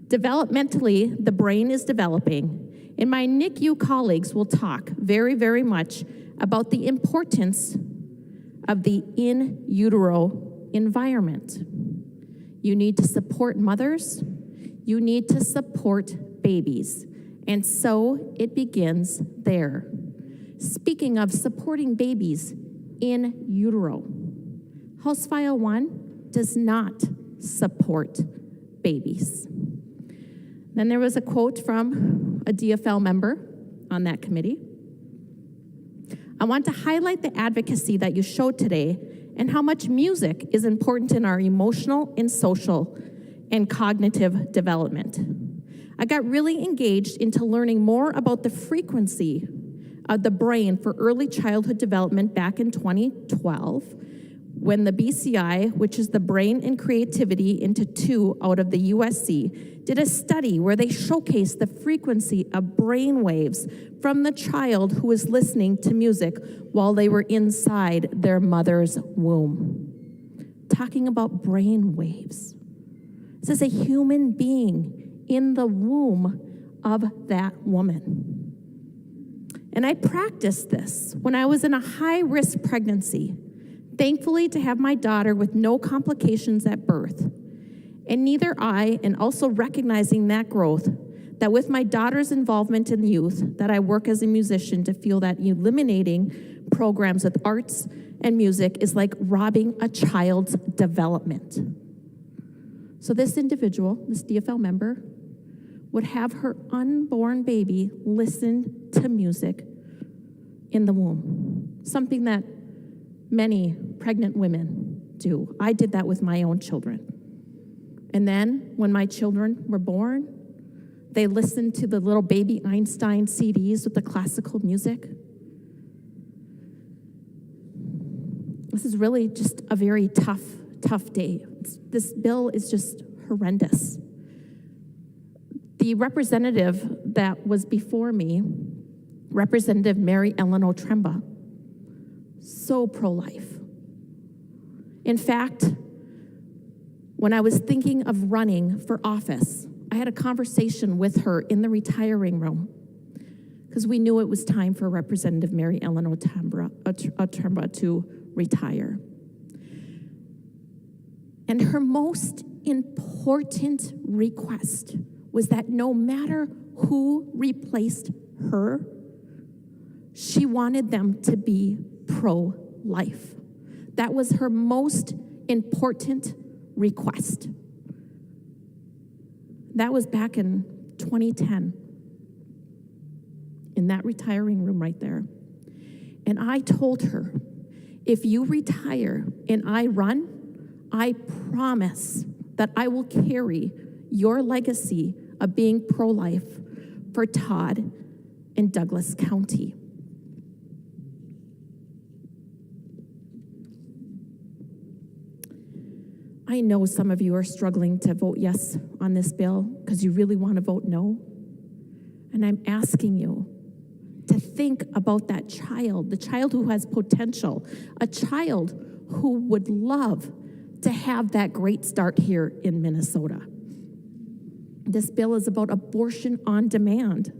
Developmentally, the brain is developing, and my NICU colleagues will talk very, very much about the importance of the in utero environment. You need to support mothers, you need to support babies, and so it begins there. Speaking of supporting babies in utero, House File 1 does not support babies. Then there was a quote from a DFL member on that committee. "I want to highlight the advocacy that you showed today and how much music is important in our emotional and social and cognitive development. I got really engaged into learning more about the frequency of the brain for early childhood development back in 2012, when the BCI, which is the Brain and Creativity Institute out of the USC, did a study where they showcased the frequency of brain waves from the child who was listening to music while they were inside their mother's womb." Talking about brain waves. This is a human being in the womb of that woman. And I practiced this when I was in a high-risk pregnancy. Thankfully, to have my daughter with no complications at birth. And neither I, and also recognizing that growth, that with my daughter's involvement in youth, that I work as a musician to feel that eliminating programs with arts and music is like robbing a child's development. So this individual, this DFL member, would have her unborn baby listen to music in the womb, something that many pregnant women do. I did that with my own children. And then when my children were born, they listened to the little baby Einstein CDs with the classical music. This is really just a very tough day. This bill is just horrendous. The representative that was before me, Representative Mary Ellen Otremba, so pro-life. In fact, when I was thinking of running for office, I had a conversation with her in the retiring room because we knew it was time for Representative Mary Ellen Otremba to retire. And her most important request was that no matter who replaced her, she wanted them to be pro-life. That was her most important request. That was back in 2010, in that retiring room right there. And I told her, if you retire and I run, I promise that I will carry your legacy of being pro-life for Todd and Douglas County. I know some of you are struggling to vote yes on this bill because you really want to vote no. And I'm asking you to think about that child, the child who has potential, a child who would love to have that great start here in Minnesota. This bill is about abortion on demand.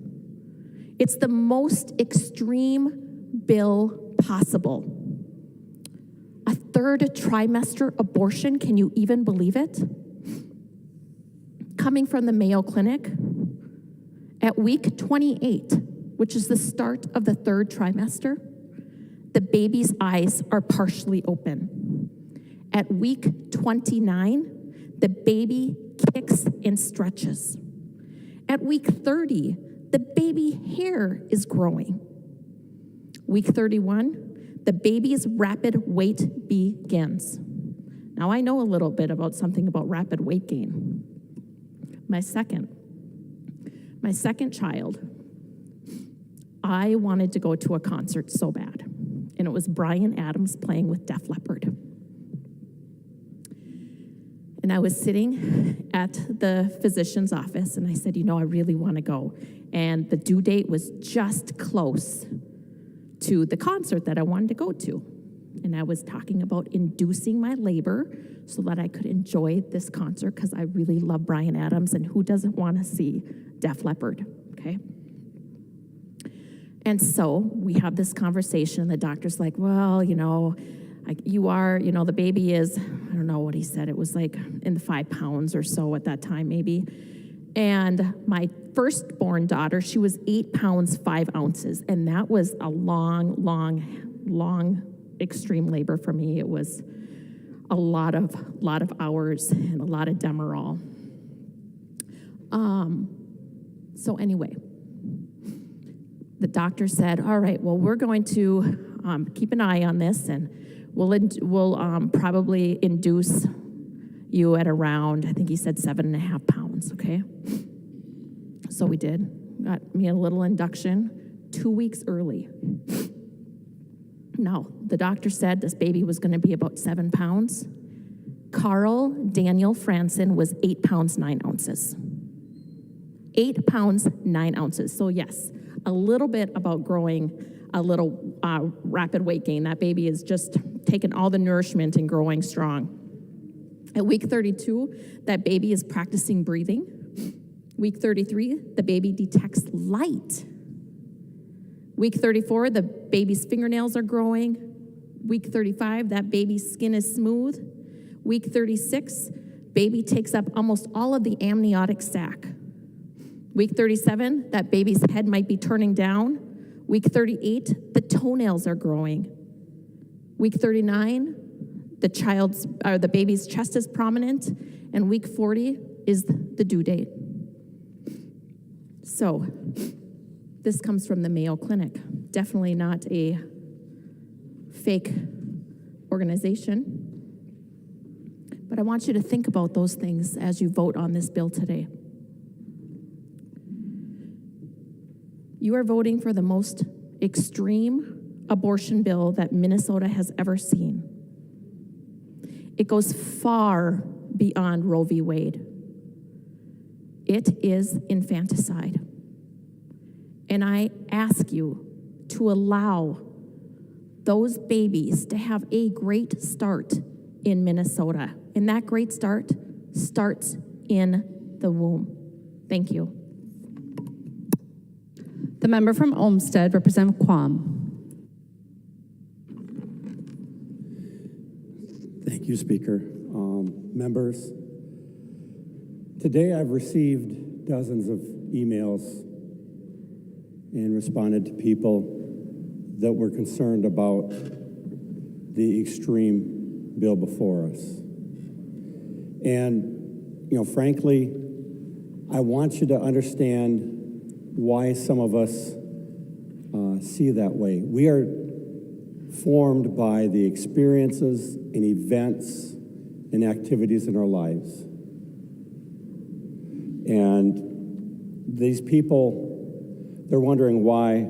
It's the most extreme bill possible. A third trimester abortion, can you even believe it? Coming from the Mayo Clinic, at week 28, which is the start of the third trimester, the baby's eyes are partially open. At week 29, the baby kicks and stretches. At week 30, the baby hair is growing. Week 31, the baby's rapid weight begins. Now, I know a little bit about something about rapid weight gain. My second child, I wanted to go to a concert so bad, and it was Bryan Adams playing with Def Leppard. And I was sitting at the physician's office, and I said, I really want to go. And the due date was just close to the concert that I wanted to go to. And I was talking about inducing my labor so that I could enjoy this concert because I really love Bryan Adams, and who doesn't want to see Def Leppard, okay? And so we have this conversation, and the doctor's like, well, you are, the baby is, I don't know what he said, it was like in the 5 pounds or so at that time maybe. And my firstborn daughter, she was 8 pounds, 5 ounces. And that was a long extreme labor for me. It was a lot of hours and a lot of Demerol. So anyway, the doctor said, all right, well, we're going to keep an eye on this, and we'll probably induce you at around, I think he said 7.5 pounds, okay? So we did. Got me a little induction 2 weeks early. Now, the doctor said this baby was going to be about 7 pounds. Carl Daniel Franson was 8 pounds, 9 ounces. 8 pounds, 9 ounces. So yes, a little bit about growing a little rapid weight gain. That baby is just taking all the nourishment and growing strong. At week 32, that baby is practicing breathing. Week 33, the baby detects light. Week 34, the baby's fingernails are growing. Week 35, that baby's skin is smooth. Week 36, baby takes up almost all of the amniotic sac. Week 37, that baby's head might be turning down. Week 38, the toenails are growing. Week 39, the baby's chest is prominent, and week 40 is the due date. So, this comes from the Mayo Clinic. Definitely not a fake organization. But I want you to think about those things as you vote on this bill today. You are voting for the most extreme abortion bill that Minnesota has ever seen. It goes far beyond Roe v. Wade. It is infanticide. And I ask you to allow those babies to have a great start in Minnesota. And that great start starts in the womb. Thank you.
The member from Olmsted, Representative Quam.
Thank you, Speaker. Members, today I've received dozens of emails and responded to people that were concerned about the extreme bill before us. And, frankly, I want you to understand why some of us see that way. We are formed by the experiences and events and activities in our lives. And these people, they're wondering why,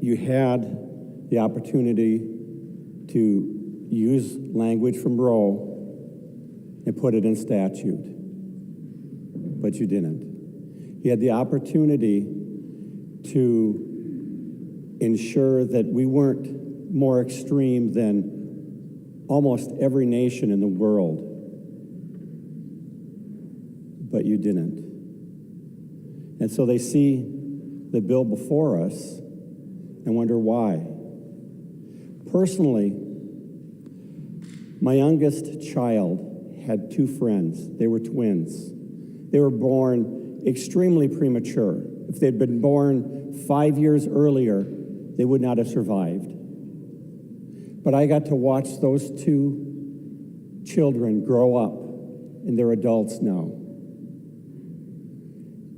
you had the opportunity to use language from Roe and put it in statute, but you didn't. You had the opportunity to ensure that we weren't more extreme than almost every nation in the world, but you didn't. And so they see the bill before us and wonder why. Personally, my youngest child had two friends. They were twins. They were born extremely premature. If they'd been born 5 years earlier, they would not have survived. But I got to watch those two children grow up, and they're adults now.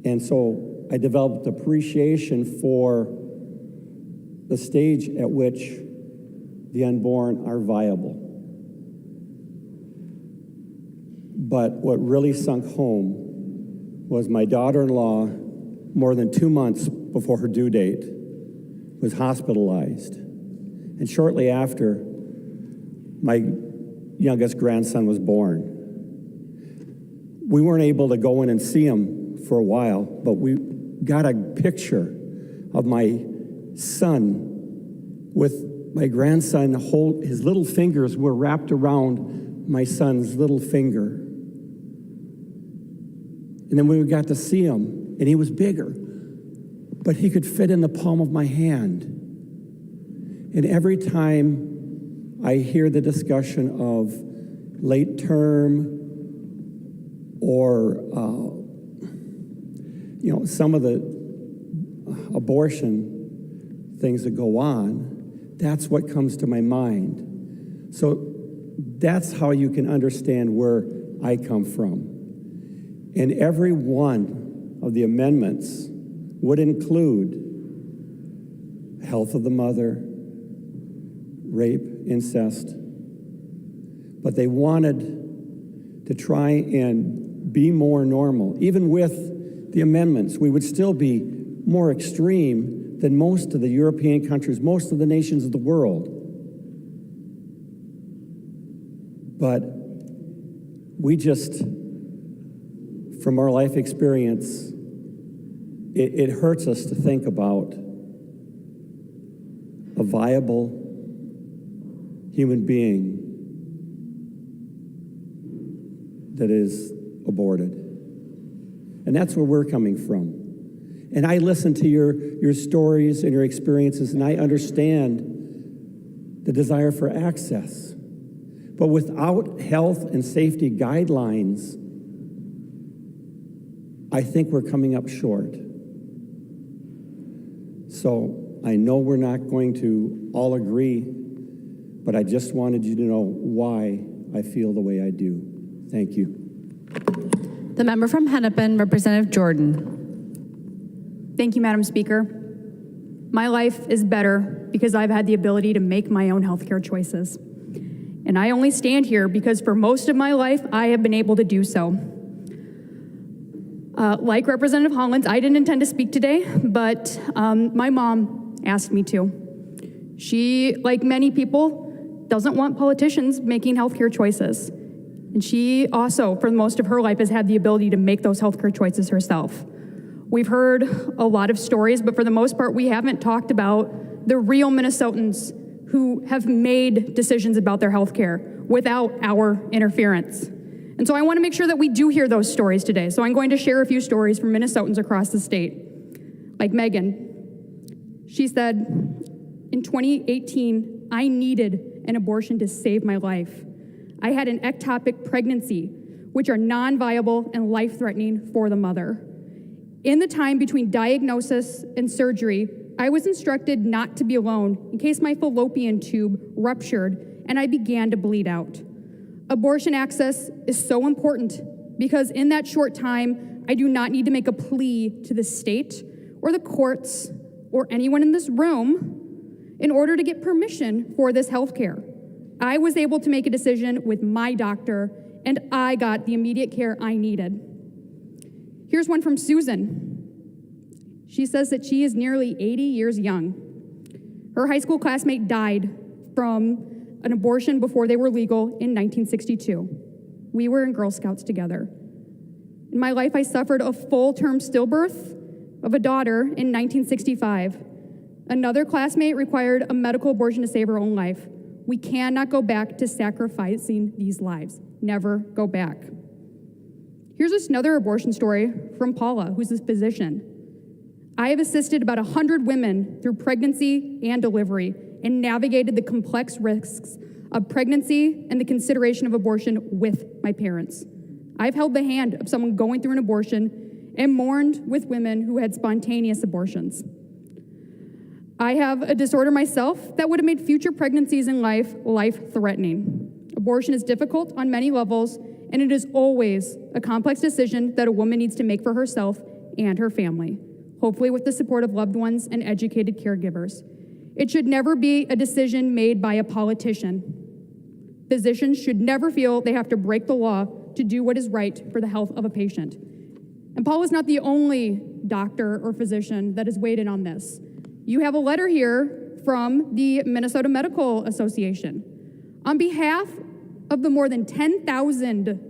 And so I developed appreciation for the stage at which the unborn are viable. But what really sunk home was my daughter-in-law, more than 2 months before her due date, was hospitalized. And shortly after, my youngest grandson was born. We weren't able to go in and see him for a while, but we got a picture of my son with my grandson his little fingers were wrapped around my son's little finger. And then we got to see him, and he was bigger, but he could fit in the palm of my hand. And every time I hear the discussion of late term or, some of the abortion things that go on, that's what comes to my mind. So that's how you can understand where I come from. And every one of the amendments would include health of the mother, rape, incest, but they wanted to try and be more normal. Even with the amendments, we would still be more extreme than most of the European countries, most of the nations of the world. But we just, from our life experience, it hurts us to think about a viable human being that is aborted. And that's where we're coming from. And I listen to your stories and your experiences, and I understand the desire for access. But without health and safety guidelines, I think we're coming up short. So I know we're not going to all agree, but I just wanted you to know why I feel the way I do. Thank you.
The member from Hennepin, Representative Jordan.
Thank you, Madam Speaker. My life is better because I've had the ability to make my own healthcare choices. And I only stand here because for most of my life, I have been able to do so. Like Representative Hollins, I didn't intend to speak today, but my mom asked me to. She, like many people, doesn't want politicians making healthcare choices. And she also, for most of her life, has had the ability to make those healthcare choices herself. We've heard a lot of stories, but for the most part, we haven't talked about the real Minnesotans who have made decisions about their healthcare without our interference. And so I want to make sure that we do hear those stories today. So I'm going to share a few stories from Minnesotans across the state. Like Megan. She said, in 2018, I needed an abortion to save my life. I had an ectopic pregnancy, which are non-viable and life-threatening for the mother. In the time between diagnosis and surgery, I was instructed not to be alone in case my fallopian tube ruptured and I began to bleed out. Abortion access is so important because in that short time, I do not need to make a plea to the state or the courts or anyone in this room in order to get permission for this health care. I was able to make a decision with my doctor, and I got the immediate care I needed. Here's one from Susan. She says that she is nearly 80 years young. Her high school classmate died from an abortion before they were legal in 1962. We were in Girl Scouts together. In my life, I suffered a full-term stillbirth of a daughter in 1965. Another classmate required a medical abortion to save her own life. We cannot go back to sacrificing these lives. Never go back. Here's another abortion story from Paula, who's a physician. I have assisted about 100 women through pregnancy and delivery and navigated the complex risks of pregnancy and the consideration of abortion with my parents. I've held the hand of someone going through an abortion and mourned with women who had spontaneous abortions. I have a disorder myself that would have made future pregnancies in life-threatening. Abortion is difficult on many levels, and it is always a complex decision that a woman needs to make for herself and her family, hopefully with the support of loved ones and educated caregivers. It should never be a decision made by a politician. Physicians should never feel they have to break the law to do what is right for the health of a patient. And Paul is not the only doctor or physician that has weighed in on this. You have a letter here from the Minnesota Medical Association. On behalf of the more than 10,000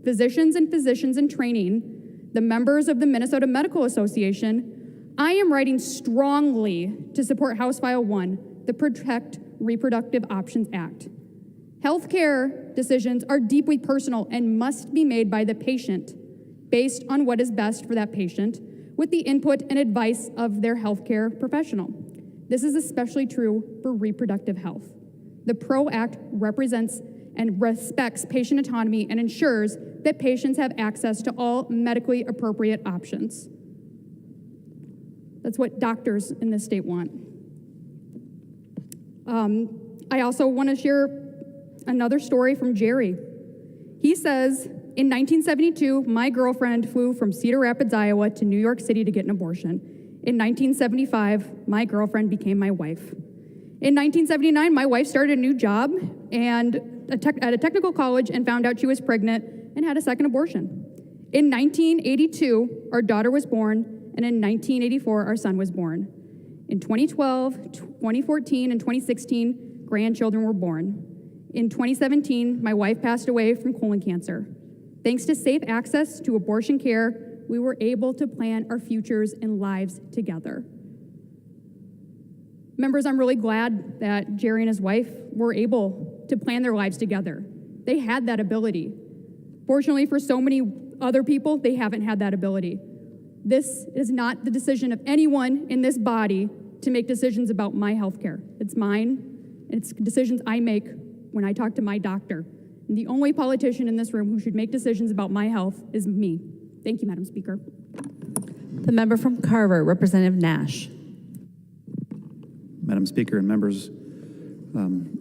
physicians and physicians in training, the members of the Minnesota Medical Association, I am writing strongly to support House File 1, the Protect Reproductive Options Act. Healthcare decisions are deeply personal and must be made by the patient based on what is best for that patient with the input and advice of their healthcare professional. This is especially true for reproductive health. The PRO Act represents and respects patient autonomy and ensures that patients have access to all medically appropriate options. That's what doctors in this state want. I also want to share another story from Jerry. He says, in 1972, my girlfriend flew from Cedar Rapids, Iowa to New York City to get an abortion. In 1975, my girlfriend became my wife. In 1979, my wife started a new job and at a technical college and found out she was pregnant and had a second abortion. In 1982, our daughter was born, and in 1984, our son was born. In 2012, 2014, and 2016, grandchildren were born. In 2017, my wife passed away from colon cancer. Thanks to safe access to abortion care, we were able to plan our futures and lives together. Members, I'm really glad that Jerry and his wife were able to plan their lives together. They had that ability. Fortunately, for so many other people, they haven't had that ability. This is not the decision of anyone in this body to make decisions about my health care. It's mine, and it's decisions I make when I talk to my doctor. And the only politician in this room who should make decisions about my health is me. Thank you, Madam Speaker.
The member from Carver, Representative Nash.
Madam Speaker and members.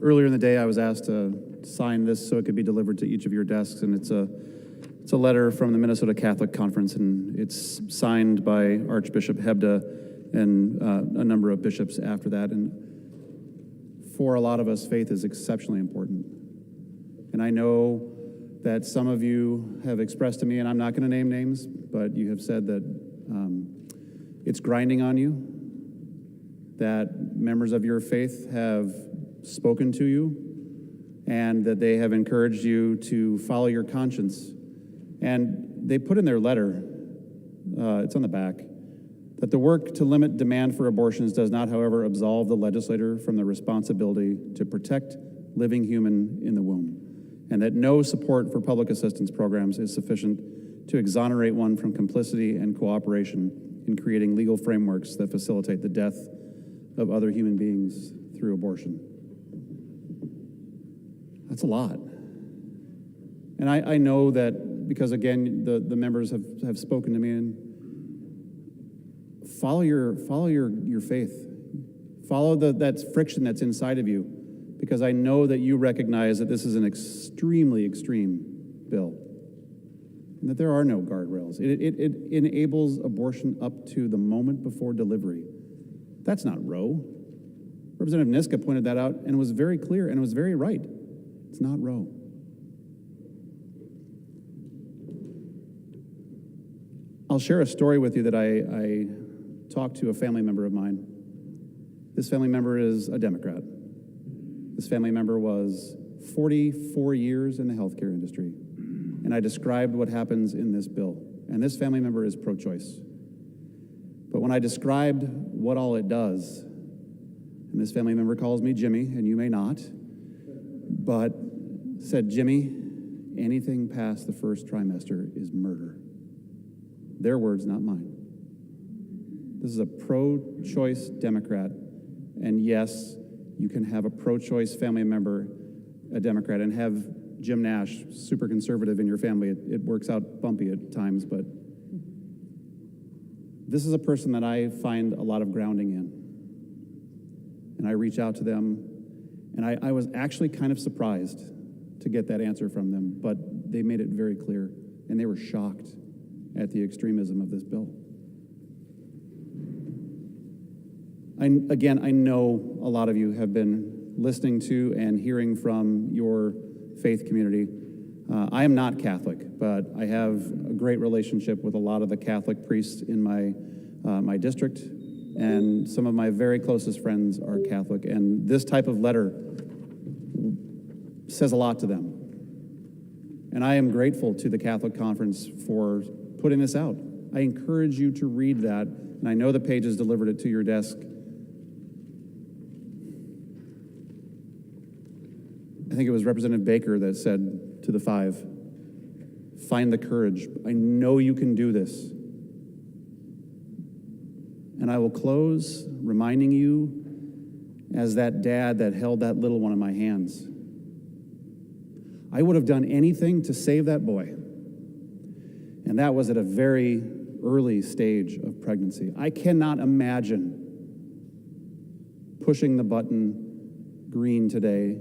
Earlier in the day, I was asked to sign this so it could be delivered to each of your desks, and it's a letter from the Minnesota Catholic Conference, and it's signed by Archbishop Hebda and a number of bishops after that. And for a lot of us, faith is exceptionally important. And I know that some of you have expressed to me, and I'm not going to name names, but you have said that it's grinding on you, that members of your faith have spoken to you, and that they have encouraged you to follow your conscience. And they put in their letter, it's on the back, that the work to limit demand for abortions does not, however, absolve the legislator from the responsibility to protect living human in the womb, and that no support for public assistance programs is sufficient to exonerate one from complicity and cooperation in creating legal frameworks that facilitate the death of other human beings through abortion. That's a lot. And I know that because, again, the members have spoken to me, and follow your faith. Follow that friction that's inside of you, because I know that you recognize that this is an extremely extreme bill, and that there are no guardrails. It enables abortion up to the moment before delivery. That's not Roe. Representative Niska pointed that out and was very clear and was very right. It's not Roe. I'll share a story with you that I talked to a family member of mine. This family member is a Democrat. This family member was 44 years in the healthcare industry. And I described what happens in this bill. And this family member is pro-choice. But when I described what all it does, and this family member calls me Jimmy, and you may not, but said, Jimmy, anything past the first trimester is murder. Their words, not mine. This is a pro-choice Democrat, and yes, you can have a pro-choice family member, a Democrat, and have Jim Nash, super conservative in your family. It works out bumpy at times, but this is a person that I find a lot of grounding in. And I reach out to them, and I was actually kind of surprised to get that answer from them, but they made it very clear, and they were shocked at the extremism of this bill. I know a lot of you have been listening to and hearing from your faith community. I am not Catholic, but I have a great relationship with a lot of the Catholic priests in my district, and some of my very closest friends are Catholic, and this type of letter says a lot to them. And I am grateful to the Catholic Conference for putting this out. I encourage you to read that, and I know the pages delivered it to your desk. I think it was Representative Baker that said to the five, find the courage. I know you can do this. And I will close reminding you, as that dad that held that little one in my hands, I would have done anything to save that boy. And that was at a very early stage of pregnancy. I cannot imagine pushing the button green today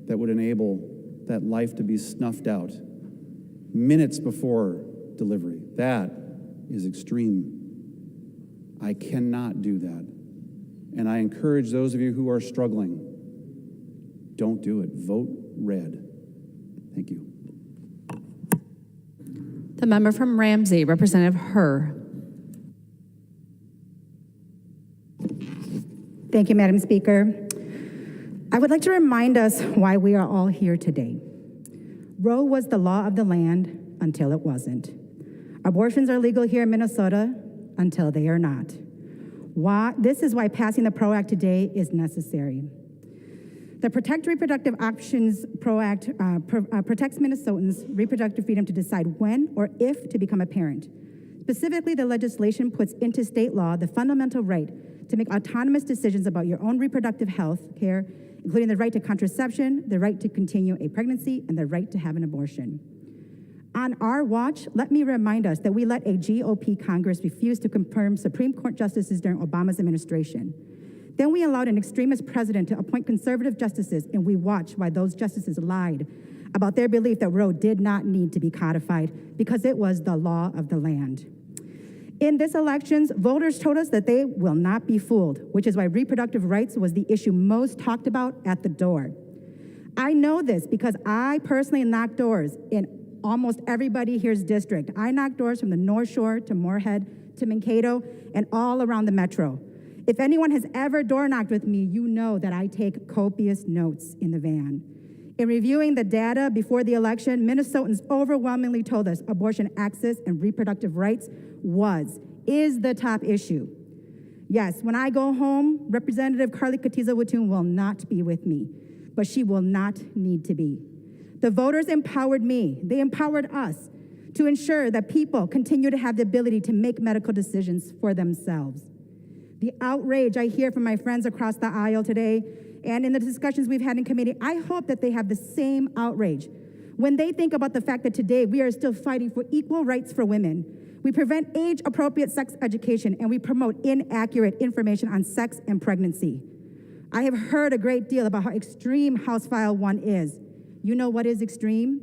that would enable that life to be snuffed out minutes before delivery. That is extreme. I cannot do that. And I encourage those of you who are struggling, don't do it. Vote red. Thank you.
The member from Ramsey, Representative Herr.
Thank you, Madam Speaker. I would like to remind us why we are all here today. Roe was the law of the land until it wasn't. Abortions are legal here in Minnesota until they are not. This is why passing the PRO Act today is necessary. The Protect Reproductive Options PRO Act protects Minnesotans' reproductive freedom to decide when or if to become a parent. Specifically, the legislation puts into state law the fundamental right to make autonomous decisions about your own reproductive health care, including the right to contraception, the right to continue a pregnancy, and the right to have an abortion. On our watch, let me remind us that we let a GOP Congress refuse to confirm Supreme Court justices during Obama's administration. Then we allowed an extremist president to appoint conservative justices, and we watched why those justices lied about their belief that Roe did not need to be codified because it was the law of the land. In this elections, voters told us that they will not be fooled, which is why reproductive rights was the issue most talked about at the door. I know this because I personally knock doors in almost everybody here's district. I knock doors from the North Shore to Moorhead to Mankato and all around the metro. If anyone has ever door knocked with me, you know that I take copious notes in the van. In reviewing the data before the election, Minnesotans overwhelmingly told us abortion access and reproductive rights is the top issue. Yes, when I go home, Representative Carly Katiza-Watun will not be with me, but she will not need to be. The voters empowered me, they empowered us to ensure that people continue to have the ability to make medical decisions for themselves. The outrage I hear from my friends across the aisle today and in the discussions we've had in committee, I hope that they have the same outrage when they think about the fact that today we are still fighting for equal rights for women. We prevent age-appropriate sex education, and we promote inaccurate information on sex and pregnancy. I have heard a great deal about how extreme House File 1 is. You know what is extreme?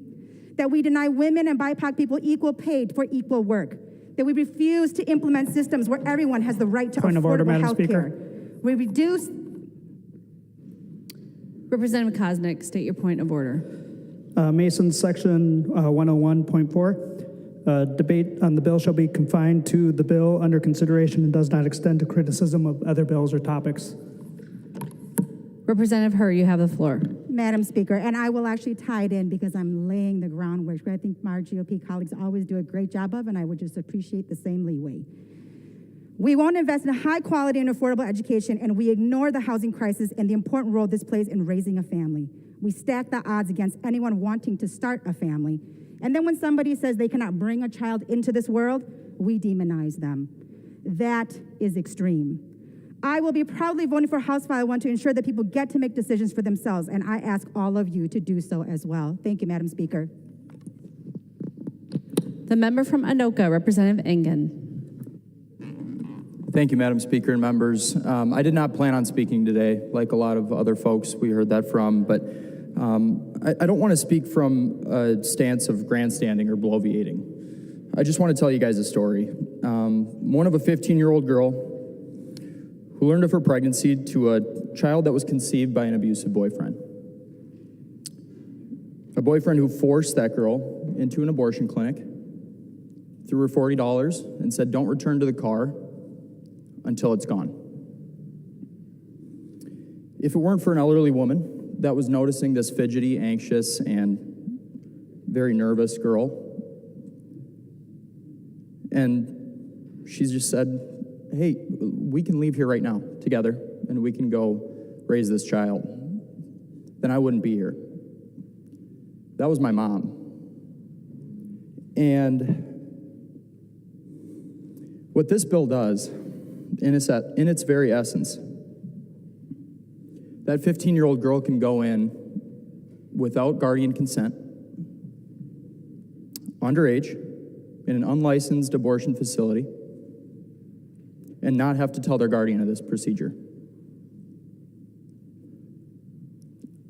That we deny women and BIPOC people equal pay for equal work. That we refuse to implement systems where everyone has the right to affordable health care. We reduce...
Representative Koznick, state your point of order.
Mason, section 101.4. Debate on the bill shall be confined to the bill under consideration and does not extend to criticism of other bills or topics.
Representative Hur, you have the floor.
Madam Speaker, and I will actually tie it in because I'm laying the groundwork. I think our GOP colleagues always do a great job of, and I would just appreciate the same leeway. We won't invest in high quality and affordable education, and we ignore the housing crisis and the important role this plays in raising a family. We stack the odds against anyone wanting to start a family. And then when somebody says they cannot bring a child into this world, we demonize them. That is extreme. I will be proudly voting for House File 1 to ensure that people get to make decisions for themselves, and I ask all of you to do so as well. Thank you, Madam Speaker.
The member from Anoka, Representative Engen.
Thank you, Madam Speaker and members. I did not plan on speaking today, like a lot of other folks we heard that from, but I don't want to speak from a stance of grandstanding or bloviating. I just want to tell you guys a story. One of a 15-year-old girl who learned of her pregnancy to a child that was conceived by an abusive boyfriend. A boyfriend who forced that girl into an abortion clinic, threw her $40 and said, "Don't return to the car until it's gone." If it weren't for an elderly woman that was noticing this fidgety, anxious, and very nervous girl, and she's just said, "Hey, we can leave here right now together and we can go raise this child," then I wouldn't be here. That was my mom. And what this bill does, in its very essence, that 15-year-old girl can go in without guardian consent, underage, in an unlicensed abortion facility, and not have to tell their guardian of this procedure.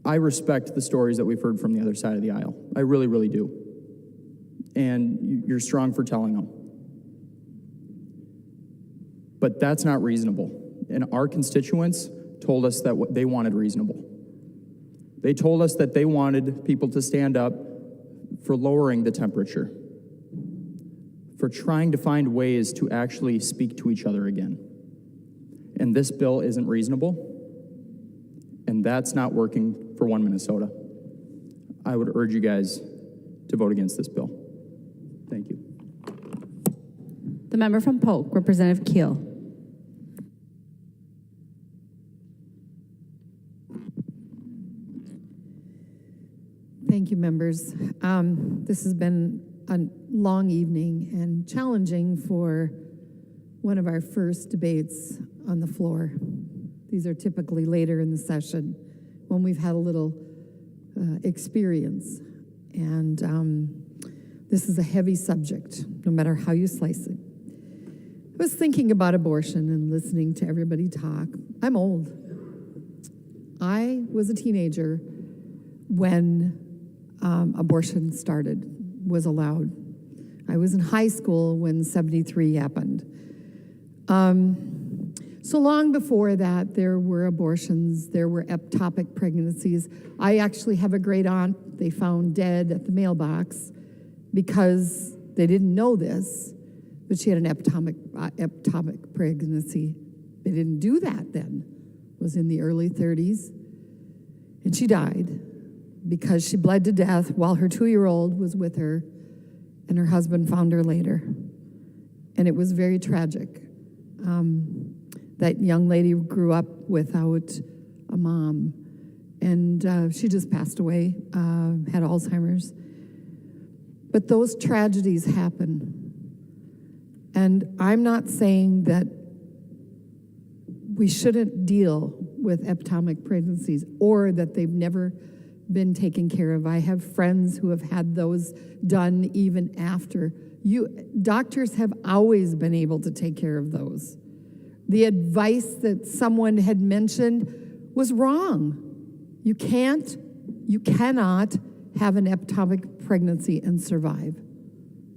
I respect the stories that we've heard from the other side of the aisle. I really, really do. And you're strong for telling them. But that's not reasonable. And our constituents told us that what they wanted reasonable. They told us that they wanted people to stand up for lowering the temperature, for trying to find ways to actually speak to each other again. And this bill isn't reasonable, and that's not working for One Minnesota. I would urge you guys to vote against this bill. Thank you.
The member from Polk, Representative Keel.
Thank you, members. This has been a long evening and challenging for one of our first debates on the floor. These are typically later in the session when we've had a little experience. And this is a heavy subject, no matter how you slice it. I was thinking about abortion and listening to everybody talk. I'm old. I was a teenager when abortion was allowed. I was in high school when 73 happened. So long before that, there were abortions, there were ectopic pregnancies. I actually have a great aunt they found dead at the mailbox because they didn't know this, but she had an ectopic pregnancy. They didn't do that then. It was in the early 30s. And she died because she bled to death while her 2-year-old was with her, and her husband found her later. And it was very tragic. That young lady grew up without a mom, and she just passed away, had Alzheimer's. But those tragedies happen. And I'm not saying that we shouldn't deal with ectopic pregnancies or that they've never been taken care of. I have friends who have had those done even after. Doctors have always been able to take care of those. The advice that someone had mentioned was wrong. You cannot have an ectopic pregnancy and survive.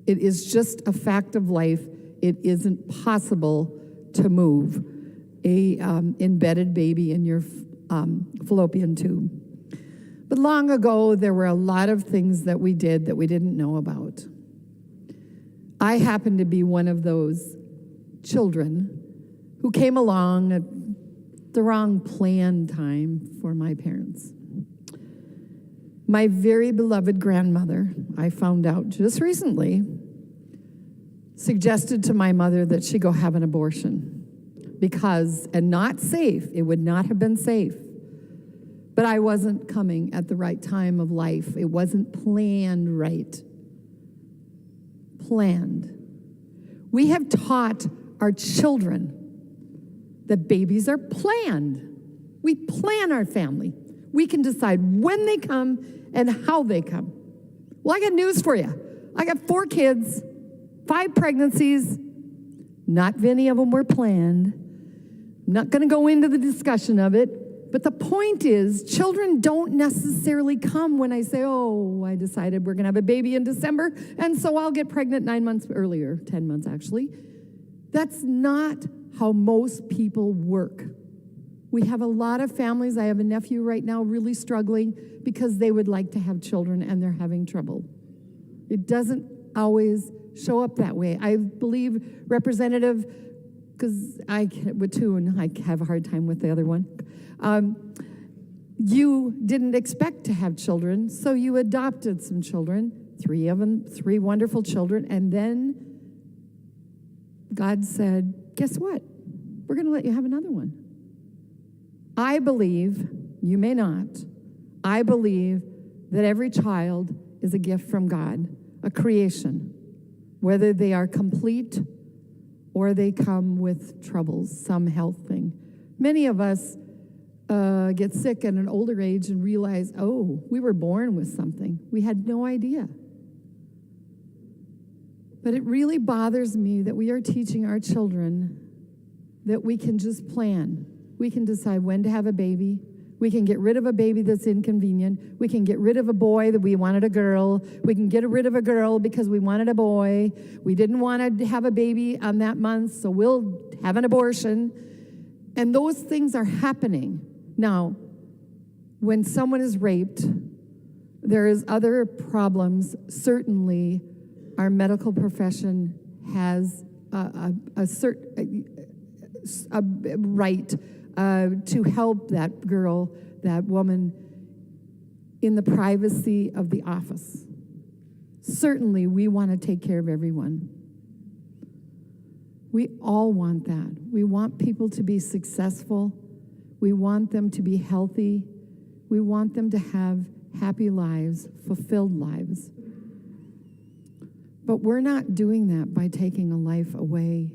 It is just a fact of life. It isn't possible to move a embedded baby in your fallopian tube. But long ago, there were a lot of things that we did that we didn't know about. I happened to be one of those children who came along at the wrong planned time for my parents. My very beloved grandmother, I found out just recently, suggested to my mother that she go have an abortion because, and not safe, it would not have been safe. But I wasn't coming at the right time of life. It wasn't planned right. Planned. We have taught our children that babies are planned. We plan our family. We can decide when they come and how they come. Well, I got news for you. I got 4 kids, 5 pregnancies. Not many of them were planned. I'm not going to go into the discussion of it. But the point is, children don't necessarily come when I say, oh, I decided we're going to have a baby in December, and so I'll get pregnant 9 months earlier, 10 months actually. That's not how most people work. We have a lot of families. I have a nephew right now really struggling because they would like to have children and they're having trouble. It doesn't always show up that way. I believe Representative, because I with 2 and I have a hard time with the other one, you didn't expect to have children, so you adopted some children, 3 of them, 3 wonderful children, and then God said, guess what? We're going to let you have another one. I believe, you may not, I believe that every child is a gift from God, a creation, whether they are complete or they come with troubles, some health thing. Many of us get sick at an older age and realize, oh, we were born with something. We had no idea. But it really bothers me that we are teaching our children that we can just plan. We can decide when to have a baby. We can get rid of a baby that's inconvenient. We can get rid of a boy that we wanted a girl. We can get rid of a girl because we wanted a boy. We didn't want to have a baby on that month, so we'll have an abortion. And those things are happening. Now, when someone is raped, there is other problems. Certainly, our medical profession has a right to help that girl, that woman, in the privacy of the office. Certainly, we want to take care of everyone. We all want that. We want people to be successful. We want them to be healthy. We want them to have happy lives, fulfilled lives. But we're not doing that by taking a life away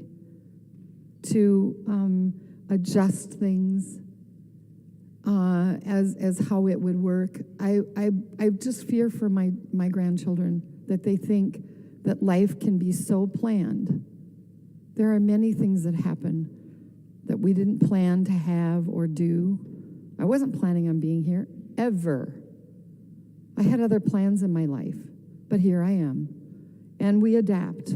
to adjust things as how it would work. I just fear for my grandchildren that they think that life can be so planned There are many things that happen that we didn't plan to have or do. I wasn't planning on being here, ever. I had other plans in my life, but here I am. And we adapt.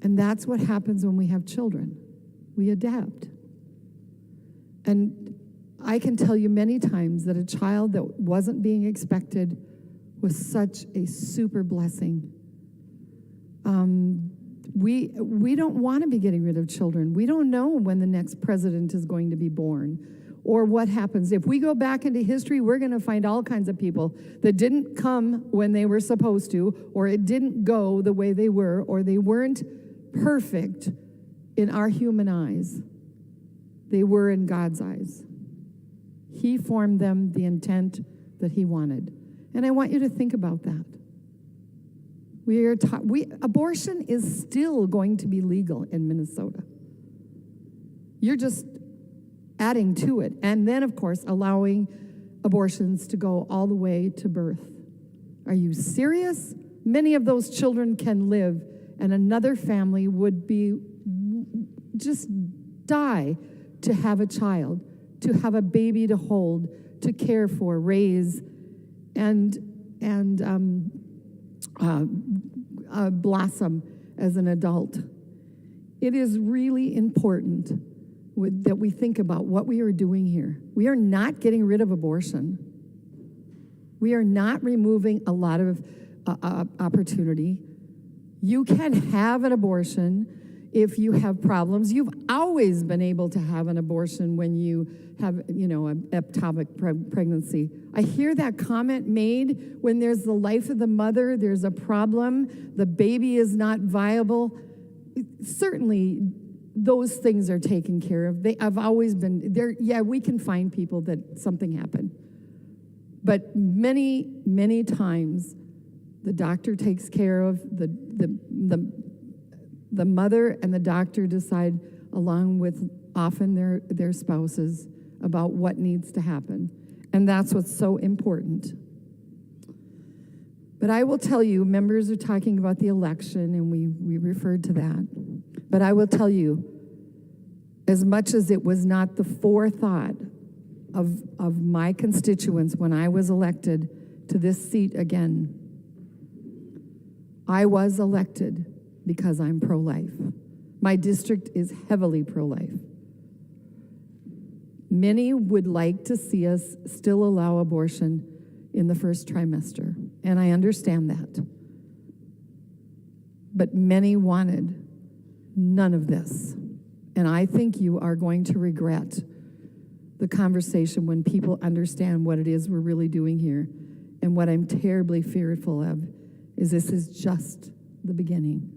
And that's what happens when we have children. We adapt. And I can tell you many times that a child that wasn't being expected was such a super blessing. We don't want to be getting rid of children. We don't know when the next president is going to be born or what happens. If we go back into history, we're going to find all kinds of people that didn't come when they were supposed to, or it didn't go the way they were, or they weren't perfect in our human eyes. They were in God's eyes. He formed them the intent that he wanted. And I want you to think about that. Abortion is still going to be legal in Minnesota. You're just adding to it. And then, of course, allowing abortions to go all the way to birth. Are you serious? Many of those children can live, and another family would be just die to have a child, to have a baby to hold, to care for, raise, and blossom as an adult. It is really important that we think about what we are doing here. We are not getting rid of abortion. We are not removing a lot of opportunity. You can have an abortion if you have problems. You've always been able to have an abortion when you have, an ectopic pregnancy. I hear that comment made when there's the life of the mother, there's a problem, the baby is not viable. Certainly, those things are taken care of. I've always been there. Yeah, we can find people that something happened. But many, many times, the doctor takes care of the mother, and the doctor decide, along with often their spouses, about what needs to happen. And that's what's so important. But I will tell you, members are talking about the election, and we referred to that. But I will tell you, as much as it was not the forethought of my constituents when I was elected to this seat again, I was elected because I'm pro-life. My district is heavily pro-life. Many would like to see us still allow abortion in the first trimester, and I understand that. But many wanted none of this. And I think you are going to regret the conversation when people understand what it is we're really doing here. And what I'm terribly fearful of is this is just the beginning.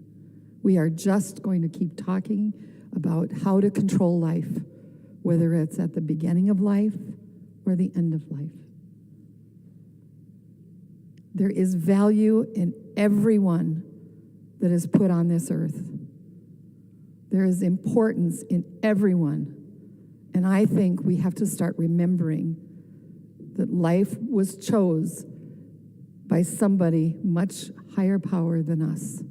We are just going to keep talking about how to control life, whether it's at the beginning of life or the end of life. There is value in everyone that is put on this earth. There is importance in everyone. And I think we have to start remembering that life was chose by somebody much higher power than us.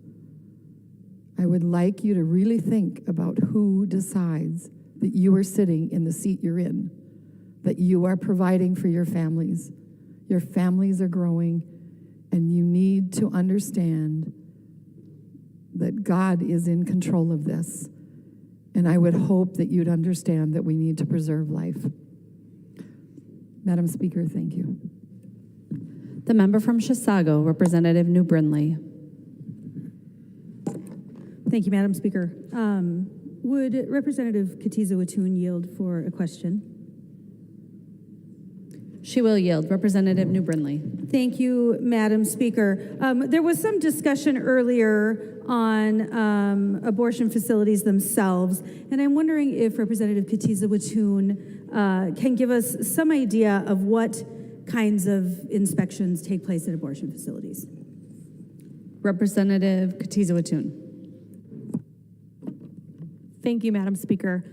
I would like you to really think about who decides that you are sitting in the seat you're in, that you are providing for your families. Your families are growing, and you need to understand that God is in control of this. And I would hope that you'd understand that we need to preserve life. Madam Speaker, thank you.
The member from Chisago, Representative New Brindley.
Thank you, Madam Speaker. Would Representative Katiza Watun yield for a question?
She will yield. Representative New Brindley.
Thank you, Madam Speaker. There was some discussion earlier on abortion facilities themselves, and I'm wondering if Representative Katiza Watun can give us some idea of what kinds of inspections take place at abortion facilities.
Representative Katiza Watun.
Thank you, Madam Speaker.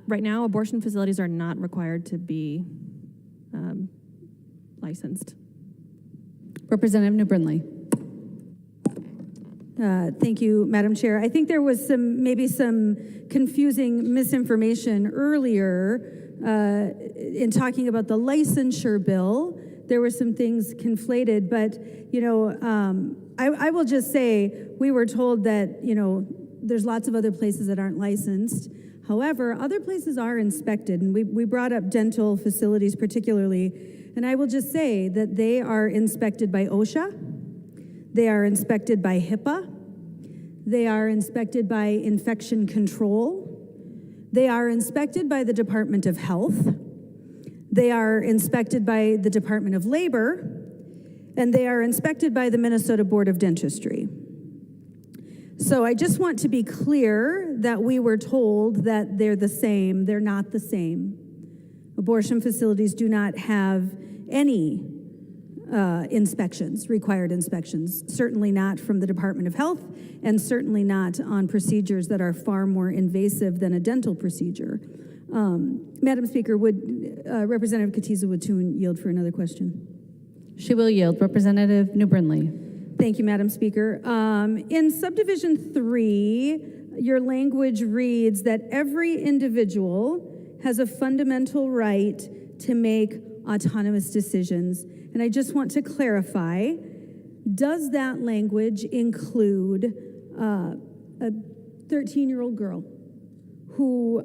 Right now, abortion facilities are not required to be licensed.
Representative New Brindley.
Thank you, Madam Chair. I think there was maybe some confusing misinformation earlier in talking about the licensure bill. There were some things conflated, but, I will just say, we were told that, there's lots of other places that aren't licensed. However, other places are inspected, and we brought up dental facilities particularly, and I will just say that they are inspected by OSHA. They are inspected by HIPAA. They are inspected by infection control. They are inspected by the Department of Health. They are inspected by the Department of Labor. And they are inspected by the Minnesota Board of Dentistry. So I just want to be clear that we were told that they're the same. They're not the same. Abortion facilities do not have any required inspections, certainly not from the Department of Health, and certainly not on procedures that are far more invasive than a dental procedure. Madam Speaker, would Representative Katiza-Watun yield for another question?
She will yield. Representative New Brindley.
Thank you, Madam Speaker. In subdivision 3, your language reads that every individual has a fundamental right to make autonomous decisions. And I just want to clarify, does that language include a 13-year-old girl who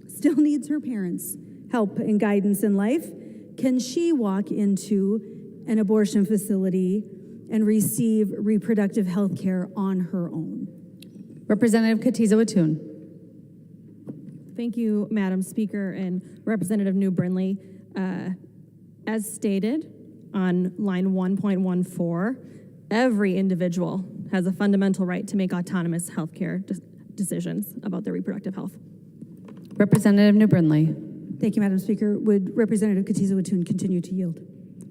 still needs her parents' help and guidance in life? Can she walk into an abortion facility and receive reproductive health care on her own?
Representative Katiza-Watun.
Thank you, Madam Speaker and Representative New Brindley. As stated on line 1.14, every individual has a fundamental right to make autonomous healthcare decisions about their reproductive health.
Representative New Brindley.
Thank you, Madam Speaker. Would Representative Katiza-Watun continue to yield?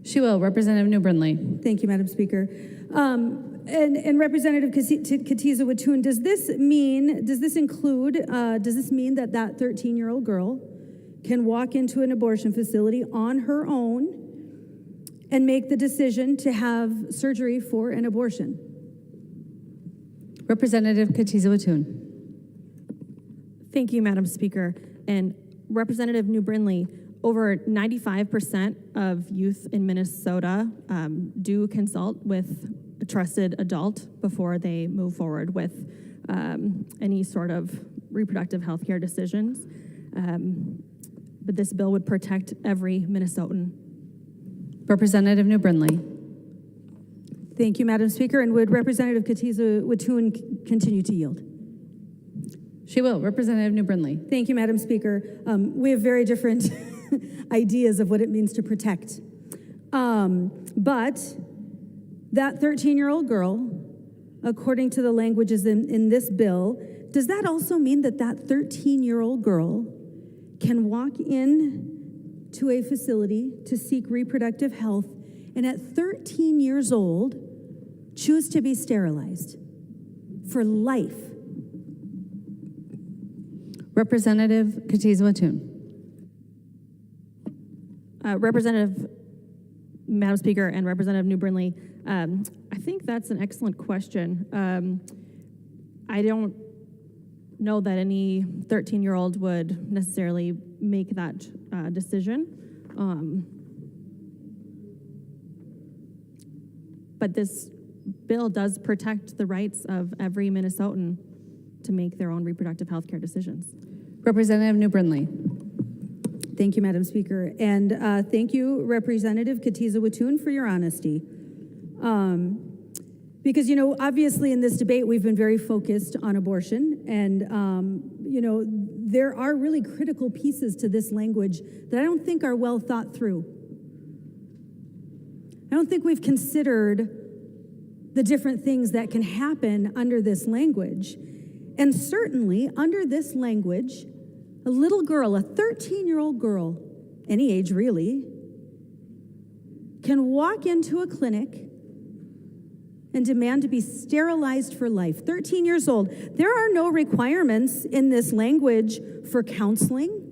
She will. Representative New Brindley.
Thank you, Madam Speaker. And Representative Katiza-Watun, does this mean that that 13-year-old girl can walk into an abortion facility on her own and make the decision to have surgery for an abortion?
Representative Katiza-Watun.
Thank you, Madam Speaker. And Representative New Brindley, over 95% of youth in Minnesota do consult with a trusted adult before they move forward with any sort of reproductive health care decisions. But this bill would protect every Minnesotan.
Representative New Brindley.
Thank you, Madam Speaker. And would Representative Katiza-Watun continue to yield?
She will. Representative New Brindley.
Thank you, Madam Speaker. We have very different ideas of what it means to protect. But that 13-year-old girl, according to the languages in this bill, does that also mean that that 13-year-old girl can walk in to a facility to seek reproductive health and at 13 years old choose to be sterilized for life?
Representative Katiza-Watun.
Representative, Madam Speaker, and Representative New Brindley, I think that's an excellent question. I don't know that any 13-year-old would necessarily make that decision. But this bill does protect the rights of every Minnesotan to make their own reproductive health care decisions.
Representative New Brindley.
Thank you, Madam Speaker. And thank you, Representative Katiza-Watun, for your honesty. Because, obviously in this debate, we've been very focused on abortion. And, there are really critical pieces to this language that I don't think are well thought through. I don't think we've considered the different things that can happen under this language. And certainly under this language, a little girl, a 13-year-old girl, any age really, can walk into a clinic and demand to be sterilized for life. 13 years old. There are no requirements in this language for counseling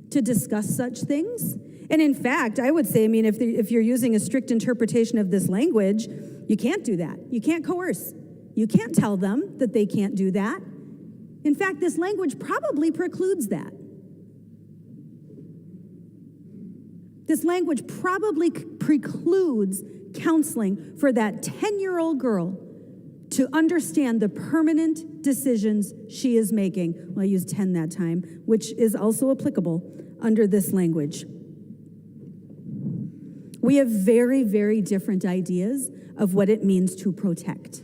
to discuss such things. And in fact, I would say, if you're using a strict interpretation of this language, you can't do that. You can't coerce. You can't tell them that they can't do that. In fact, this language probably precludes that. This language probably precludes counseling for that 10-year-old girl to understand the permanent decisions she is making. Well, I used 10 that time, which is also applicable under this language. We have very, very different ideas of what it means to protect.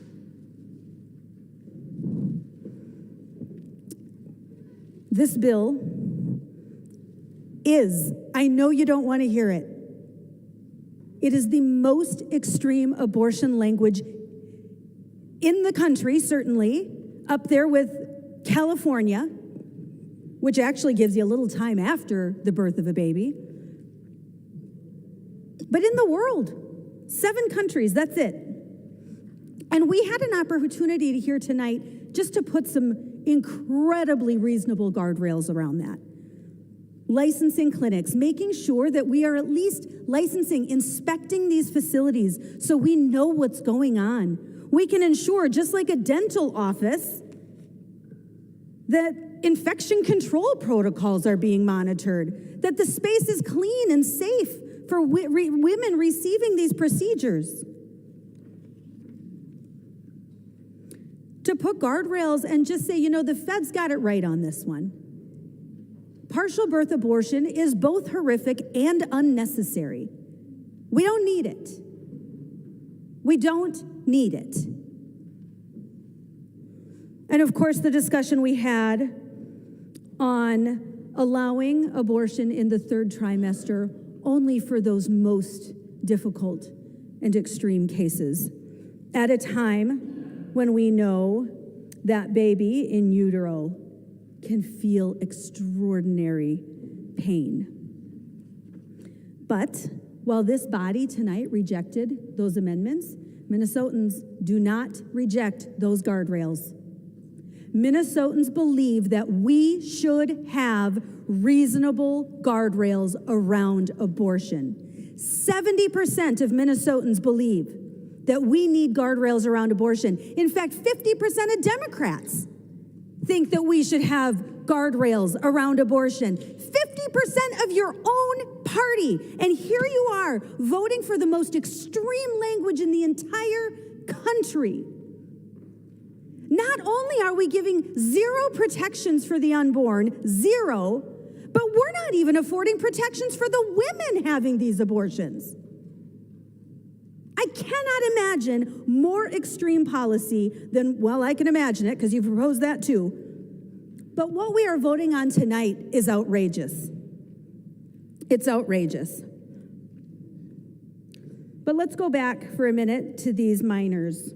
This bill is, I know you don't want to hear it, it is the most extreme abortion language in the country, certainly, up there with California, which actually gives you a little time after the birth of a baby. But in the world, 7 countries, that's it. And we had an opportunity to hear tonight just to put some incredibly reasonable guardrails around that. Licensing clinics, making sure that we are at least licensing, inspecting these facilities so we know what's going on. We can ensure, just like a dental office, that infection control protocols are being monitored, that the space is clean and safe for women receiving these procedures. To put guardrails and just say, the feds got it right on this one. Partial birth abortion is both horrific and unnecessary. We don't need it. We don't need it. And of course, the discussion we had on allowing abortion in the 3rd trimester only for those most difficult and extreme cases at a time when we know that baby in utero can feel extraordinary pain. But while this body tonight rejected those amendments, Minnesotans do not reject those guardrails. Minnesotans believe that we should have reasonable guardrails around abortion. 70% of Minnesotans believe that we need guardrails around abortion. In fact, 50% of Democrats think that we should have guardrails around abortion. 50% of your own party. And here you are voting for the most extreme language in the entire country. Not only are we giving 0 protections for the unborn, 0, but we're not even affording protections for the women having these abortions. I cannot imagine more extreme policy than, well, I can imagine it because you proposed that too. But what we are voting on tonight is outrageous. It's outrageous. But let's go back for a minute to these minors,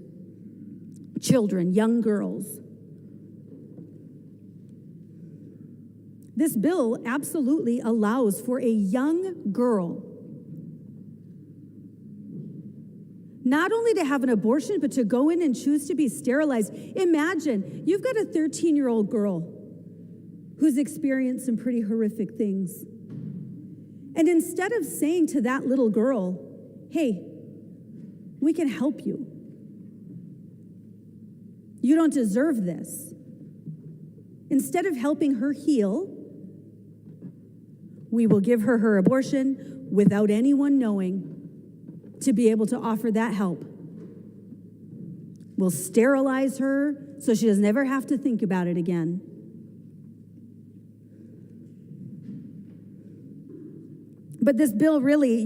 children, young girls. This bill absolutely allows for a young girl not only to have an abortion, but to go in and choose to be sterilized. Imagine, you've got a 13-year-old girl who's experienced some pretty horrific things. And instead of saying to that little girl, hey, we can help you. You don't deserve this. Instead of helping her heal, we will give her her abortion without anyone knowing, to be able to offer that help. We'll sterilize her so she doesn't ever have to think about it again. But this bill really,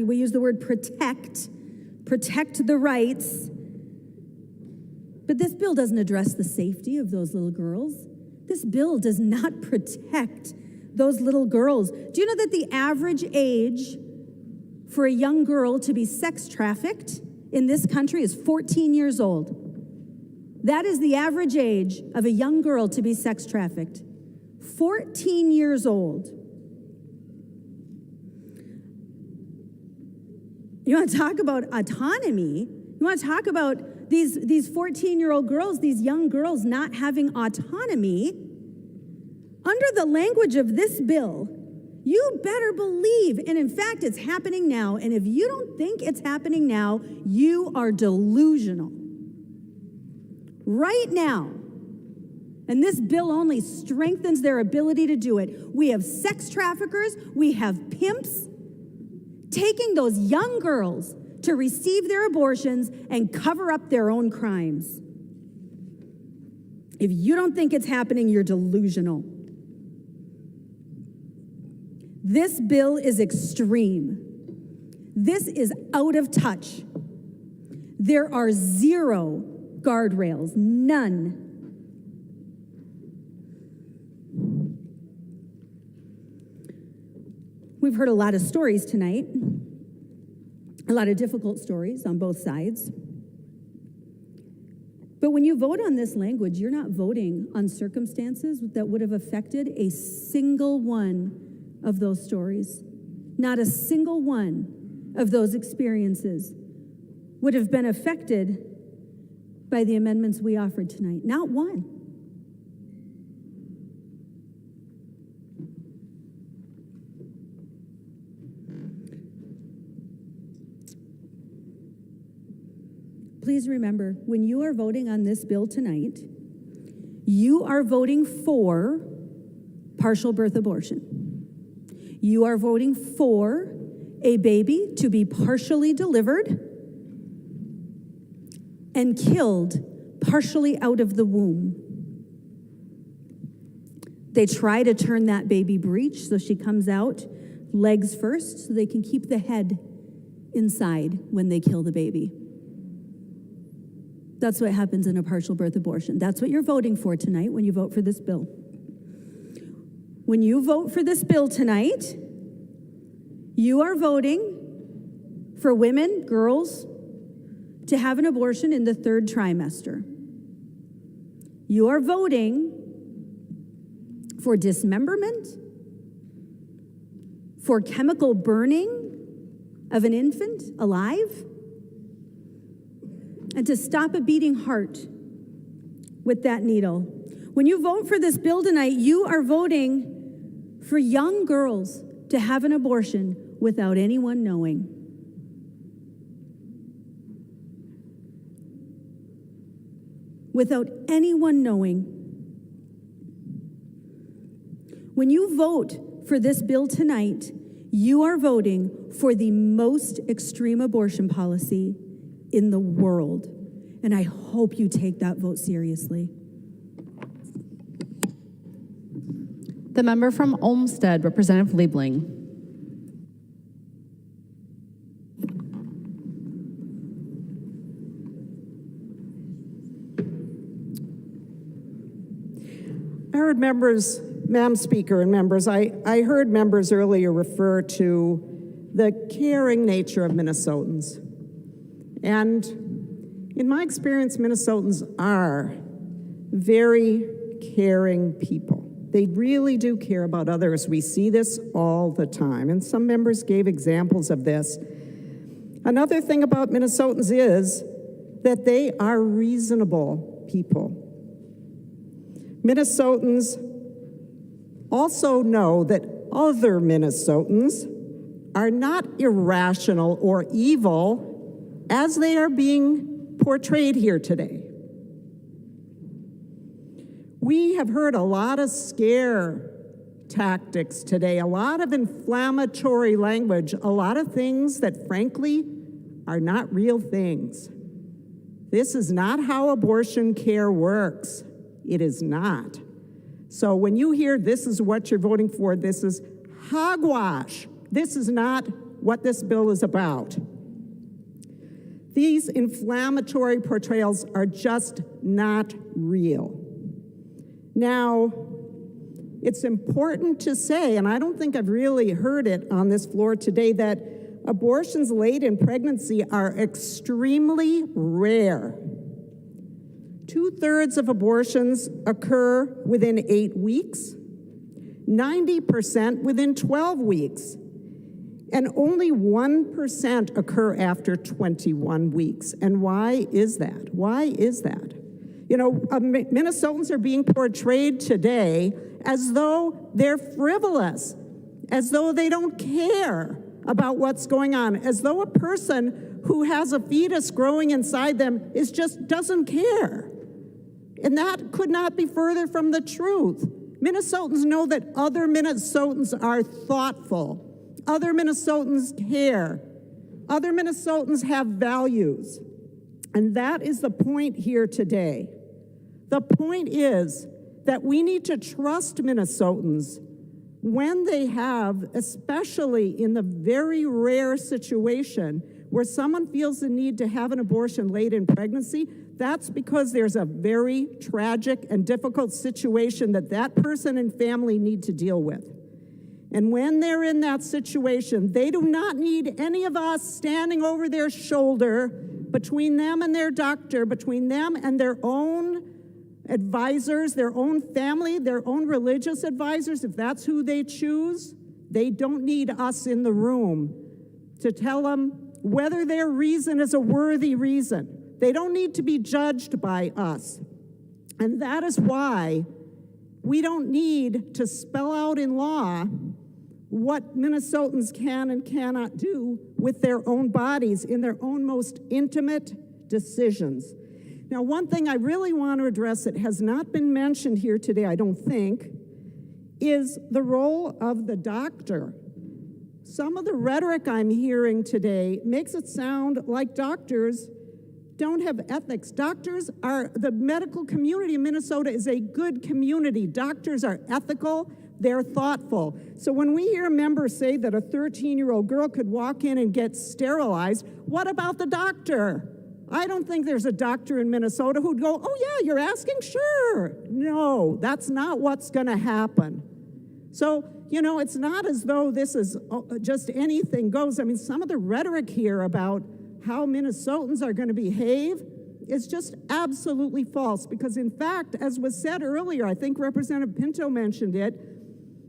we use the word protect the rights. But this bill doesn't address the safety of those little girls. This bill does not protect those little girls. Do you know that the average age for a young girl to be sex trafficked in this country is 14 years old? That is the average age of a young girl to be sex trafficked. 14 years old. You want to talk about autonomy? You want to talk about these 14-year-old girls, these young girls not having autonomy? Under the language of this bill, you better believe, and in fact, it's happening now, and if you don't think it's happening now, you are delusional.
right now. And this bill only strengthens their ability to do it. We have sex traffickers, we have pimps taking those young girls to receive their abortions and cover up their own crimes. If you don't think it's happening, you're delusional. This bill is extreme. This is out of touch. There are zero guardrails, none. We've heard a lot of stories tonight, a lot of difficult stories on both sides. But when you vote on this language, you're not voting on circumstances that would have affected a single one of those stories. Not a single one of those experiences would have been affected by the amendments we offered tonight. Not one. Please remember, when you are voting on this bill tonight, you are voting for partial birth abortion. You are voting for a baby to be partially delivered and killed partially out of the womb. They try to turn that baby breech so she comes out legs first so they can keep the head inside when they kill the baby. That's what happens in a partial birth abortion. That's what you're voting for tonight when you vote for this bill. When you vote for this bill tonight, you are voting for women, girls, to have an abortion in the third trimester. You are voting for dismemberment, for chemical burning of an infant alive, and to stop a beating heart with that needle. When you vote for this bill tonight, you are voting for young girls to have an abortion without anyone knowing. Without anyone knowing. When you vote for this bill tonight, you are voting for the most extreme abortion policy in the world. And I hope you take that vote seriously.
The member from Olmsted, Representative Liebling.
I heard members, Madam Speaker and members, I heard members earlier refer to the caring nature of Minnesotans. And in my experience, Minnesotans are very caring people. They really do care about others. We see this all the time, and some members gave examples of this. Another thing about Minnesotans is that they are reasonable people. Minnesotans also know that other Minnesotans are not irrational or evil as they are being portrayed here today. We have heard a lot of scare tactics today, a lot of inflammatory language, a lot of things that frankly are not real things. This is not how abortion care works. It is not. So when you hear this is what you're voting for, this is hogwash. This is not what this bill is about. These inflammatory portrayals are just not real. Now, it's important to say, and I don't think I've really heard it on this floor today, that abortions late in pregnancy are extremely rare. 2/3 of abortions occur within 8 weeks, 90% within 12 weeks, and only 1% occur after 21 weeks. And why is that? Why is that? You know, Minnesotans are being portrayed today as though they're frivolous, as though they don't care about what's going on, as though a person who has a fetus growing inside them just doesn't care. And that could not be further from the truth. Minnesotans know that other Minnesotans are thoughtful. Other Minnesotans care. Other Minnesotans have values. And that is the point here today. The point is that we need to trust Minnesotans when they have, especially in the very rare situation where someone feels the need to have an abortion late in pregnancy. That's because there's a very tragic and difficult situation that that person and family need to deal with. And when they're in that situation, they do not need any of us standing over their shoulder between them and their doctor, between them and their own advisors, their own family, their own religious advisors, if that's who they choose. They don't need us in the room to tell them whether their reason is a worthy reason. They don't need to be judged by us. And that is why we don't need to spell out in law what Minnesotans can and cannot do with their own bodies in their own most intimate decisions. Now, one thing I really want to address that has not been mentioned here today, I don't think, is the role of the doctor. Some of the rhetoric I'm hearing today makes it sound like doctors don't have ethics. The medical community in Minnesota is a good community. Doctors are ethical, they're thoughtful. So when we hear members say that a 13-year-old girl could walk in and get sterilized, what about the doctor? I don't think there's a doctor in Minnesota who'd go, oh yeah, you're asking? Sure. No, that's not what's gonna happen. So, it's not as though this is just anything goes. I mean, some of the rhetoric here about how Minnesotans are gonna behave is just absolutely false, because in fact, as was said earlier, I think Representative Pinto mentioned it,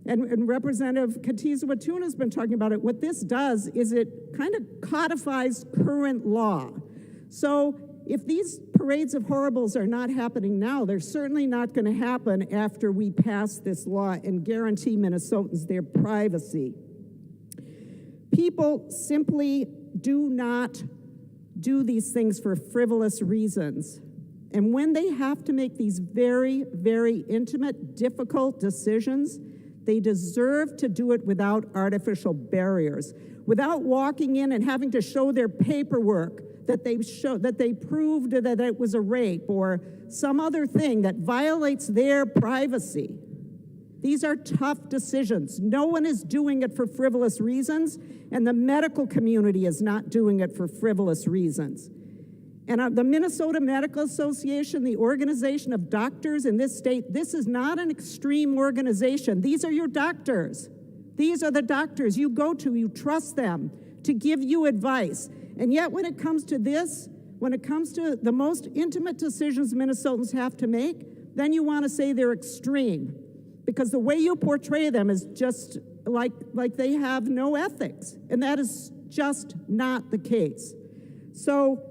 and Representative Katiza-Watun has been talking about it, what this does is it kind of codifies current law. So if these parades of horribles are not happening now, they're certainly not going to happen after we pass this law and guarantee Minnesotans their privacy. People simply do not do these things for frivolous reasons. And when they have to make these very, very intimate, difficult decisions, they deserve to do it without artificial barriers, without walking in and having to show their paperwork that they proved that it was a rape or some other thing that violates their privacy. These are tough decisions. No one is doing it for frivolous reasons, and the medical community is not doing it for frivolous reasons. And the Minnesota Medical Association, the organization of doctors in this state, this is not an extreme organization. These are your doctors. These are the doctors you go to, you trust them to give you advice. And yet when it comes to this, when it comes to the most intimate decisions Minnesotans have to make, then you want to say they're extreme, because the way you portray them is just like they have no ethics, and that is just not the case. So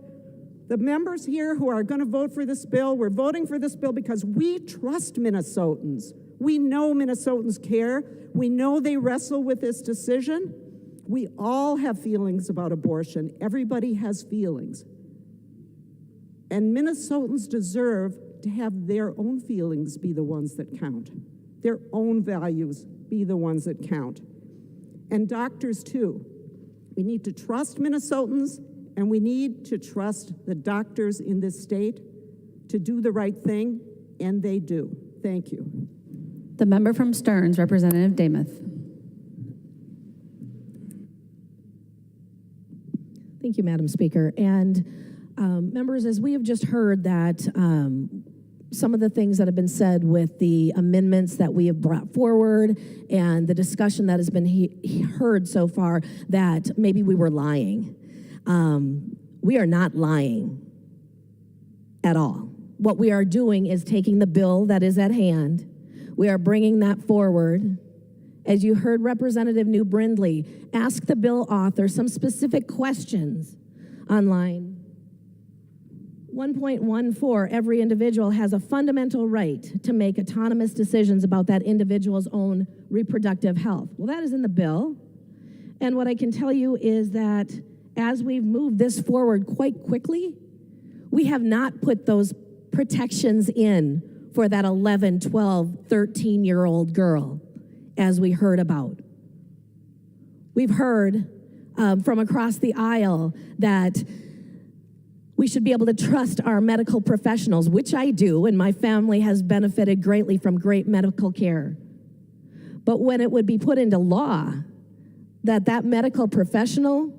the members here who are going to vote for this bill, we're voting for this bill because we trust Minnesotans. We know Minnesotans care. We know they wrestle with this decision. We all have feelings about abortion. Everybody has feelings. And Minnesotans deserve to have their own feelings be the ones that count. Their own values be the ones that count. And doctors too. We need to trust Minnesotans, and we need to trust the doctors in this state to do the right thing, and they do. Thank you.
The member from Stearns, Representative Demuth.
Thank you, Madam Speaker. And members, as we have just heard that some of the things that have been said with the amendments that we have brought forward and the discussion that has been heard so far, that maybe we were lying. We are not lying at all. What we are doing is taking the bill that is at hand. We are bringing that forward. As you heard Representative New Brindley ask the bill author some specific questions on line 1.14, every individual has a fundamental right to make autonomous decisions about that individual's own reproductive health. Well, that is in the bill. And what I can tell you is that as we've moved this forward quite quickly, we have not put those protections in for that 11, 12, 13-year-old girl, as we heard about. We've heard from across the aisle that we should be able to trust our medical professionals, which I do, and my family has benefited greatly from great medical care. But when it would be put into law that medical professional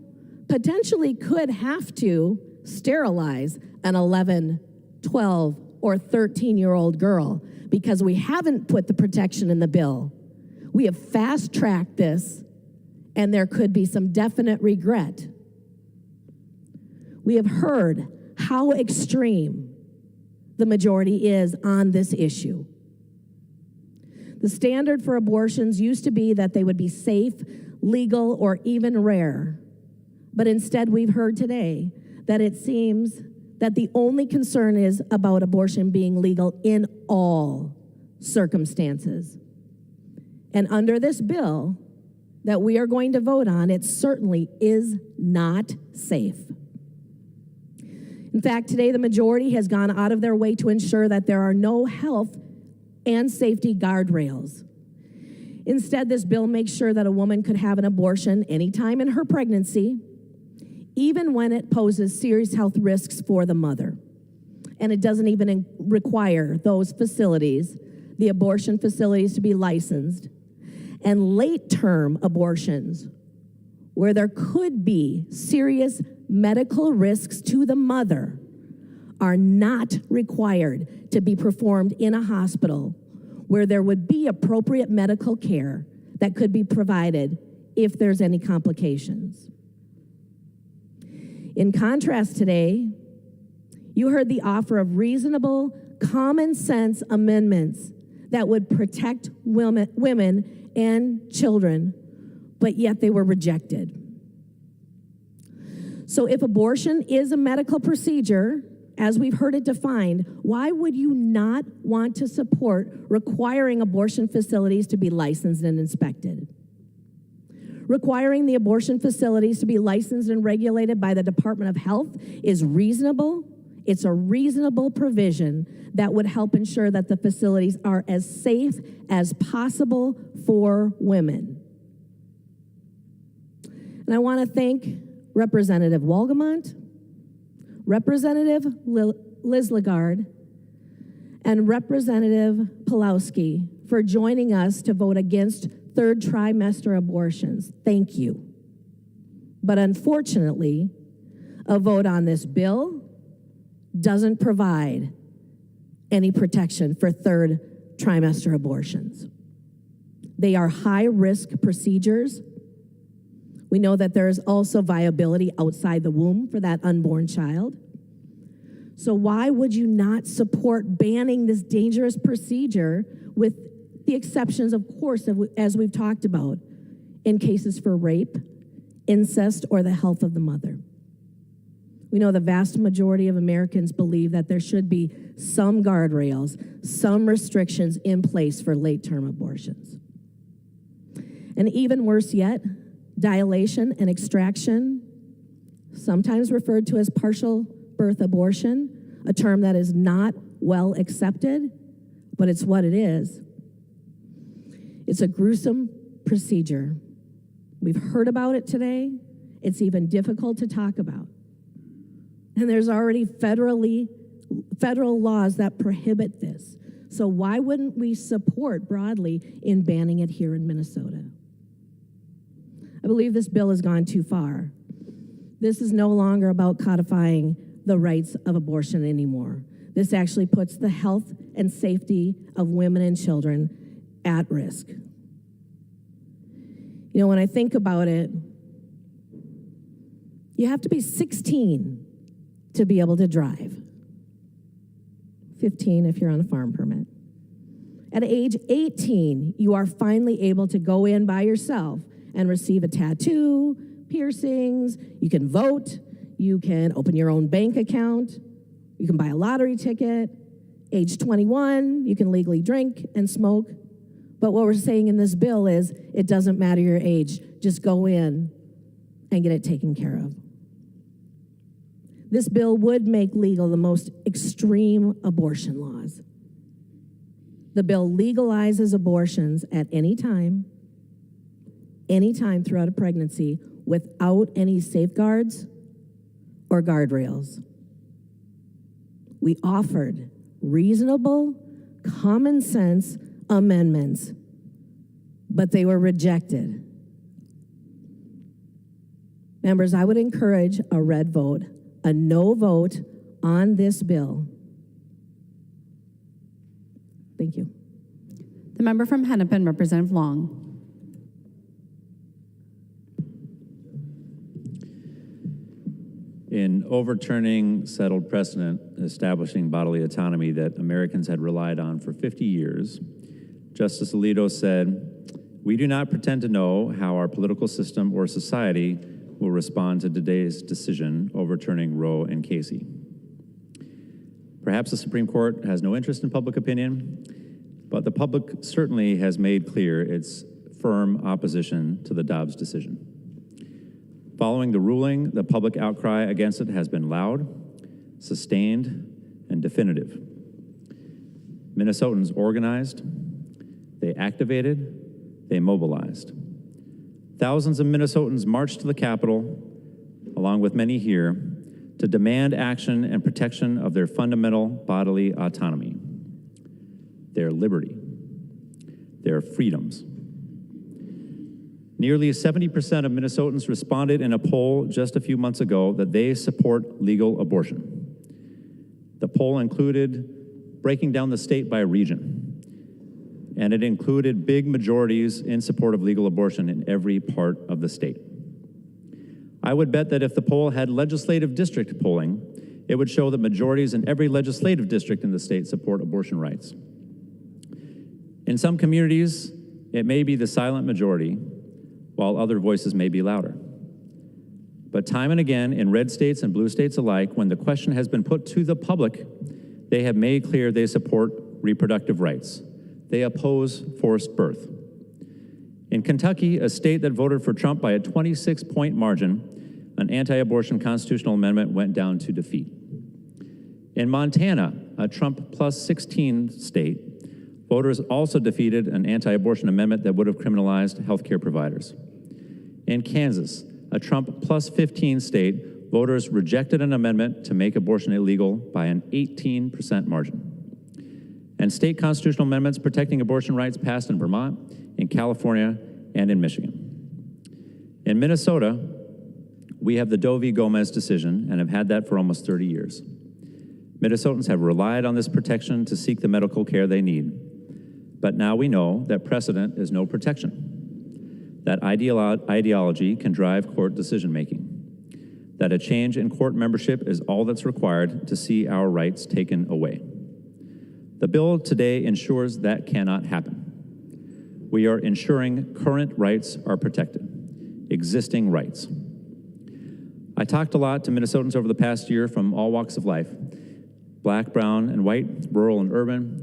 potentially could have to sterilize an 11, 12, or 13-year-old girl because we haven't put the protection in the bill. We have fast-tracked this, and there could be some definite regret. We have heard how extreme the majority is on this issue. The standard for abortions used to be that they would be safe, legal, or even rare. But instead, we've heard today that it seems that the only concern is about abortion being legal in all circumstances. And under this bill that we are going to vote on, it certainly is not safe. In fact, today the majority has gone out of their way to ensure that there are no health and safety guardrails. Instead, this bill makes sure that a woman could have an abortion anytime in her pregnancy, even when it poses serious health risks for the mother. And it doesn't even require those facilities, the abortion facilities, to be licensed. And late-term abortions, where there could be serious medical risks to the mother, are not required to be performed in a hospital where there would be appropriate medical care that could be provided if there's any complications. In contrast today, you heard the offer of reasonable, common sense amendments that would protect women and children, but yet they were rejected. So if abortion is a medical procedure, as we've heard it defined, why would you not want to support requiring abortion facilities to be licensed and inspected? Requiring the abortion facilities to be licensed and regulated by the Department of Health is reasonable. It's a reasonable provision that would help ensure that the facilities are as safe as possible for women. And I want to thank Representative Wolgamont, Representative Liz Lagarde, and Representative Pulowski for joining us to vote against third trimester abortions. Thank you. But unfortunately, a vote on this bill doesn't provide any protection for third trimester abortions. They are high-risk procedures. We know that there is also viability outside the womb for that unborn child. So why would you not support banning this dangerous procedure, with the exceptions, of course, as we've talked about, in cases for rape, incest, or the health of the mother? We know the vast majority of Americans believe that there should be some guardrails, some restrictions in place for late-term abortions. And even worse yet, dilation and extraction, sometimes referred to as partial birth abortion, a term that is not well accepted, but it's what it is. It's a gruesome procedure. We've heard about it today. It's even difficult to talk about. And there's already federal laws that prohibit this. So why wouldn't we support broadly in banning it here in Minnesota? I believe this bill has gone too far. This is no longer about codifying the rights of abortion anymore. This actually puts the health and safety of women and children at risk. You know, when I think about it, you have to be 16 to be able to drive. 15 if you're on a farm permit. At age 18, you are finally able to go in by yourself and receive a tattoo, piercings, you can vote, you can open your own bank account, you can buy a lottery ticket. Age 21, you can legally drink and smoke. But what we're saying in this bill is it doesn't matter your age, just go in and get it taken care of. This bill would make legal the most extreme abortion laws. The bill legalizes abortions at any time throughout a pregnancy without any safeguards or guardrails. We offered reasonable, common sense amendments, but they were rejected. Members, I would encourage a red vote, a no vote on this bill. Thank you.
The member from Hennepin, Representative Long.
In overturning settled precedent establishing bodily autonomy that Americans had relied on for 50 years, Justice Alito said, "We do not pretend to know how our political system or society will respond to today's decision overturning Roe and Casey." Perhaps the Supreme Court has no interest in public opinion, but the public certainly has made clear its firm opposition to the Dobbs decision. Following the ruling, the public outcry against it has been loud, sustained, and definitive. Minnesotans organized, they activated, they mobilized. Thousands of Minnesotans marched to the Capitol, along with many here, to demand action and protection of their fundamental bodily autonomy, their liberty, their freedoms. Nearly 70% of Minnesotans responded in a poll just a few months ago that they support legal abortion. The poll included breaking down the state by region, and it included big majorities in support of legal abortion in every part of the state. I would bet that if the poll had legislative district polling, it would show that majorities in every legislative district in the state support abortion rights. In some communities, it may be the silent majority, while other voices may be louder. But time and again, in red states and blue states alike, when the question has been put to the public, they have made clear they support reproductive rights. They oppose forced birth. In Kentucky, a state that voted for Trump by a 26-point margin, an anti-abortion constitutional amendment went down to defeat. In Montana, a Trump plus 16 state, voters also defeated an anti-abortion amendment that would have criminalized healthcare providers. In Kansas, a Trump plus 15 state, voters rejected an amendment to make abortion illegal by an 18% margin. And state constitutional amendments protecting abortion rights passed in Vermont, in California, and in Michigan. In Minnesota, we have the Doe v. Gomez decision and have had that for almost 30 years. Minnesotans have relied on this protection to seek the medical care they need. But now we know that precedent is no protection, that ideology can drive court decision-making, that a change in court membership is all that's required to see our rights taken away. The bill today ensures that cannot happen. We are ensuring current rights are protected, existing rights. I talked a lot to Minnesotans over the past year from all walks of life, black, brown, and white, rural and urban,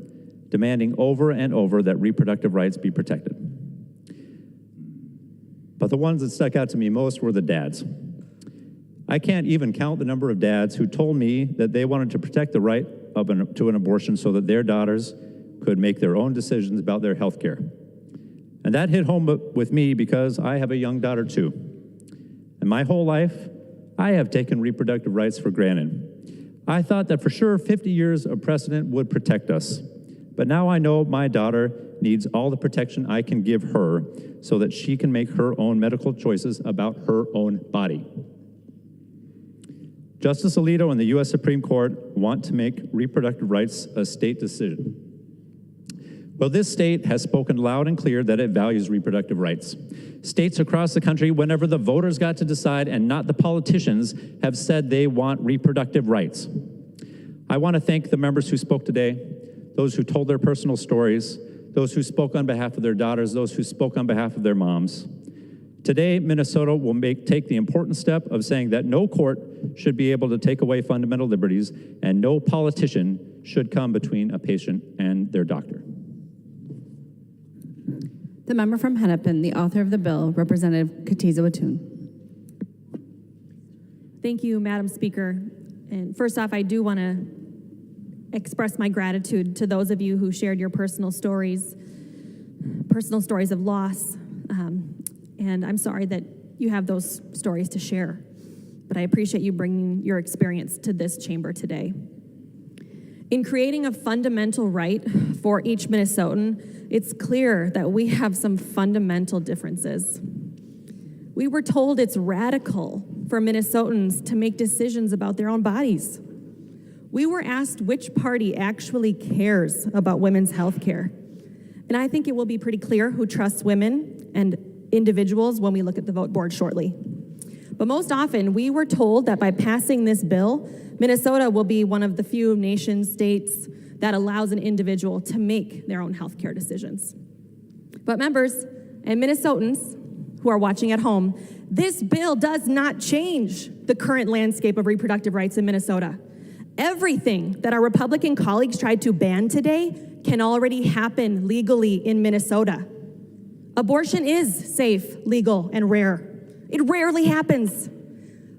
demanding over and over that reproductive rights be protected. But the ones that stuck out to me most were the dads. I can't even count the number of dads who told me that they wanted to protect the right to an abortion so that their daughters could make their own decisions about their health care. And that hit home with me because I have a young daughter too. And my whole life, I have taken reproductive rights for granted. I thought that for sure 50 years of precedent would protect us. But now I know my daughter needs all the protection I can give her so that she can make her own medical choices about her own body. Justice Alito and the U.S. Supreme Court want to make reproductive rights a state decision. Well, this state has spoken loud and clear that it values reproductive rights. States across the country, whenever the voters got to decide and not the politicians, have said they want reproductive rights. I want to thank the members who spoke today, those who told their personal stories, those who spoke on behalf of their daughters, those who spoke on behalf of their moms. Today, Minnesota will take the important step of saying that no court should be able to take away fundamental liberties and no politician should come between a patient and their doctor.
The member from Hennepin, the author of the bill, Representative Katiza Watun.
Thank you, Madam Speaker. And first off, I do want to express my gratitude to those of you who shared your personal stories of loss. And I'm sorry that you have those stories to share, but I appreciate you bringing your experience to this chamber today. In creating a fundamental right for each Minnesotan, it's clear that we have some fundamental differences. We were told it's radical for Minnesotans to make decisions about their own bodies. We were asked which party actually cares about women's health care. And I think it will be pretty clear who trusts women and individuals when we look at the vote board shortly. But most often, we were told that by passing this bill, Minnesota will be one of the few nation states that allows an individual to make their own health care decisions. But members and Minnesotans who are watching at home, this bill does not change the current landscape of reproductive rights in Minnesota. Everything that our Republican colleagues tried to ban today can already happen legally in Minnesota. Abortion is safe, legal, and rare. It rarely happens.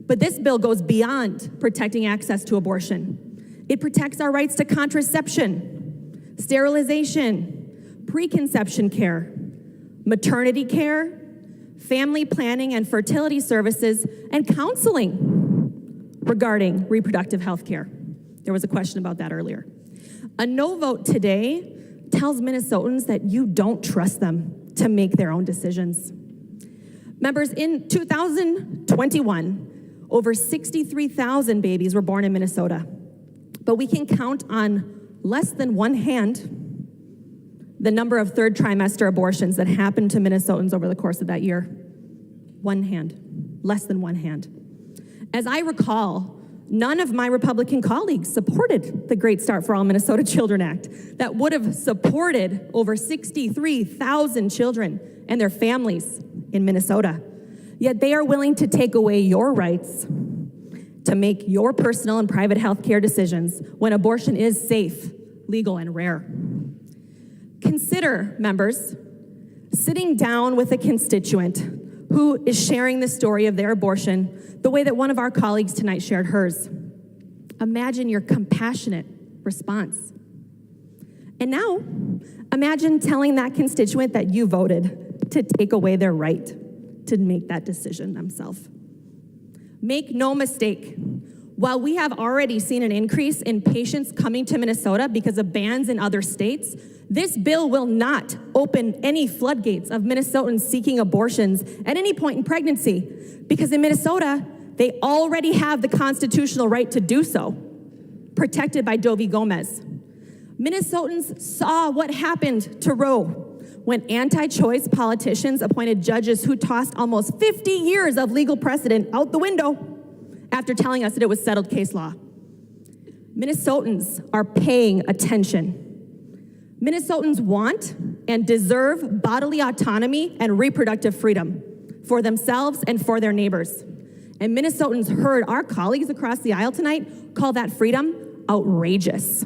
But this bill goes beyond protecting access to abortion. It protects our rights to contraception, sterilization, preconception care, maternity care, family planning and fertility services, and counseling regarding reproductive health care. There was a question about that earlier. A no vote today tells Minnesotans that you don't trust them to make their own decisions. Members, in 2021, over 63,000 babies were born in Minnesota, but we can count on less than one hand the number of third trimester abortions that happened to Minnesotans over the course of that year. One hand, less than one hand. As I recall, none of my Republican colleagues supported the Great Start for All Minnesota Children Act that would have supported over 63,000 children and their families in Minnesota. Yet they are willing to take away your rights to make your personal and private health care decisions when abortion is safe, legal, and rare. Consider, members, sitting down with a constituent who is sharing the story of their abortion the way that one of our colleagues tonight shared hers. Imagine your compassionate response. And now, imagine telling that constituent that you voted to take away their right to make that decision themselves. Make no mistake, while we have already seen an increase in patients coming to Minnesota because of bans in other states, this bill will not open any floodgates of Minnesotans seeking abortions at any point in pregnancy, because in Minnesota, they already have the constitutional right to do so, protected by Doe v. Gomez. Minnesotans saw what happened to Roe when anti-choice politicians appointed judges who tossed almost 50 years of legal precedent out the window after telling us that it was settled case law. Minnesotans are paying attention. Minnesotans want and deserve bodily autonomy and reproductive freedom for themselves and for their neighbors. And Minnesotans heard our colleagues across the aisle tonight call that freedom outrageous.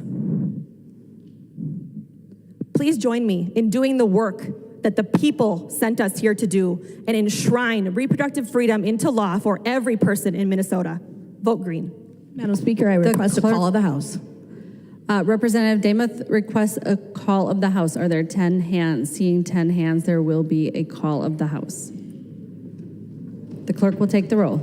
Please join me in doing the work that the people sent us here to do and enshrine reproductive freedom into law for every person in Minnesota. Vote green.
Madam Speaker, I request a call of the House.
Representative Damuth requests a call of the House. Are there 10 hands? Seeing 10 hands, there will be a call of the House. The clerk will take the roll.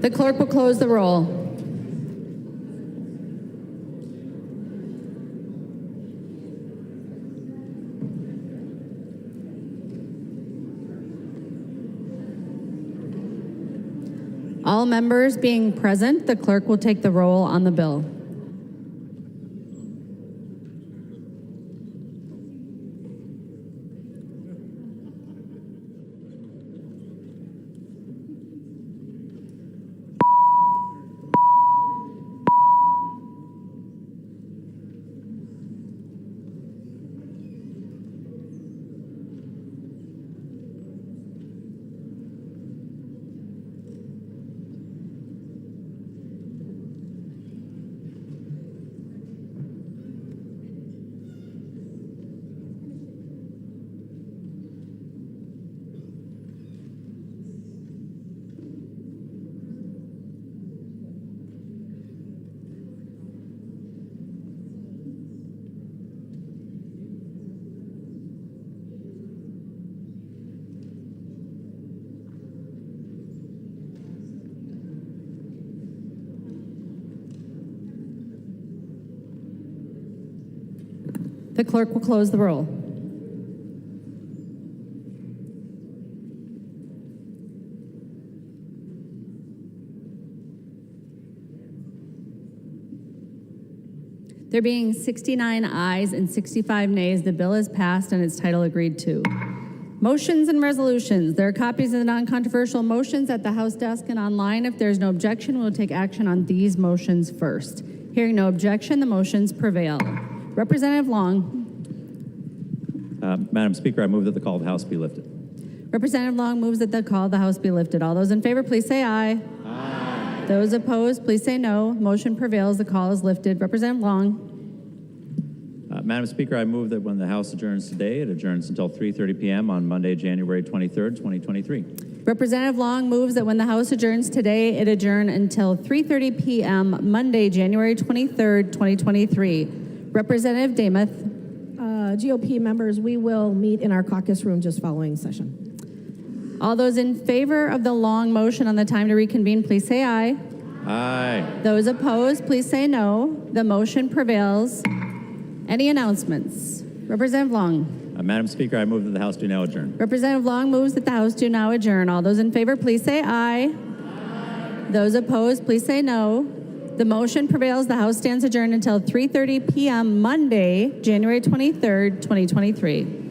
The clerk will close the roll. All members being present, the clerk will take the roll on the bill. The clerk will close the roll. There being 69 ayes and 65 nays, the bill is passed and its title agreed to. Motions and resolutions. There are copies of the non-controversial motions at the House desk and online. If there's no objection, we'll take action on these motions first. Hearing no objection, the motions prevail. Representative Long.
Madam Speaker, I move that the call of the House be lifted.
Representative Long moves that the call of the House be lifted. All those in favor, please say aye. Aye. Those opposed, please say no. Motion prevails. The call is lifted. Representative Long.
Madam Speaker, I move that when the House adjourns today, it adjourns until 3:30 p.m. on Monday, January 23rd, 2023.
Representative Long moves that when the House adjourns today, it adjourn until 3:30 p.m. Monday, January 23rd, 2023. Representative Damath.
GOP members, we will meet in our caucus room just following session.
All those in favor of the Long motion on the time to reconvene, please say aye.
Aye.
Those opposed, please say no. The motion prevails. Any announcements? Representative Long.
Madam Speaker, I move that the House do now adjourn.
Representative Long moves that the House do now adjourn. All those in favor, please say aye. Aye. Those opposed, please say no. The motion prevails. The House stands adjourned until 3:30 p.m. Monday, January 23rd, 2023.